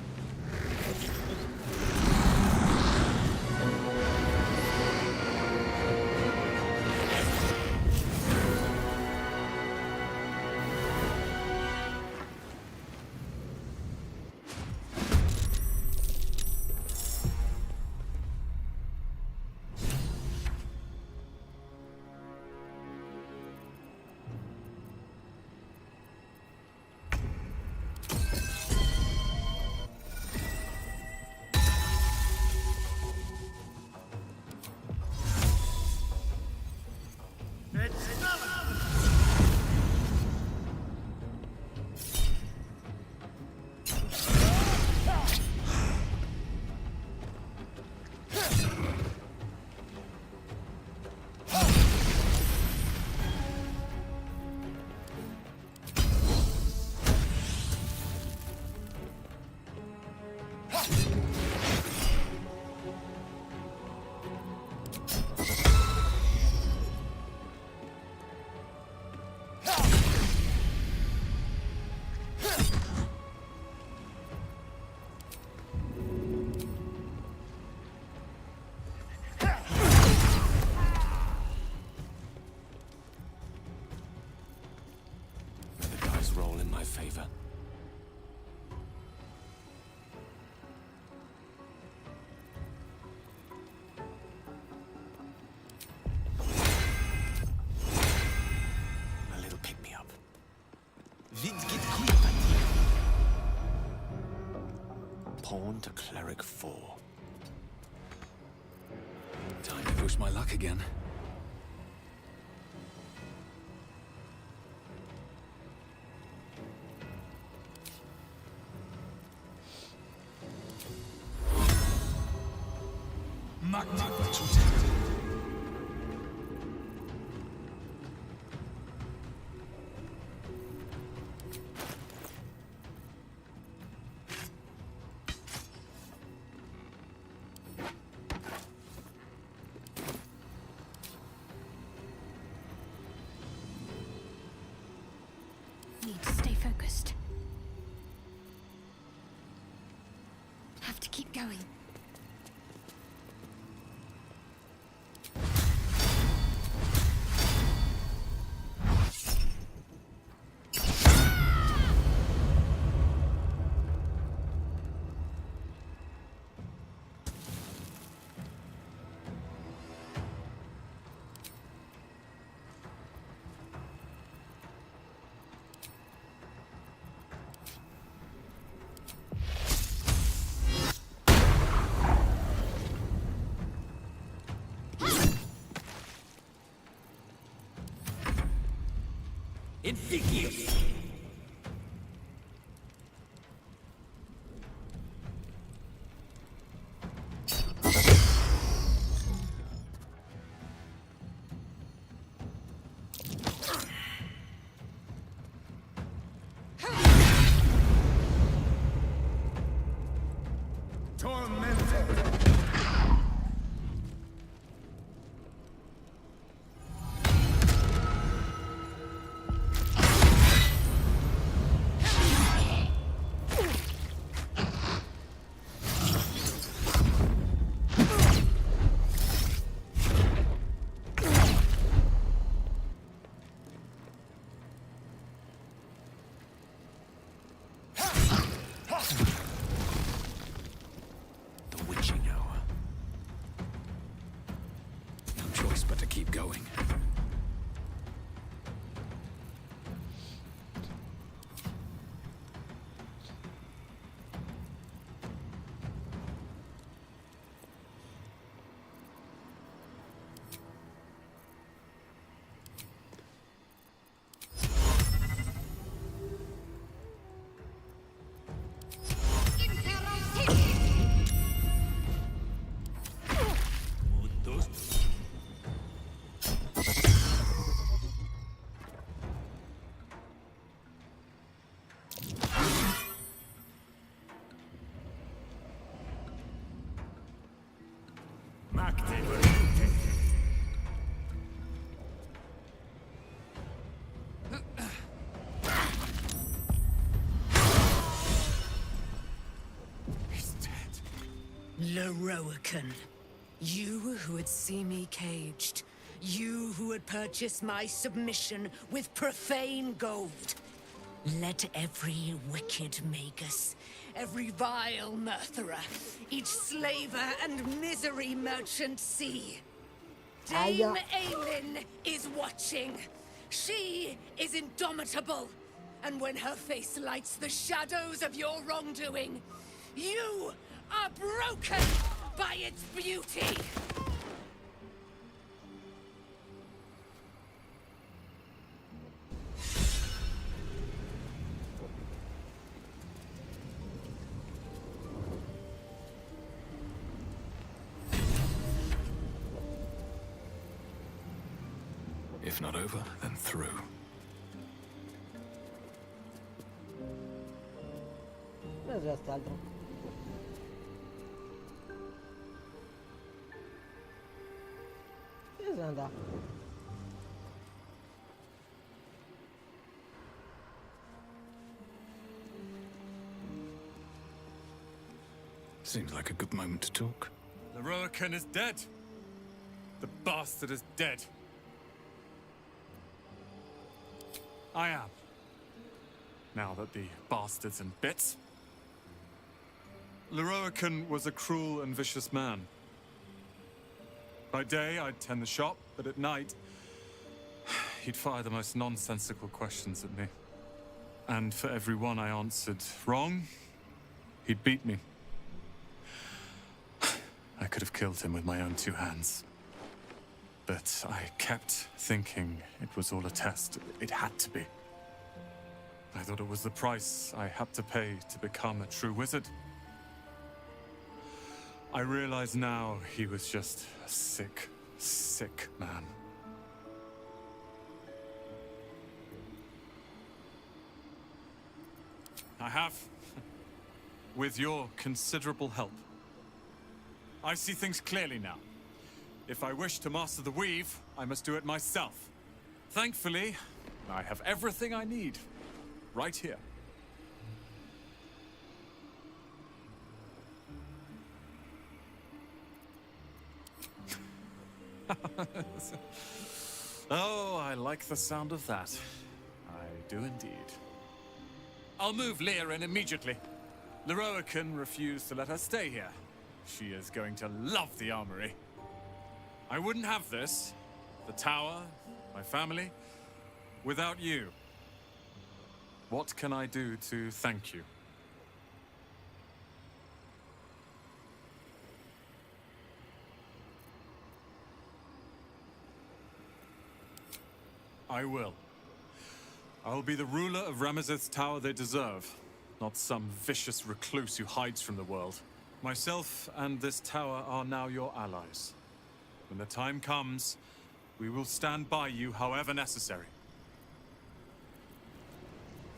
Roll in my favor. A little pick-me-up. Wind geht gut bei dir. Pawn to cleric 4. Time to push my luck again. Magnificent. Need to stay focused. Have to keep going. Insidious! Leroican. You who would see me caged. You who would purchase my submission with profane gold. Let every wicked magus, every vile murtherer, each slaver and misery merchant see. Dame Aylin is watching. She is indomitable. And when her face lights the shadows of your wrongdoing, you are broken by its beauty. If not over, then through. Cos'è quest'altro? Dove sono andato? Seems like a good moment to talk. Leroican is dead. The bastard is dead. I am. Now that the bastard's in bits. Leroican was a cruel and vicious man. By day, I'd tend the shop, but at night, he'd fire the most nonsensical questions at me. And for every one I answered wrong, he'd beat me. I could have killed him with my own two hands. But I kept thinking it was all a test. It had to be. I thought it was the price I had to pay to become a true wizard. I realize now he was just a sick, sick man. I have, with your considerable help. I see things clearly now. If I wish to master the weave, I must do it myself. Thankfully, I have everything I need, right here. Oh, I like the sound of that. I do indeed. I'll move Leah in immediately. Leroican refused to let her stay here. She is going to love the armory. I wouldn't have this, the tower, my family, without you. What can I do to thank you? I will. I will be the ruler of Ramazith's tower they deserve, not some vicious recluse who hides from the world. Myself and this tower are now your allies. When the time comes, we will stand by you however necessary.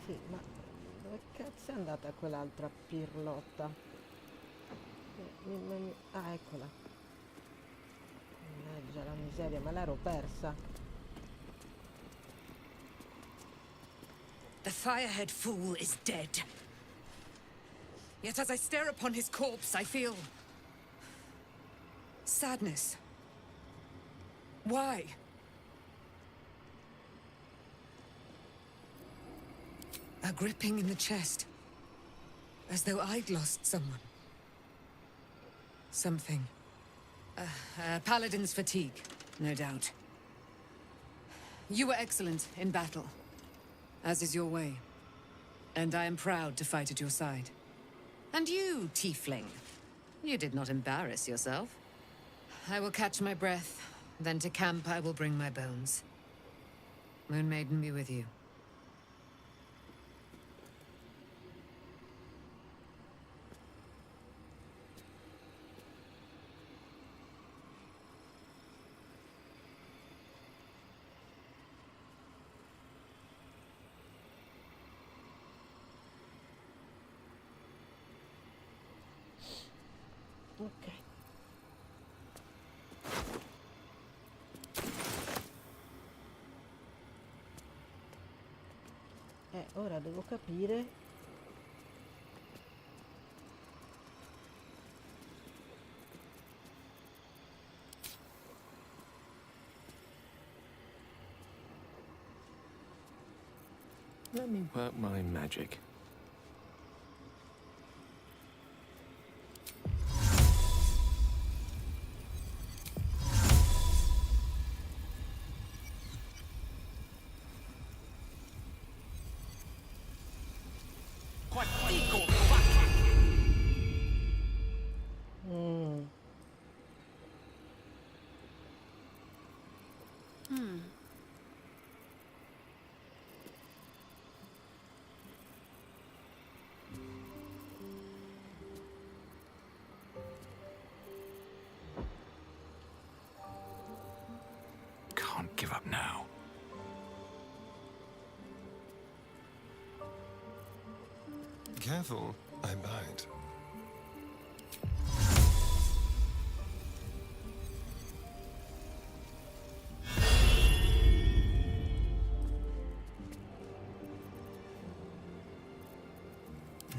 Sì, ma dove cazzo è andata quell'altra pirlotta? Ah, eccola. Mannaggia la miseria, ma l'ero persa. The Firehead fool is dead. Yet as I stare upon his corpse, I feel sadness. Why? A gripping in the chest, as though I'd lost someone. Something. Paladin's fatigue, no doubt. You were excellent in battle, as is your way. And I am proud to fight at your side. And you, tiefling, you did not embarrass yourself. I will catch my breath, then to camp I will bring my bones. Moon Maiden be with you. Ok. Ora devo capire Let me work my magic. Can't give up now. Careful, I might.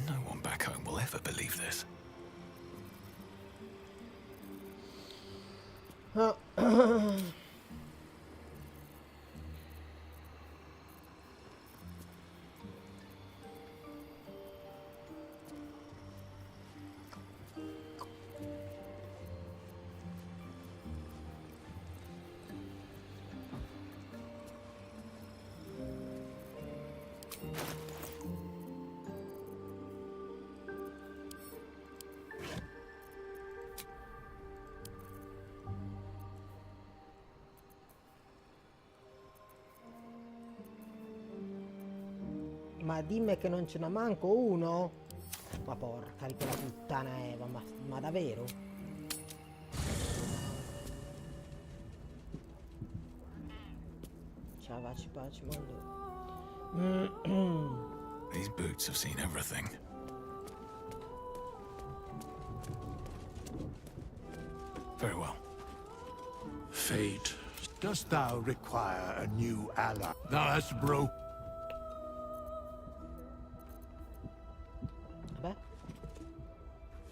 No one back home will ever believe this. Ma dimmi che non ce n'ha manco uno? Ma porca di quella puttana Eva, ma davvero? Ciao, vaci pace, mondo. These boots have seen everything. Very well. Fate, dost thou require a new ally? Thou hast broke.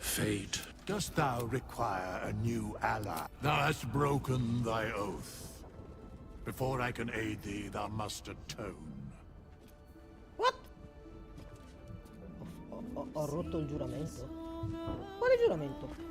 Fate, dost thou require a new ally? Thou hast broken thy oath. Before I can aid thee, thou must atone. What? Ho rotto il giuramento? Quale giuramento?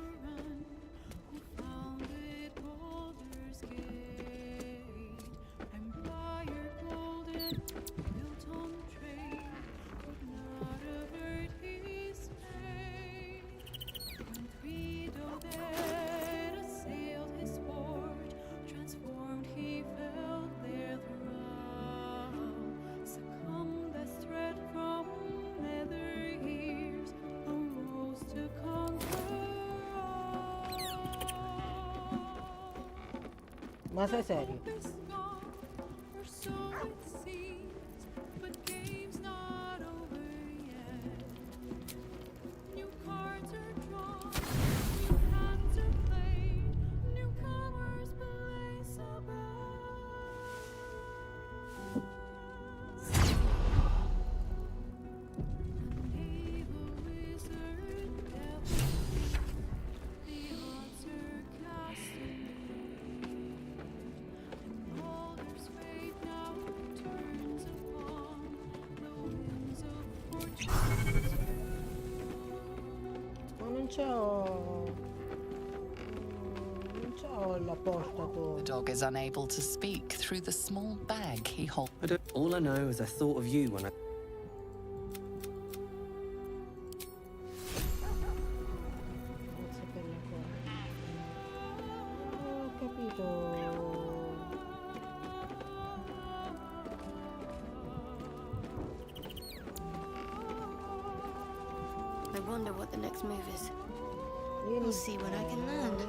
Ma sei serio? The dog is unable to speak through the small bag he holds. All I know is I thought of you when I... Ho capito. I wonder what the next move is. We'll see what I can land.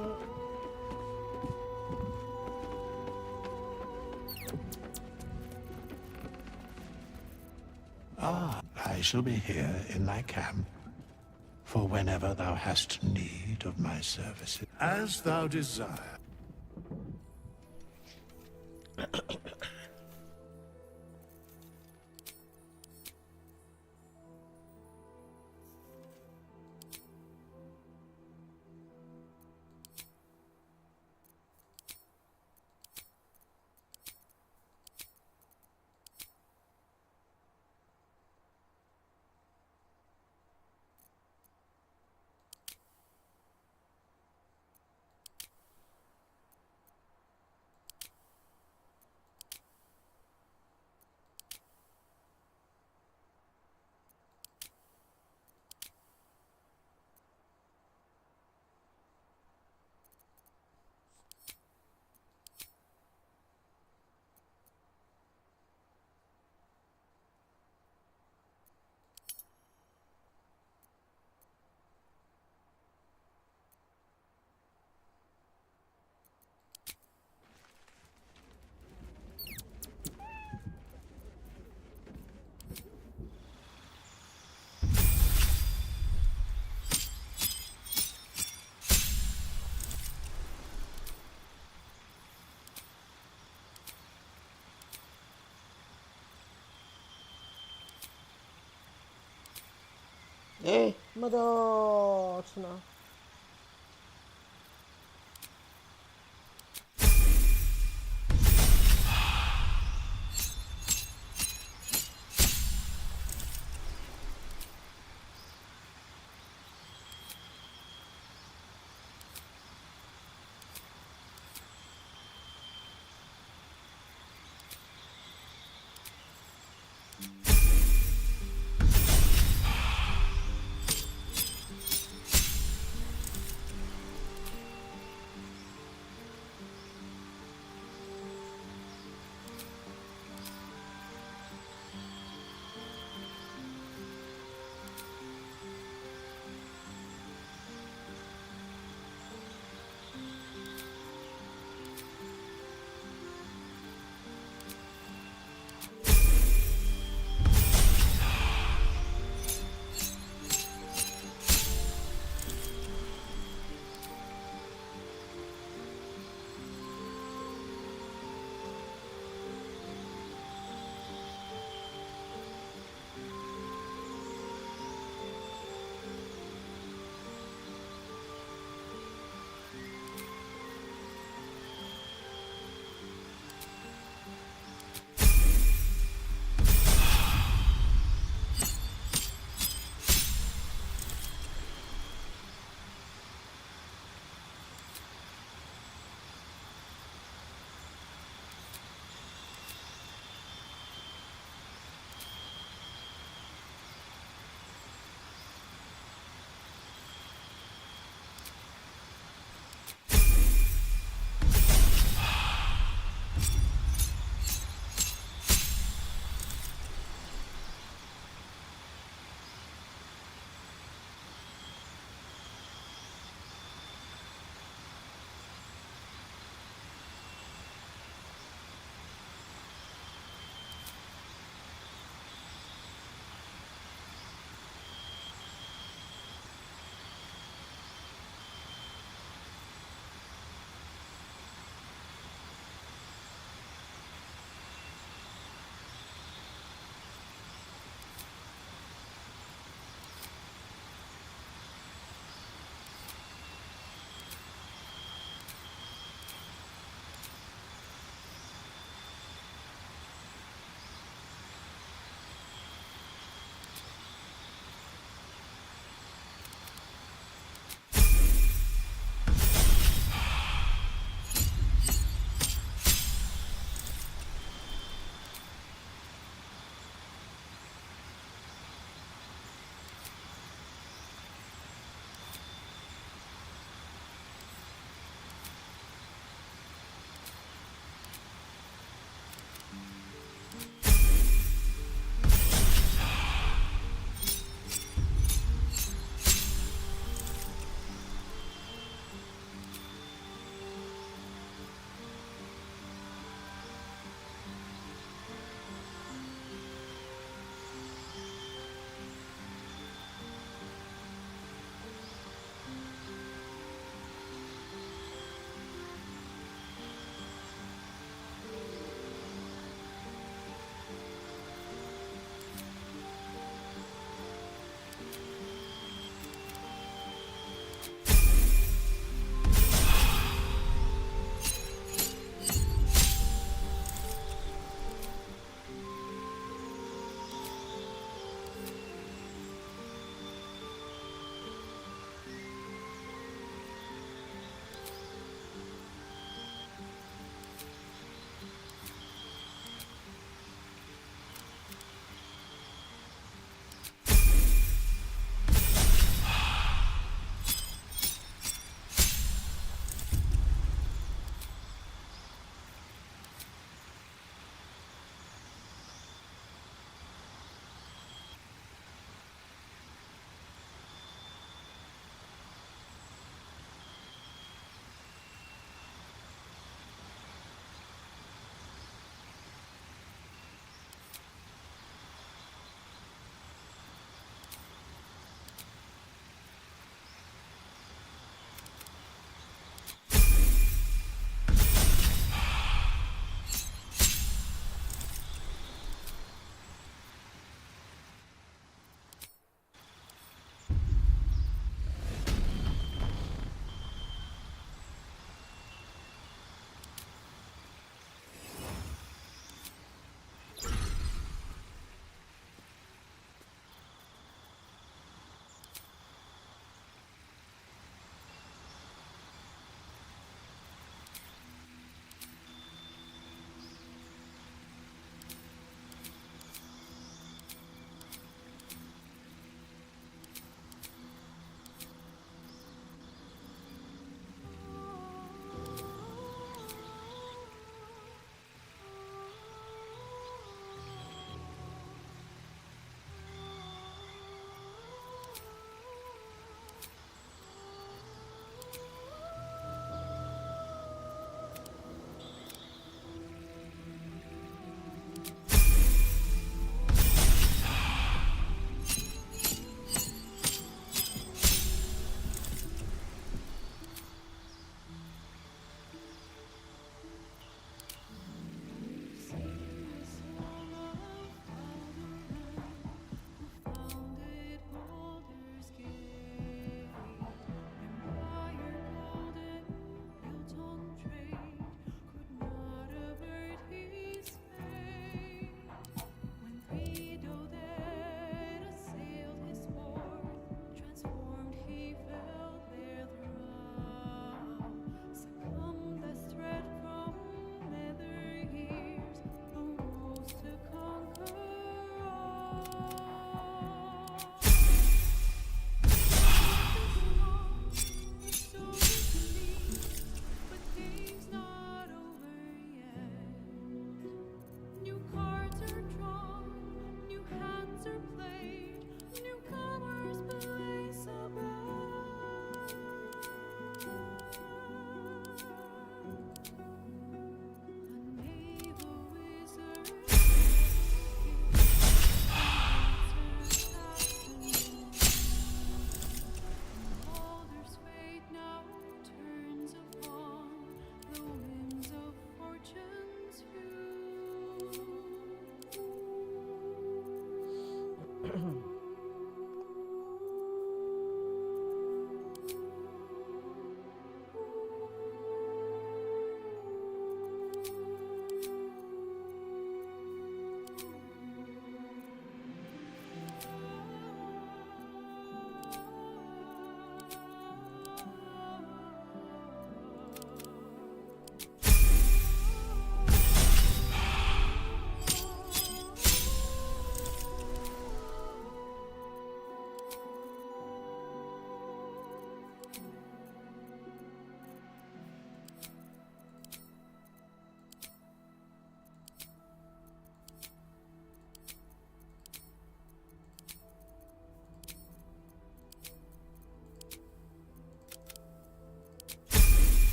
I shall be here in thy camp, for whenever thou hast need of my services, as thou desire. Madonna.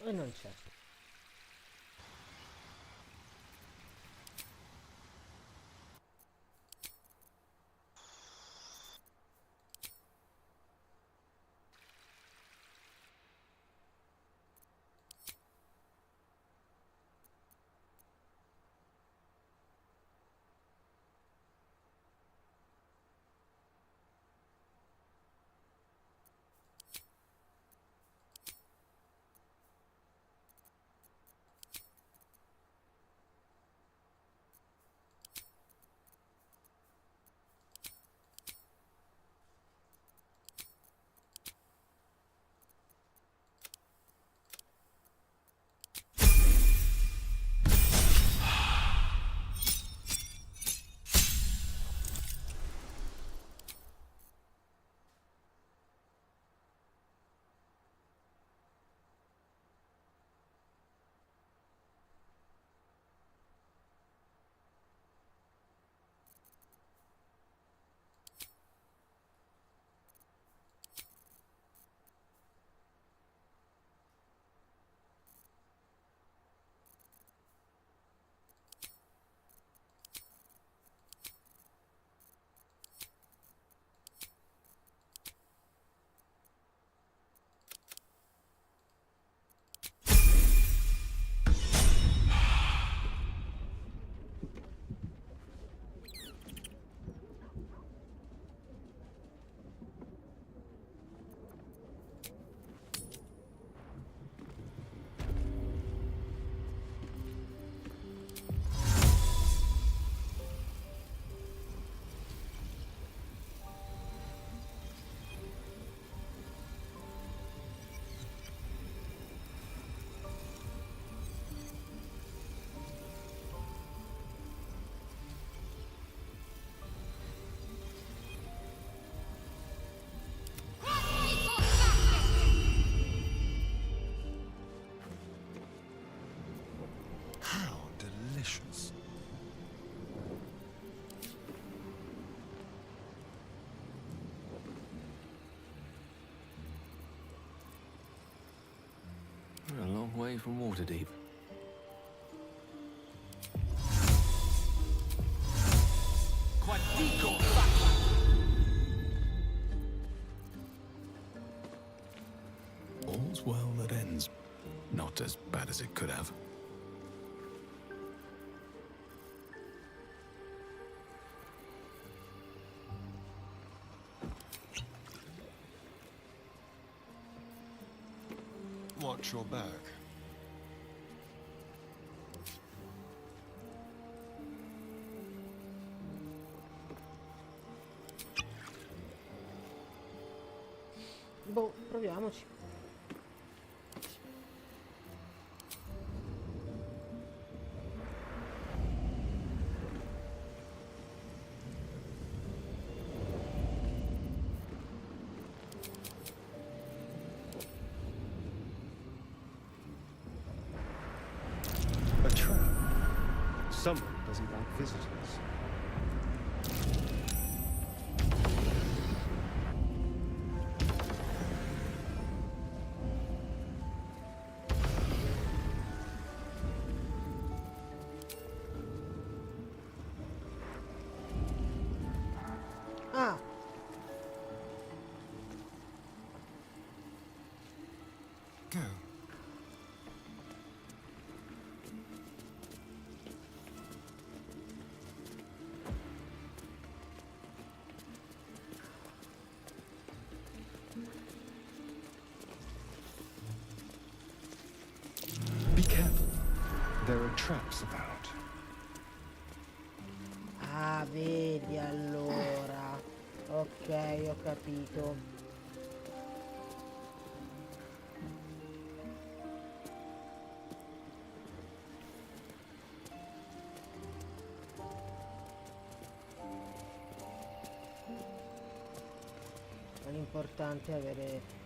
E non c'è. delicious. We're a long way from Waterdeep. All's well that ends. Not as bad as it could have. Watch your back. Boh, proviamoci. A trap. Someone doesn't like visitors. Ah! Go. Be careful. There are traps about. Ah, vedi allora. Ok, ho capito. Ma l'importante è avere...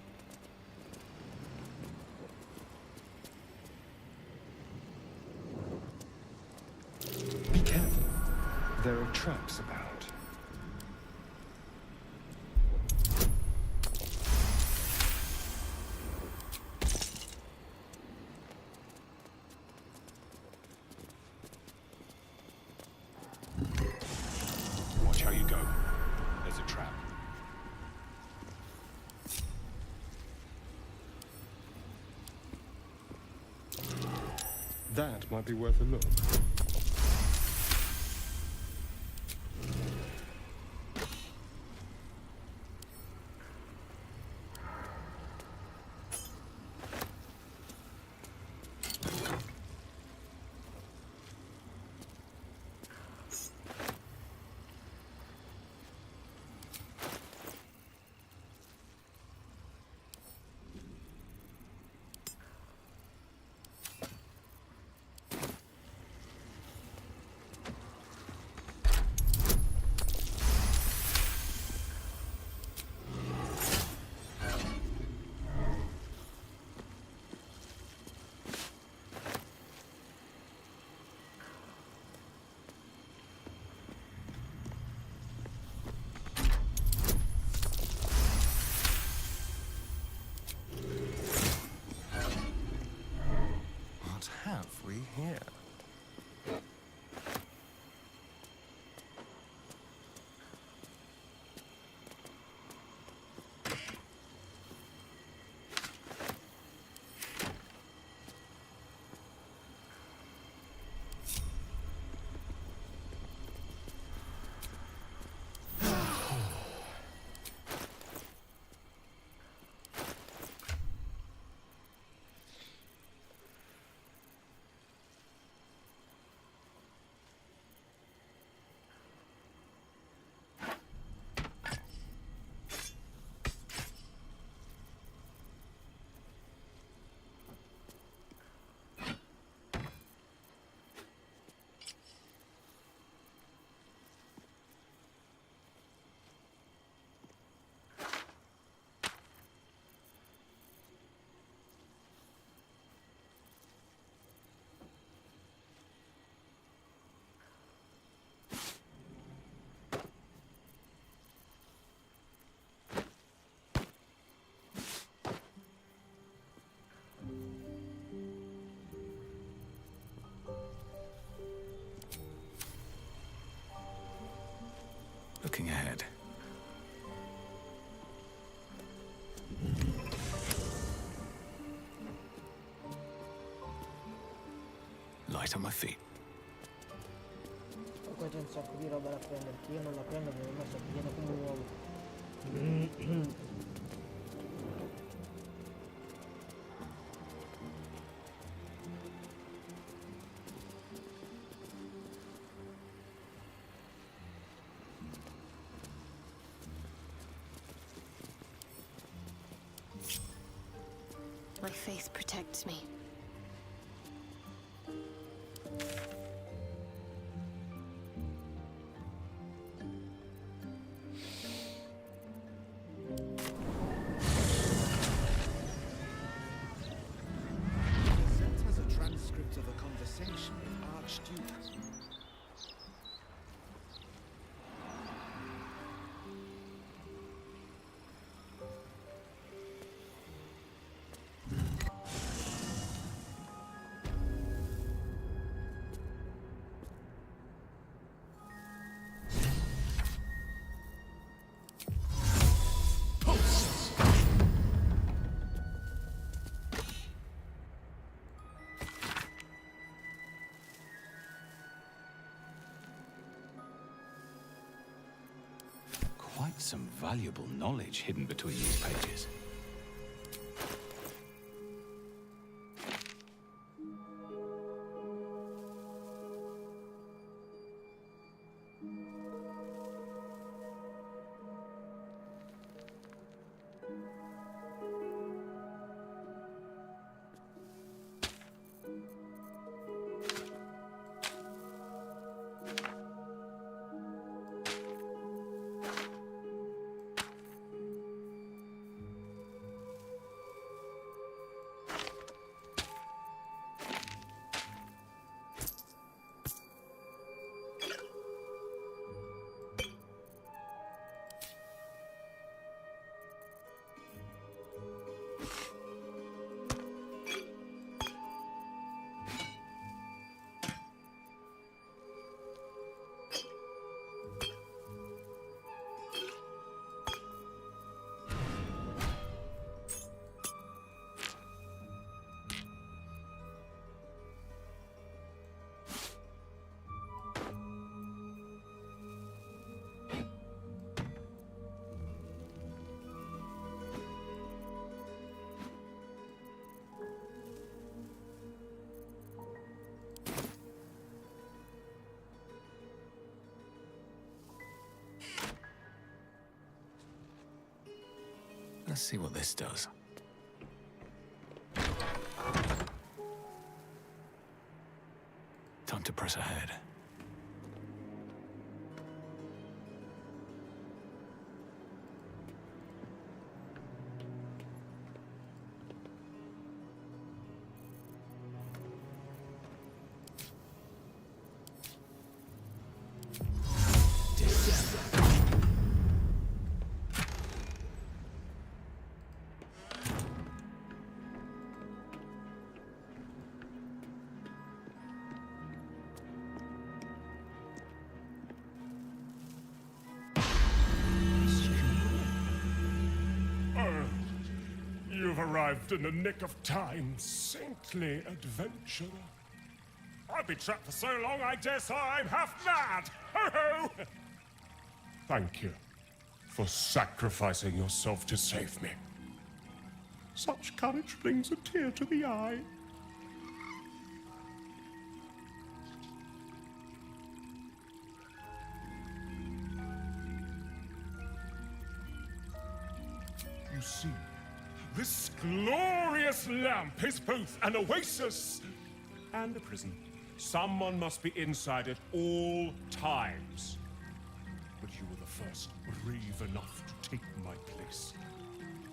Be careful. There are traps about. Watch how you go. There's a trap. That might be worth a look. What have we here? Looking ahead. Light on my feet. Qua c'è un sacco di roba da prendere, che io non la prendo perché ormai sto pieno come un uovo. My faith protects me. Sent us a transcript of a conversation with Archduke. Quite some valuable knowledge hidden between these pages. Let's see what this does. Time to press ahead. You've arrived in the nick of time, saintly adventurer. I've been trapped for so long, I dare say I'm half mad! Ho ho! Thank you for sacrificing yourself to save me. Such courage brings a tear to the eye. You see, this glorious lamp is both an oasis and a prison. Someone must be inside at all times. But you were the first brave enough to take my place.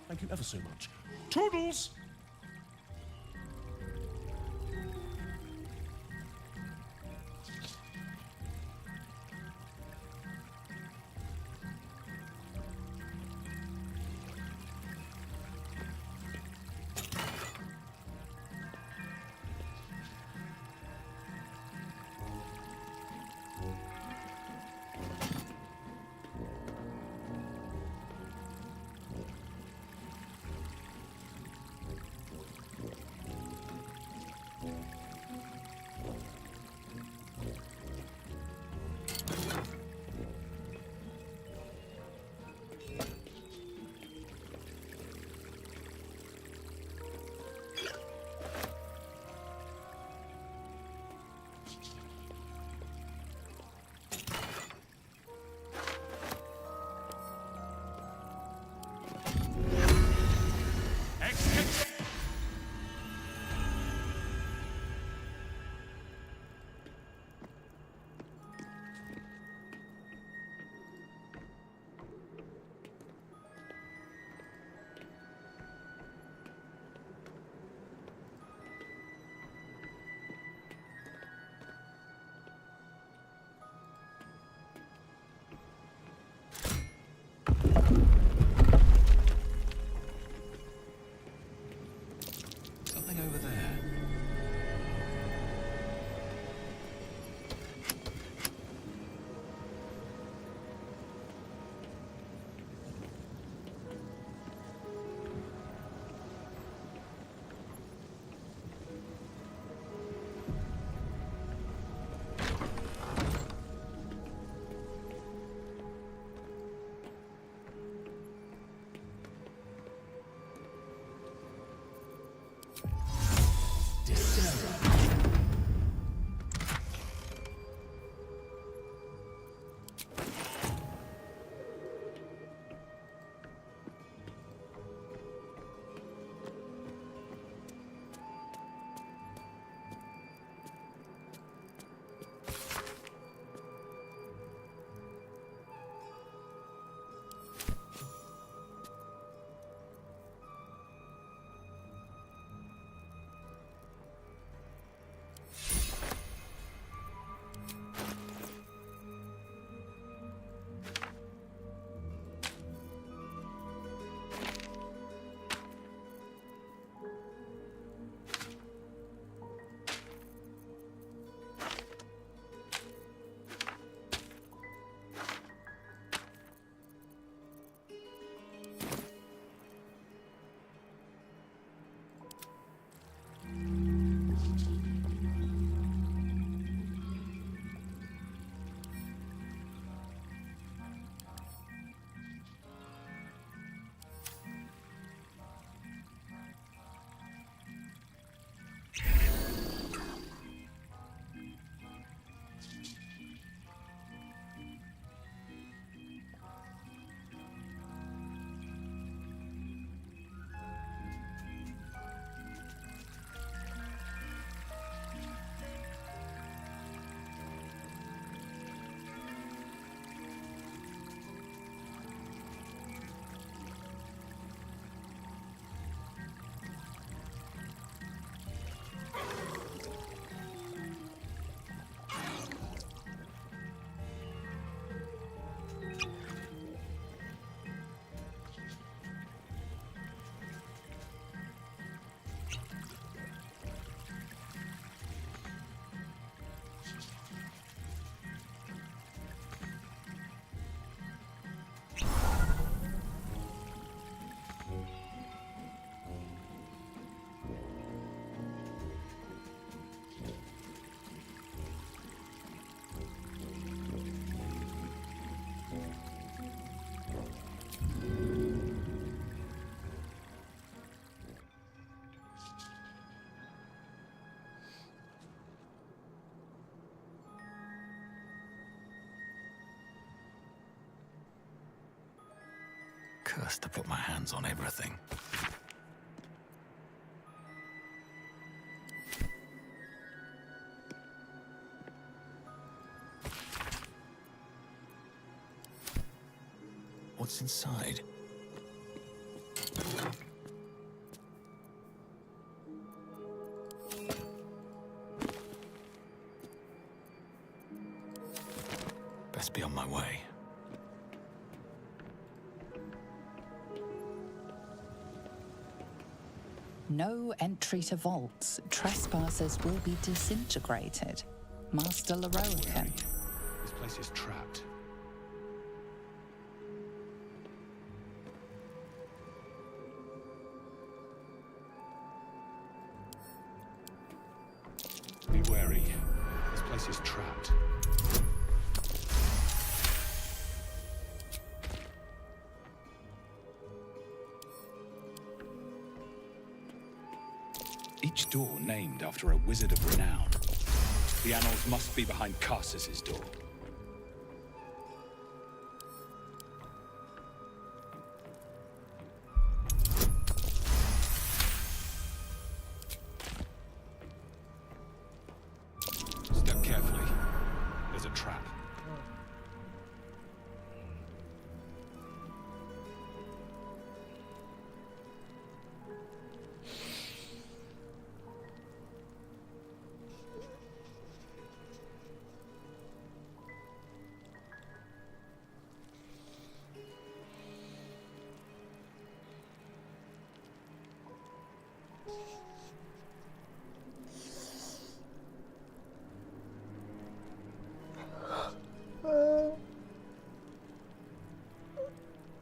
Thank you ever so much. Toodles! Cursed to put my hands on everything. What's inside? Best be on my way. No entry to vaults. Trespassers will be disintegrated. Master Leroican. This place is trapped. Be wary. This place is trapped. Each door named after a wizard of renown. The annals must be behind Carsus's door. Step carefully. There's a trap.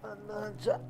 Mannaggia.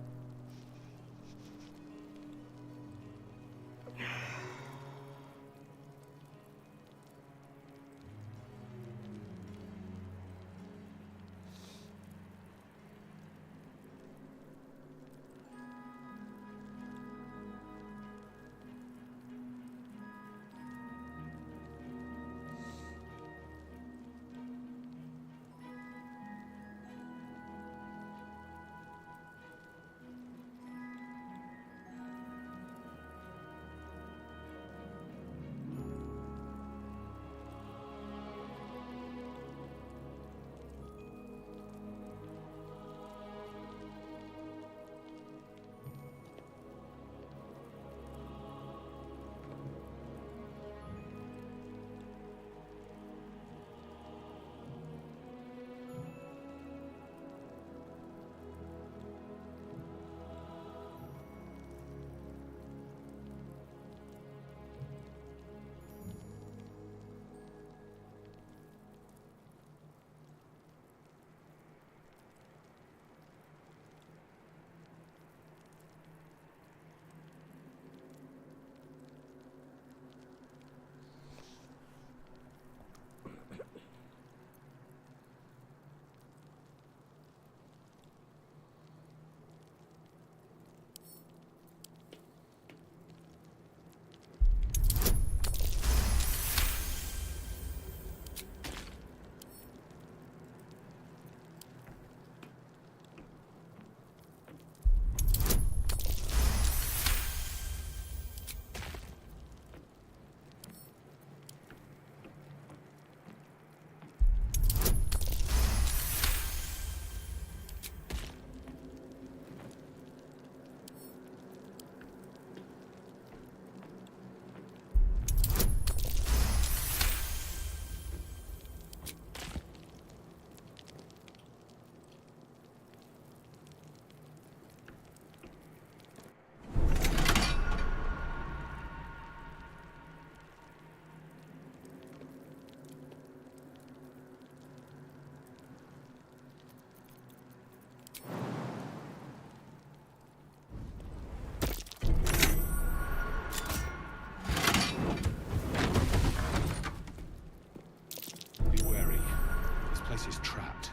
Is trapped.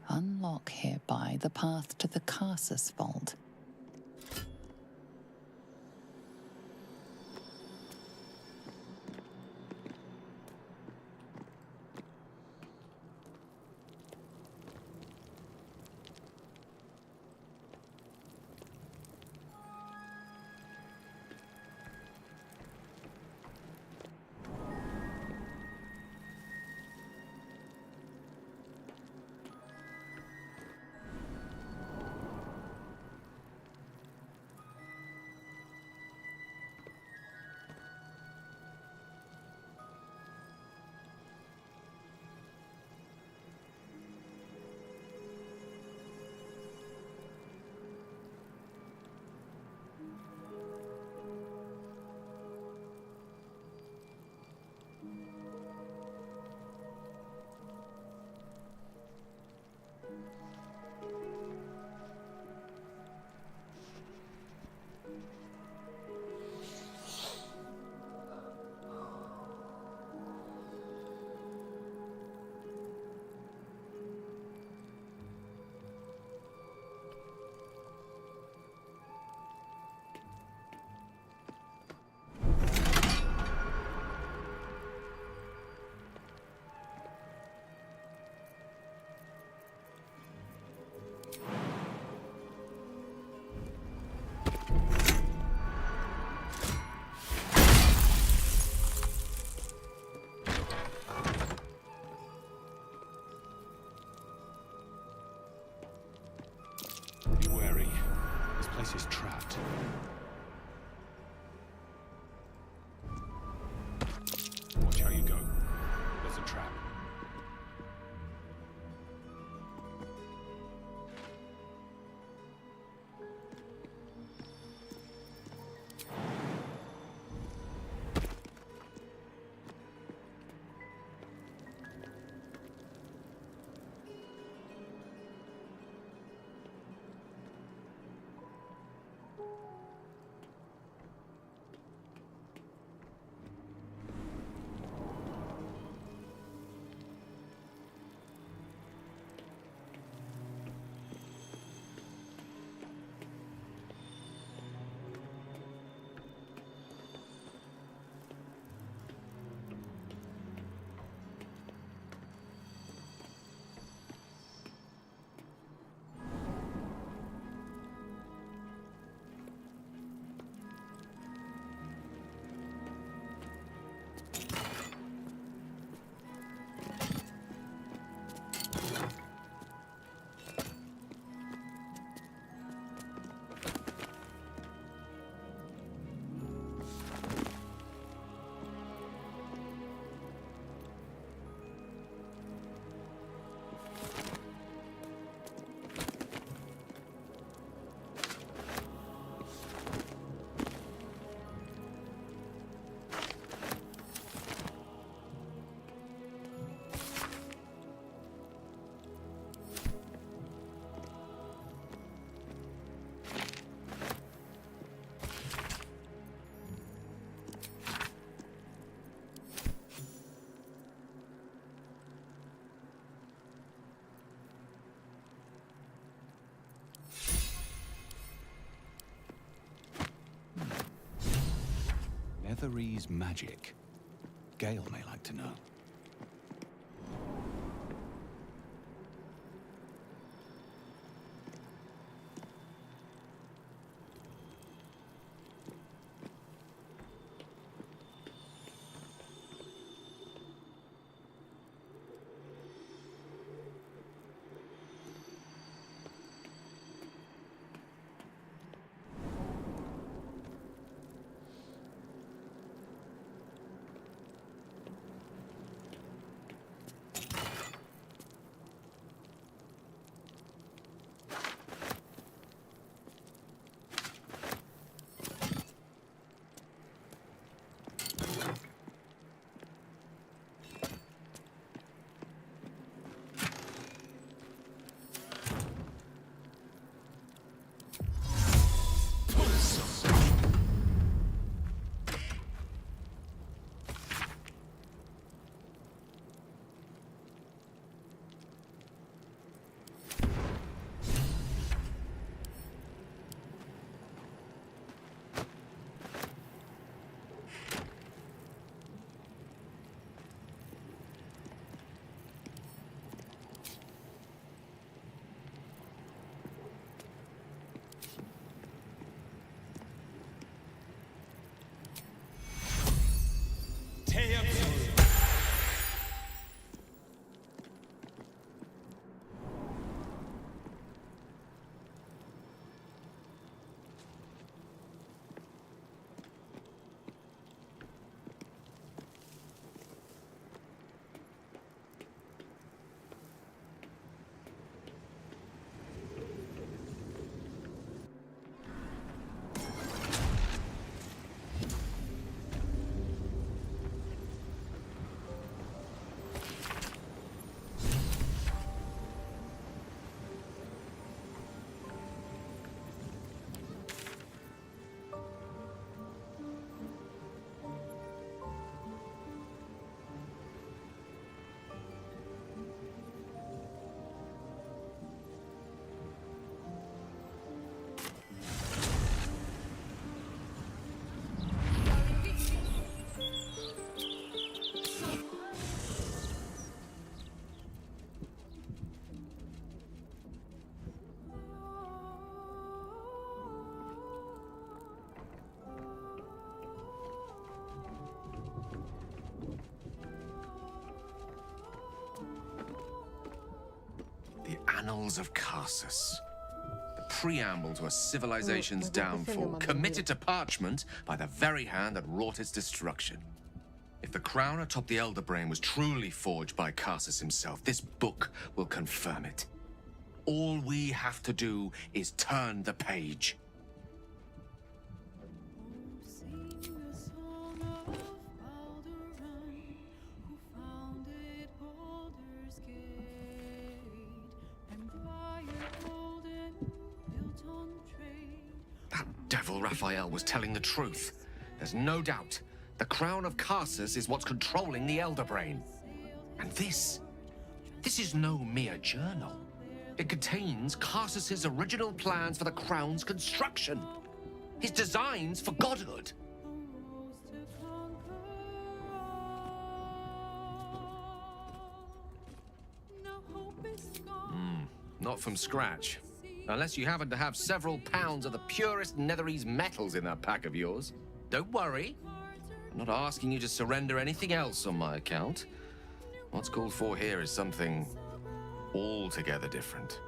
Unlock hereby. identify the path to the Carsus vault. Be wary. This place is trapped. Watch how you go. There's a trap. Netherese magic. Gale may like to know. Annals of Karsus. The preamble to a civilization's downfall, committed to parchment by the very hand that wrought its destruction. If the crown atop the Elder Brain was truly forged by Karsus himself, this book will confirm it. All we have to do is turn the page. That devil Raphael was telling the truth. There's no doubt. The crown of Karsus is what's controlling the Elder Brain. And this is no mere journal. It contains Karsus's original plans for the crown's construction. His designs for godhood. Not from scratch. Unless you happen to have several pounds of the purest Netherese metals in that pack of yours. Don't worry. I'm not asking you to surrender anything else on my account. What's called for here is something altogether different.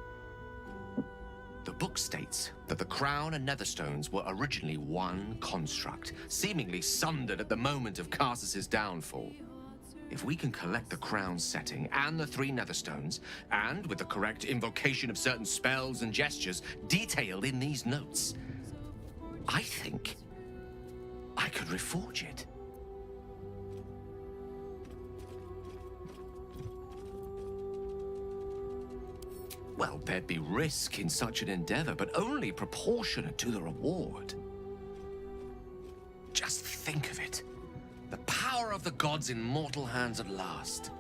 The book states that the crown and netherstones were originally one construct, seemingly sundered at the moment of Karsus's downfall. If we can collect the crown's setting and the 3 netherstones, and with the correct invocation of certain spells and gestures detailed in these notes, I think I could reforge it. Well, there'd be risk in such an endeavor, but only proportionate to the reward. Just think of it. The power of the gods in mortal hands at last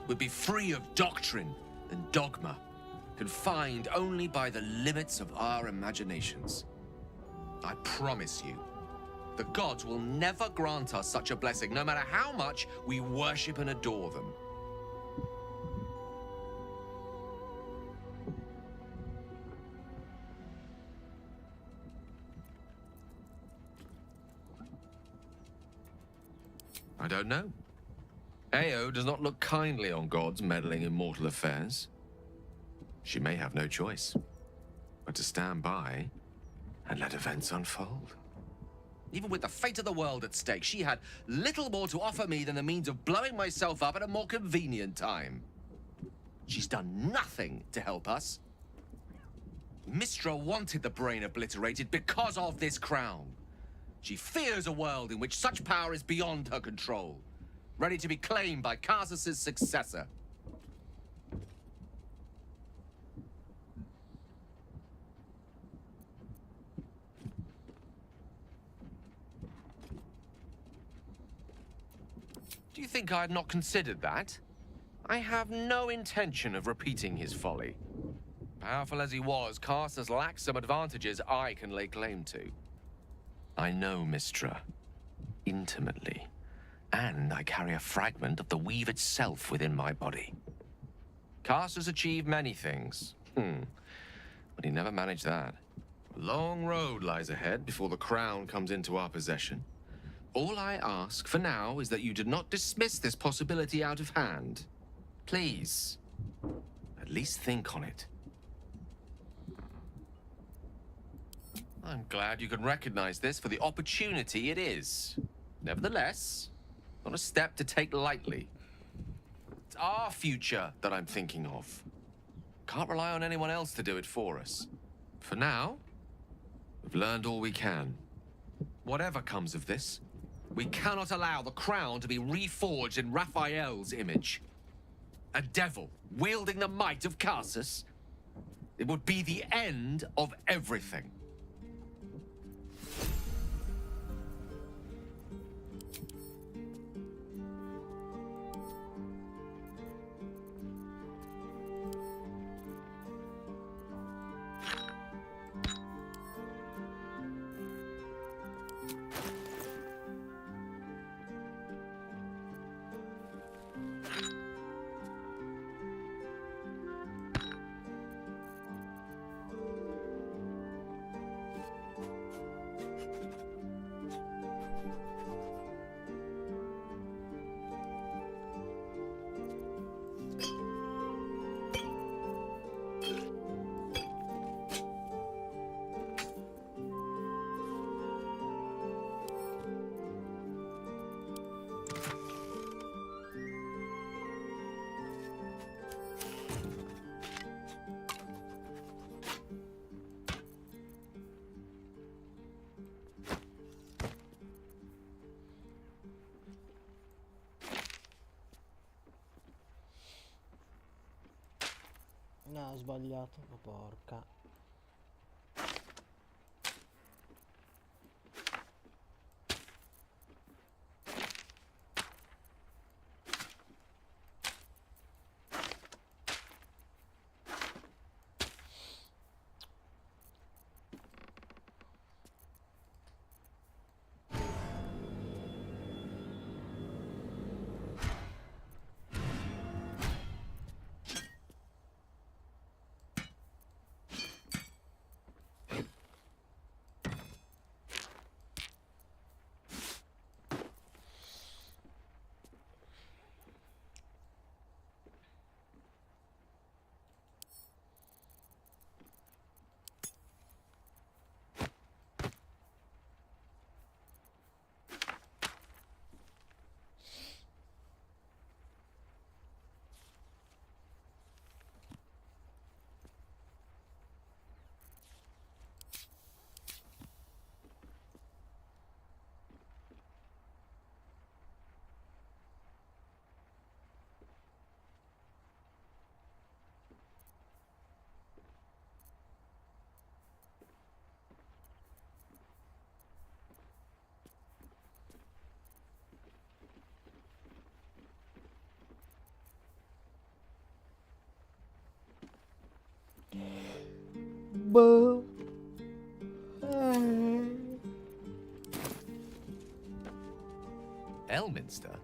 would be free of doctrine and dogma, confined only by the limits of our imaginations. I promise you, the gods will never grant us such a blessing, no matter how much we worship and adore them. I don't know. Ao does not look kindly on gods meddling in mortal affairs. She may have no choice but to stand by and let events unfold. Even with the fate of the world at stake, she had little more to offer me than the means of blowing myself up at a more convenient time. She's done nothing to help us. Mistra wanted the brain obliterated because of this crown. She fears a world in which such power is beyond her control, ready to be claimed by Karsus's successor. Do you think I had not considered that? I have no intention of repeating his folly. Powerful as he was, Karsus lacks some advantages I can lay claim to. I know Mistra intimately, and I carry a fragment of the weave itself within my body. Karsus achieved many things, but he never managed that. A long road lies ahead before the crown comes into our possession. All I ask for now is that you do not dismiss this possibility out of hand. Please, at least think on it. I'm glad you can recognize this for the opportunity it is. Nevertheless, not a step to take lightly. It's our future that I'm thinking of. Can't rely on anyone else to do it for us. For now, we've learned all we can. Whatever comes of this, we cannot allow the crown to be reforged in Raphael's image. A devil wielding the might of Karsus. It would be the end of everything. No, ho sbagliato, ma porca. Boh. Elminster?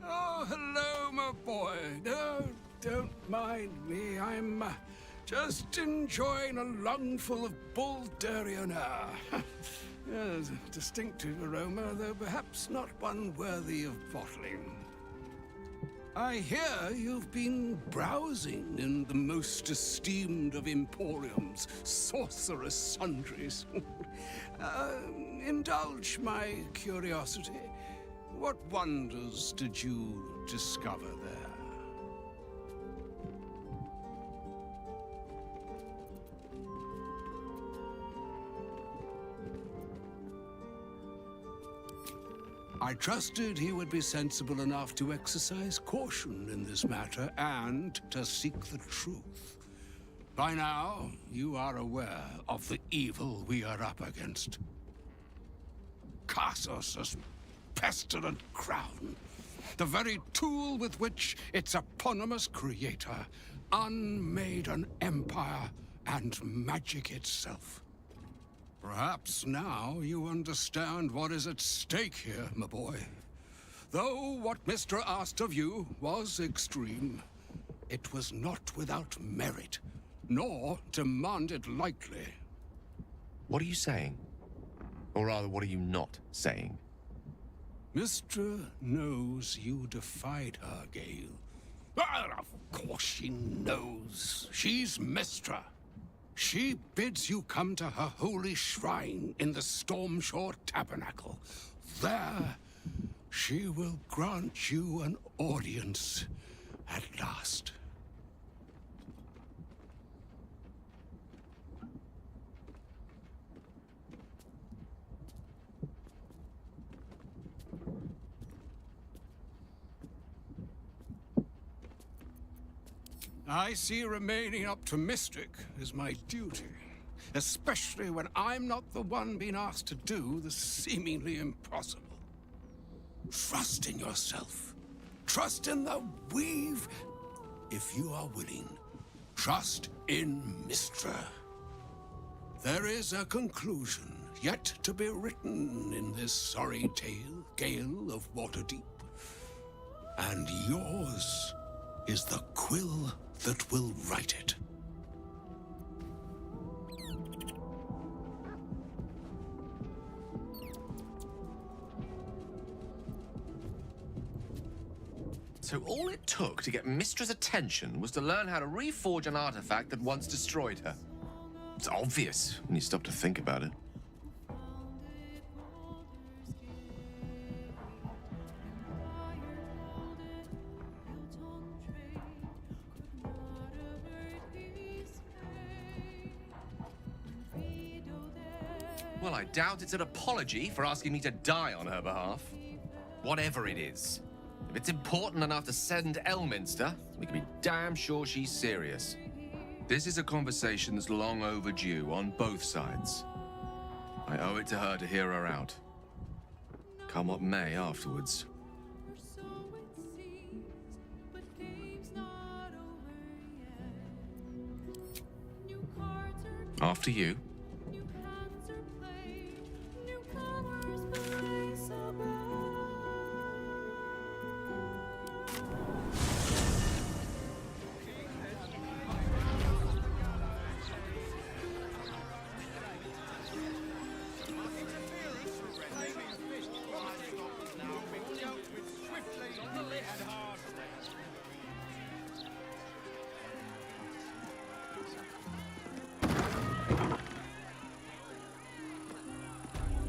Oh, hello, my boy. No, don't mind me. I'm just enjoying a lungful of Bulderian air. Yes, a distinctive aroma, though perhaps not one worthy of bottling. I hear you've been browsing in the most esteemed of emporiums, sorcerous sundries. Indulge my curiosity. What wonders did you discover there? I trusted he would be sensible enough to exercise caution in this matter and to seek the truth. By now, you are aware of the evil we are up against. Karsus' pestilent crown, the very tool with which its eponymous creator unmade an empire and magic itself. Perhaps now you understand what is at stake here, my boy. Though what Mr. asked of you was extreme, it was not without merit, nor demanded lightly. What are you saying? Or rather, what are you not saying? Mystra knows you defied her, Gale. Well, of course she knows. She's Mystra. She bids you come to her holy shrine in the Stormshore Tabernacle. There, she will grant you an audience at last. I see remaining optimistic is my duty, especially when I'm not the one being asked to do the seemingly impossible. Trust in yourself. Trust in the weave. If you are willing, trust in Mystra. There is a conclusion yet to be written in this sorry tale, Gale of Waterdeep. And yours is the quill that will write it. So all it took to get Mystra's attention was to learn how to reforge an artifact that once destroyed her. It's obvious when you stop to think about it. Well, I doubt it's an apology for asking me to die on her behalf. Whatever it is. If it's important enough to send Elminster, we can be damn sure she's serious. This is a conversation that's long overdue on both sides. I owe it to her to hear her out. Come what may afterwards. After you.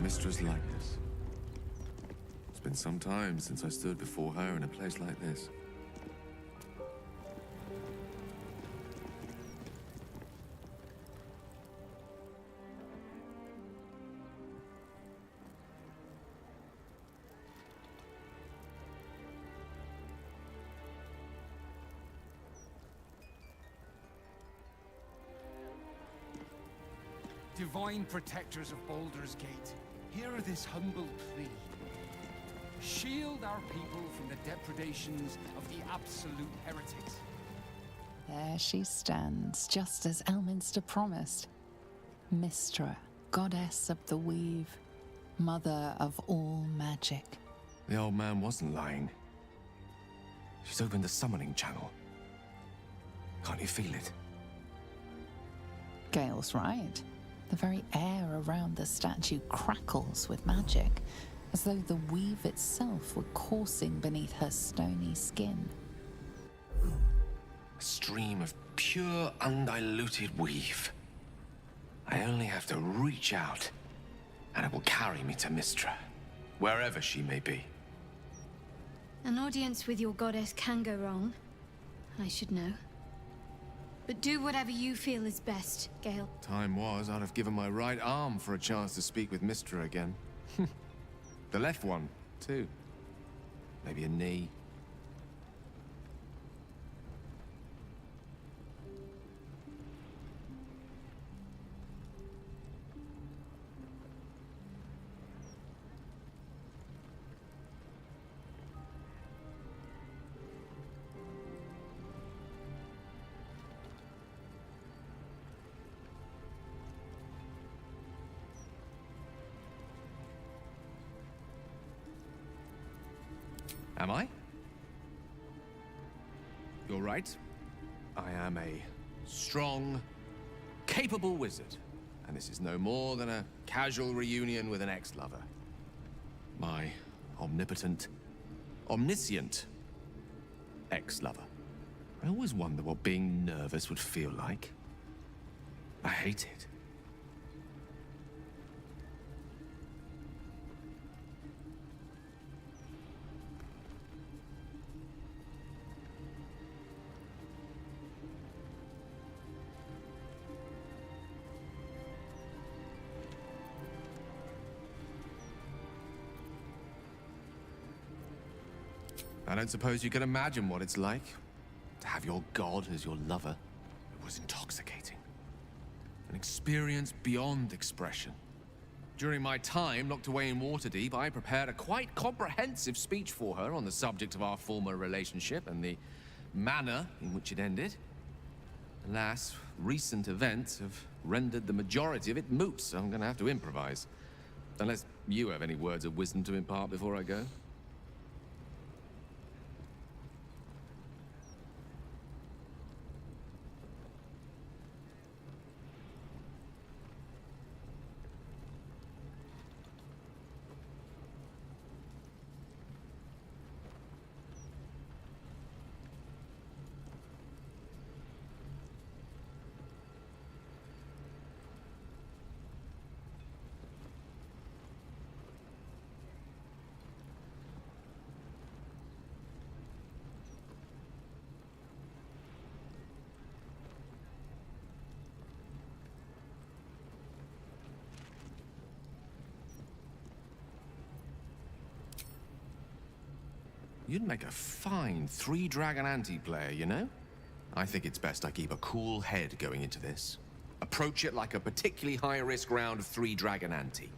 Mistress likeness. It's been some time since I stood before her in a place like this. Divine protectors of Baldur's Gate, hear this humble plea. Shield our people from the depredations of the absolute heretics. There she stands, just as Elminster promised. Mystra, goddess of the weave, mother of all magic. The old man wasn't lying. She's opened the summoning channel. Can't you feel it? Gale's right. The very air around the statue crackles with magic, as though the weave itself were coursing beneath her stony skin. A stream of pure, undiluted weave. I only have to reach out, and it will carry me to Mystra, wherever she may be. An audience with your goddess can go wrong. I should know. But do whatever you feel is best, Gale. Time was, I'd have given my right arm for a chance to speak with Mystra again. The left one, too. Maybe a knee. Am I? You're right. I am a strong, capable wizard. And this is no more than a casual reunion with an ex-lover. My omnipotent, omniscient ex-lover. I always wonder what being nervous would feel like. I hate it. I don't suppose you can imagine what it's like to have your god as your lover. It was intoxicating. An experience beyond expression. During my time locked away in Waterdeep, I prepared a quite comprehensive speech for her on the subject of our former relationship and the manner in which it ended. Alas, recent events have rendered the majority of it moot, so I'm gonna have to improvise. Unless you have any words of wisdom to impart before I go. You'd make a fine three-dragon anti-player, you know? I think it's best I keep a cool head going into this. Approach it like a particularly high-risk round of 3 Dragon Ante.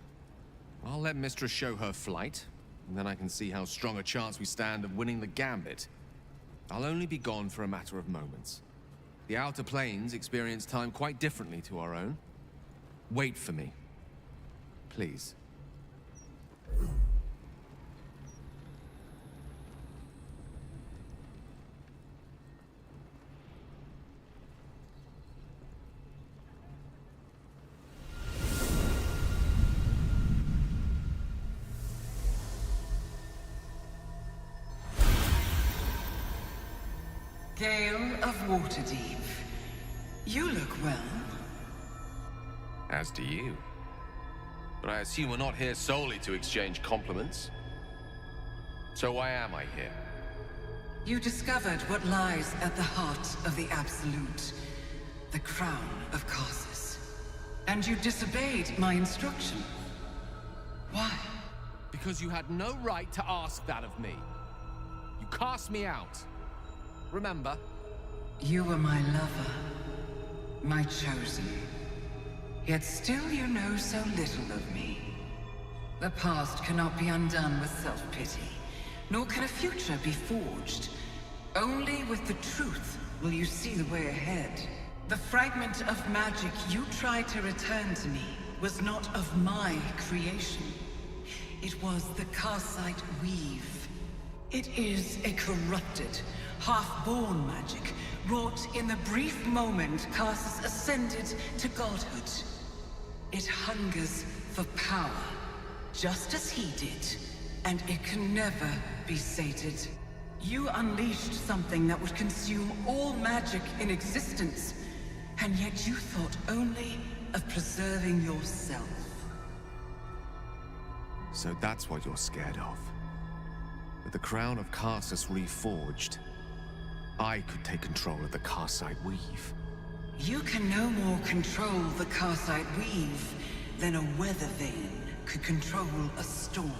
I'll let Mistress show her flight, and then I can see how strong a chance we stand of winning the gambit. I'll only be gone for a matter of moments. The Outer Planes experience time quite differently to our own. Wait for me. Please. Gale of Waterdeep. You look well. As do you. But I assume we're not here solely to exchange compliments. So why am I here? You discovered what lies at the heart of the Absolute, the crown of Karsus. And you disobeyed my instruction. Why? Because you had no right to ask that of me. You cast me out. Remember? You were my lover, my chosen. Yet still you know so little of me. The past cannot be undone with self-pity, nor can a future be forged. Only with the truth will you see the way ahead. The fragment of magic you tried to return to me was not of my creation. It was the Karsite Weave. It is a corrupted, half-born magic, wrought in the brief moment Karsus ascended to godhood. It hungers for power, just as he did, and it can never be sated. You unleashed something that would consume all magic in existence, and yet you thought only of preserving yourself. So that's what you're scared of. With the crown of Karsus reforged, I could take control of the Karsite Weave. You can no more control the Karsite Weave than a weather vane could control a storm.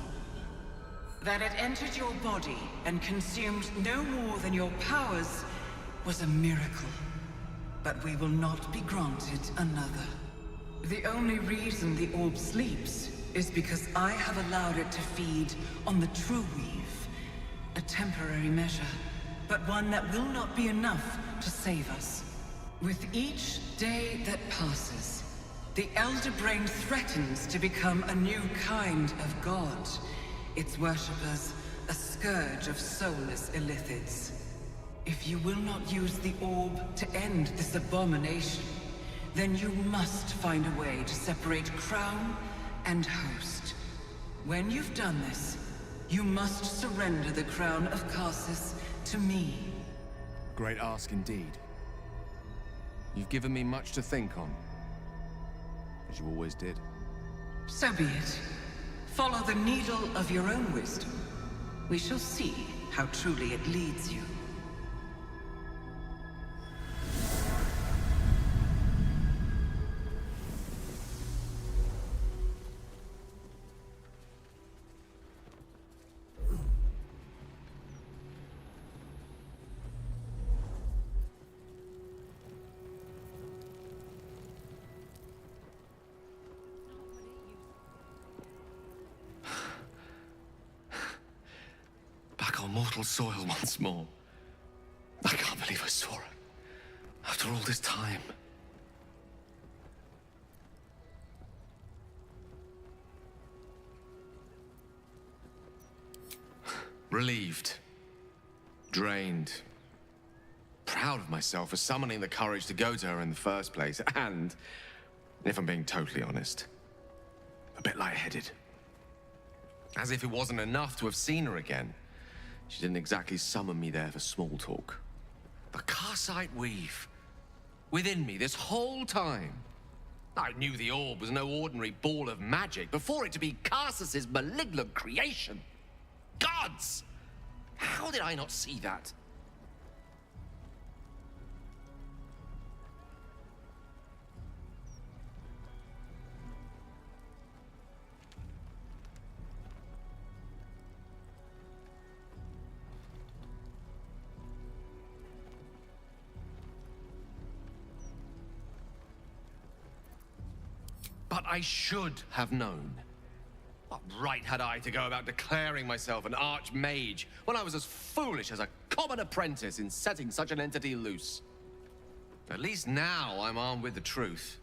That it entered your body and consumed no more than your powers was a miracle. But we will not be granted another. The only reason the orb sleeps is because I have allowed it to feed on the true weave. A temporary measure, but one that will not be enough to save us. With each day that passes, the Elder Brain threatens to become a new kind of god. Its worshippers, a scourge of soulless illithids. If you will not use the orb to end this abomination, then you must find a way to separate crown and host. When you've done this, you must surrender the crown of Karsus to me. Great ask indeed. You've given me much to think on. As you always did. So be it. Follow the needle of your own wisdom. We shall see how truly it leads you. Mortal soil once more. I can't believe I saw it. After all this time. Relieved. Drained. Proud of myself for summoning the courage to go to her in the first place. And, if I'm being totally honest, a bit lightheaded. As if it wasn't enough to have seen her again. She didn't exactly summon me there for small talk. The Karsite Weave. Within me this whole time. I knew the orb was no ordinary ball of magic before it to be Karsus's malignant creation. Gods! How did I not see that? But I should have known. What right had I to go about declaring myself an archmage when I was as foolish as a common apprentice in setting such an entity loose? At least now I'm armed with the truth.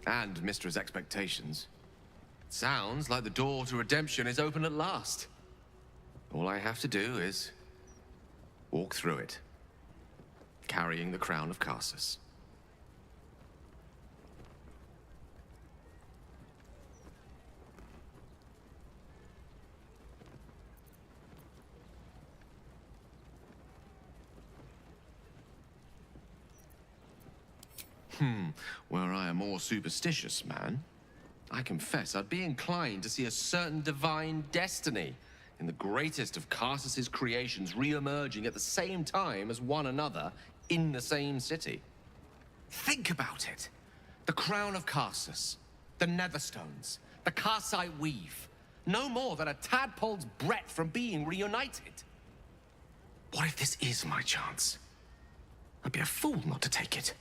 And Mistra's expectations. It sounds like the door to redemption is open at last. All I have to do is walk through it, carrying the crown of Karsus. Were I a more superstitious man, I confess I'd be inclined to see a certain divine destiny in the greatest of Karsus's creations re-emerging at the same time as one another in the same city. Think about it. The crown of Karsus, the Netherstones, the Karsite weave, no more than a tadpole's breadth from being reunited. What if this is my chance? I'd be a fool not to take it.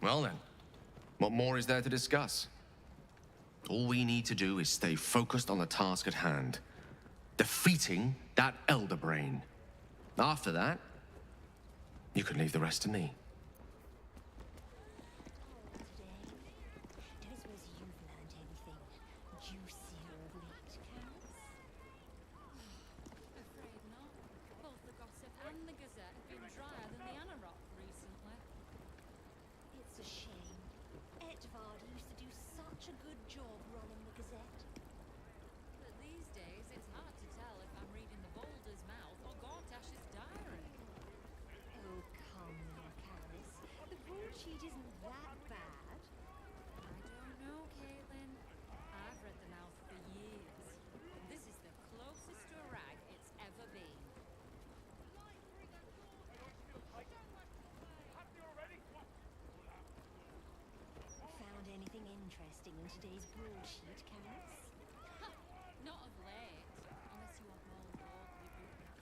Well then, what more is there to discuss? All we need to do is stay focused on the task at hand. Defeating that Elder Brain. After that, you can leave the rest to me. Today's broadsheet, Caris? Not of late, unless you want more lordly book.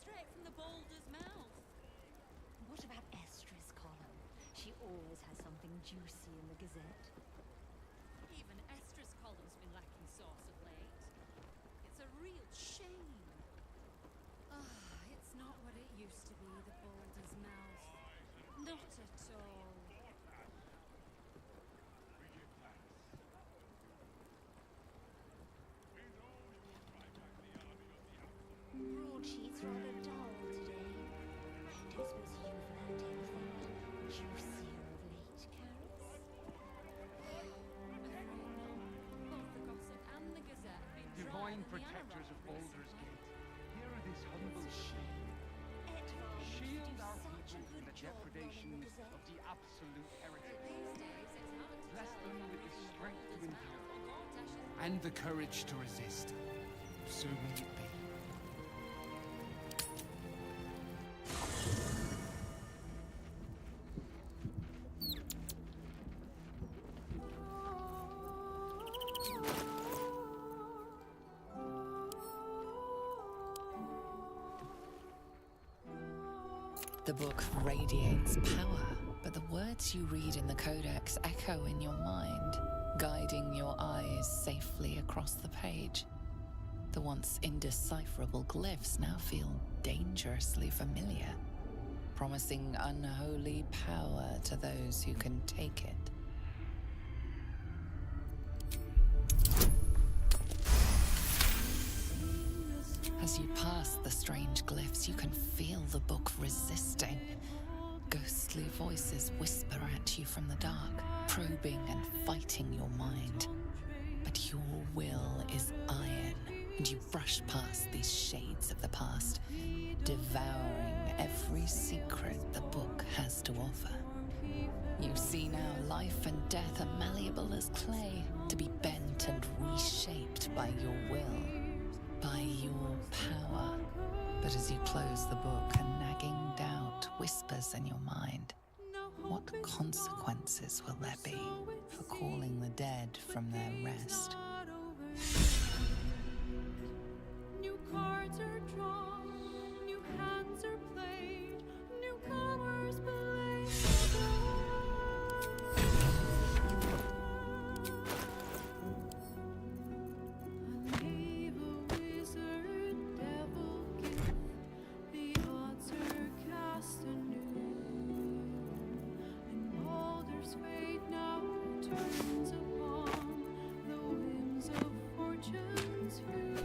Straight from the boulder's mouth. What about Estra's column? She always has something juicy in the Gazette. Even Estra's column's been lacking sauce of late. It's a real shame. It's not what it used to be, the boulder's mouth. Not at all. Broadsheet's rather dull today. Don't suppose you've learned anything juicier of late, Caris? Both the gossip and the Gazette have been Divine protectors of Baldur's Gate, hear this humble shield our people from the depredations of the absolute heretic. Bless them with the strength to endure and the courage to resist. So may it be. The book radiates power, but the words you read in the Codex echo in your mind, guiding your eyes safely across the page. The once indecipherable glyphs now feel dangerously familiar, promising unholy power to those who can take it. As you pass the strange glyphs, you can feel the book resisting. Ghostly voices whisper at you from the dark, probing and fighting your mind. But your will is iron, and you brush past these shades of the past, devouring every secret the book has to offer. You see now life and death are malleable as clay, to be bent and reshaped by your will. By your power. But as you close the book, a nagging doubt whispers in your mind. What consequences will there be for calling the dead from their rest? New cards are drawn, new hands are played, newcomers play a knave, a wizard, devil gift, the odds are cast anew, and Baldur's fate now turns upon the whims of fortune's view.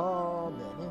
Bene.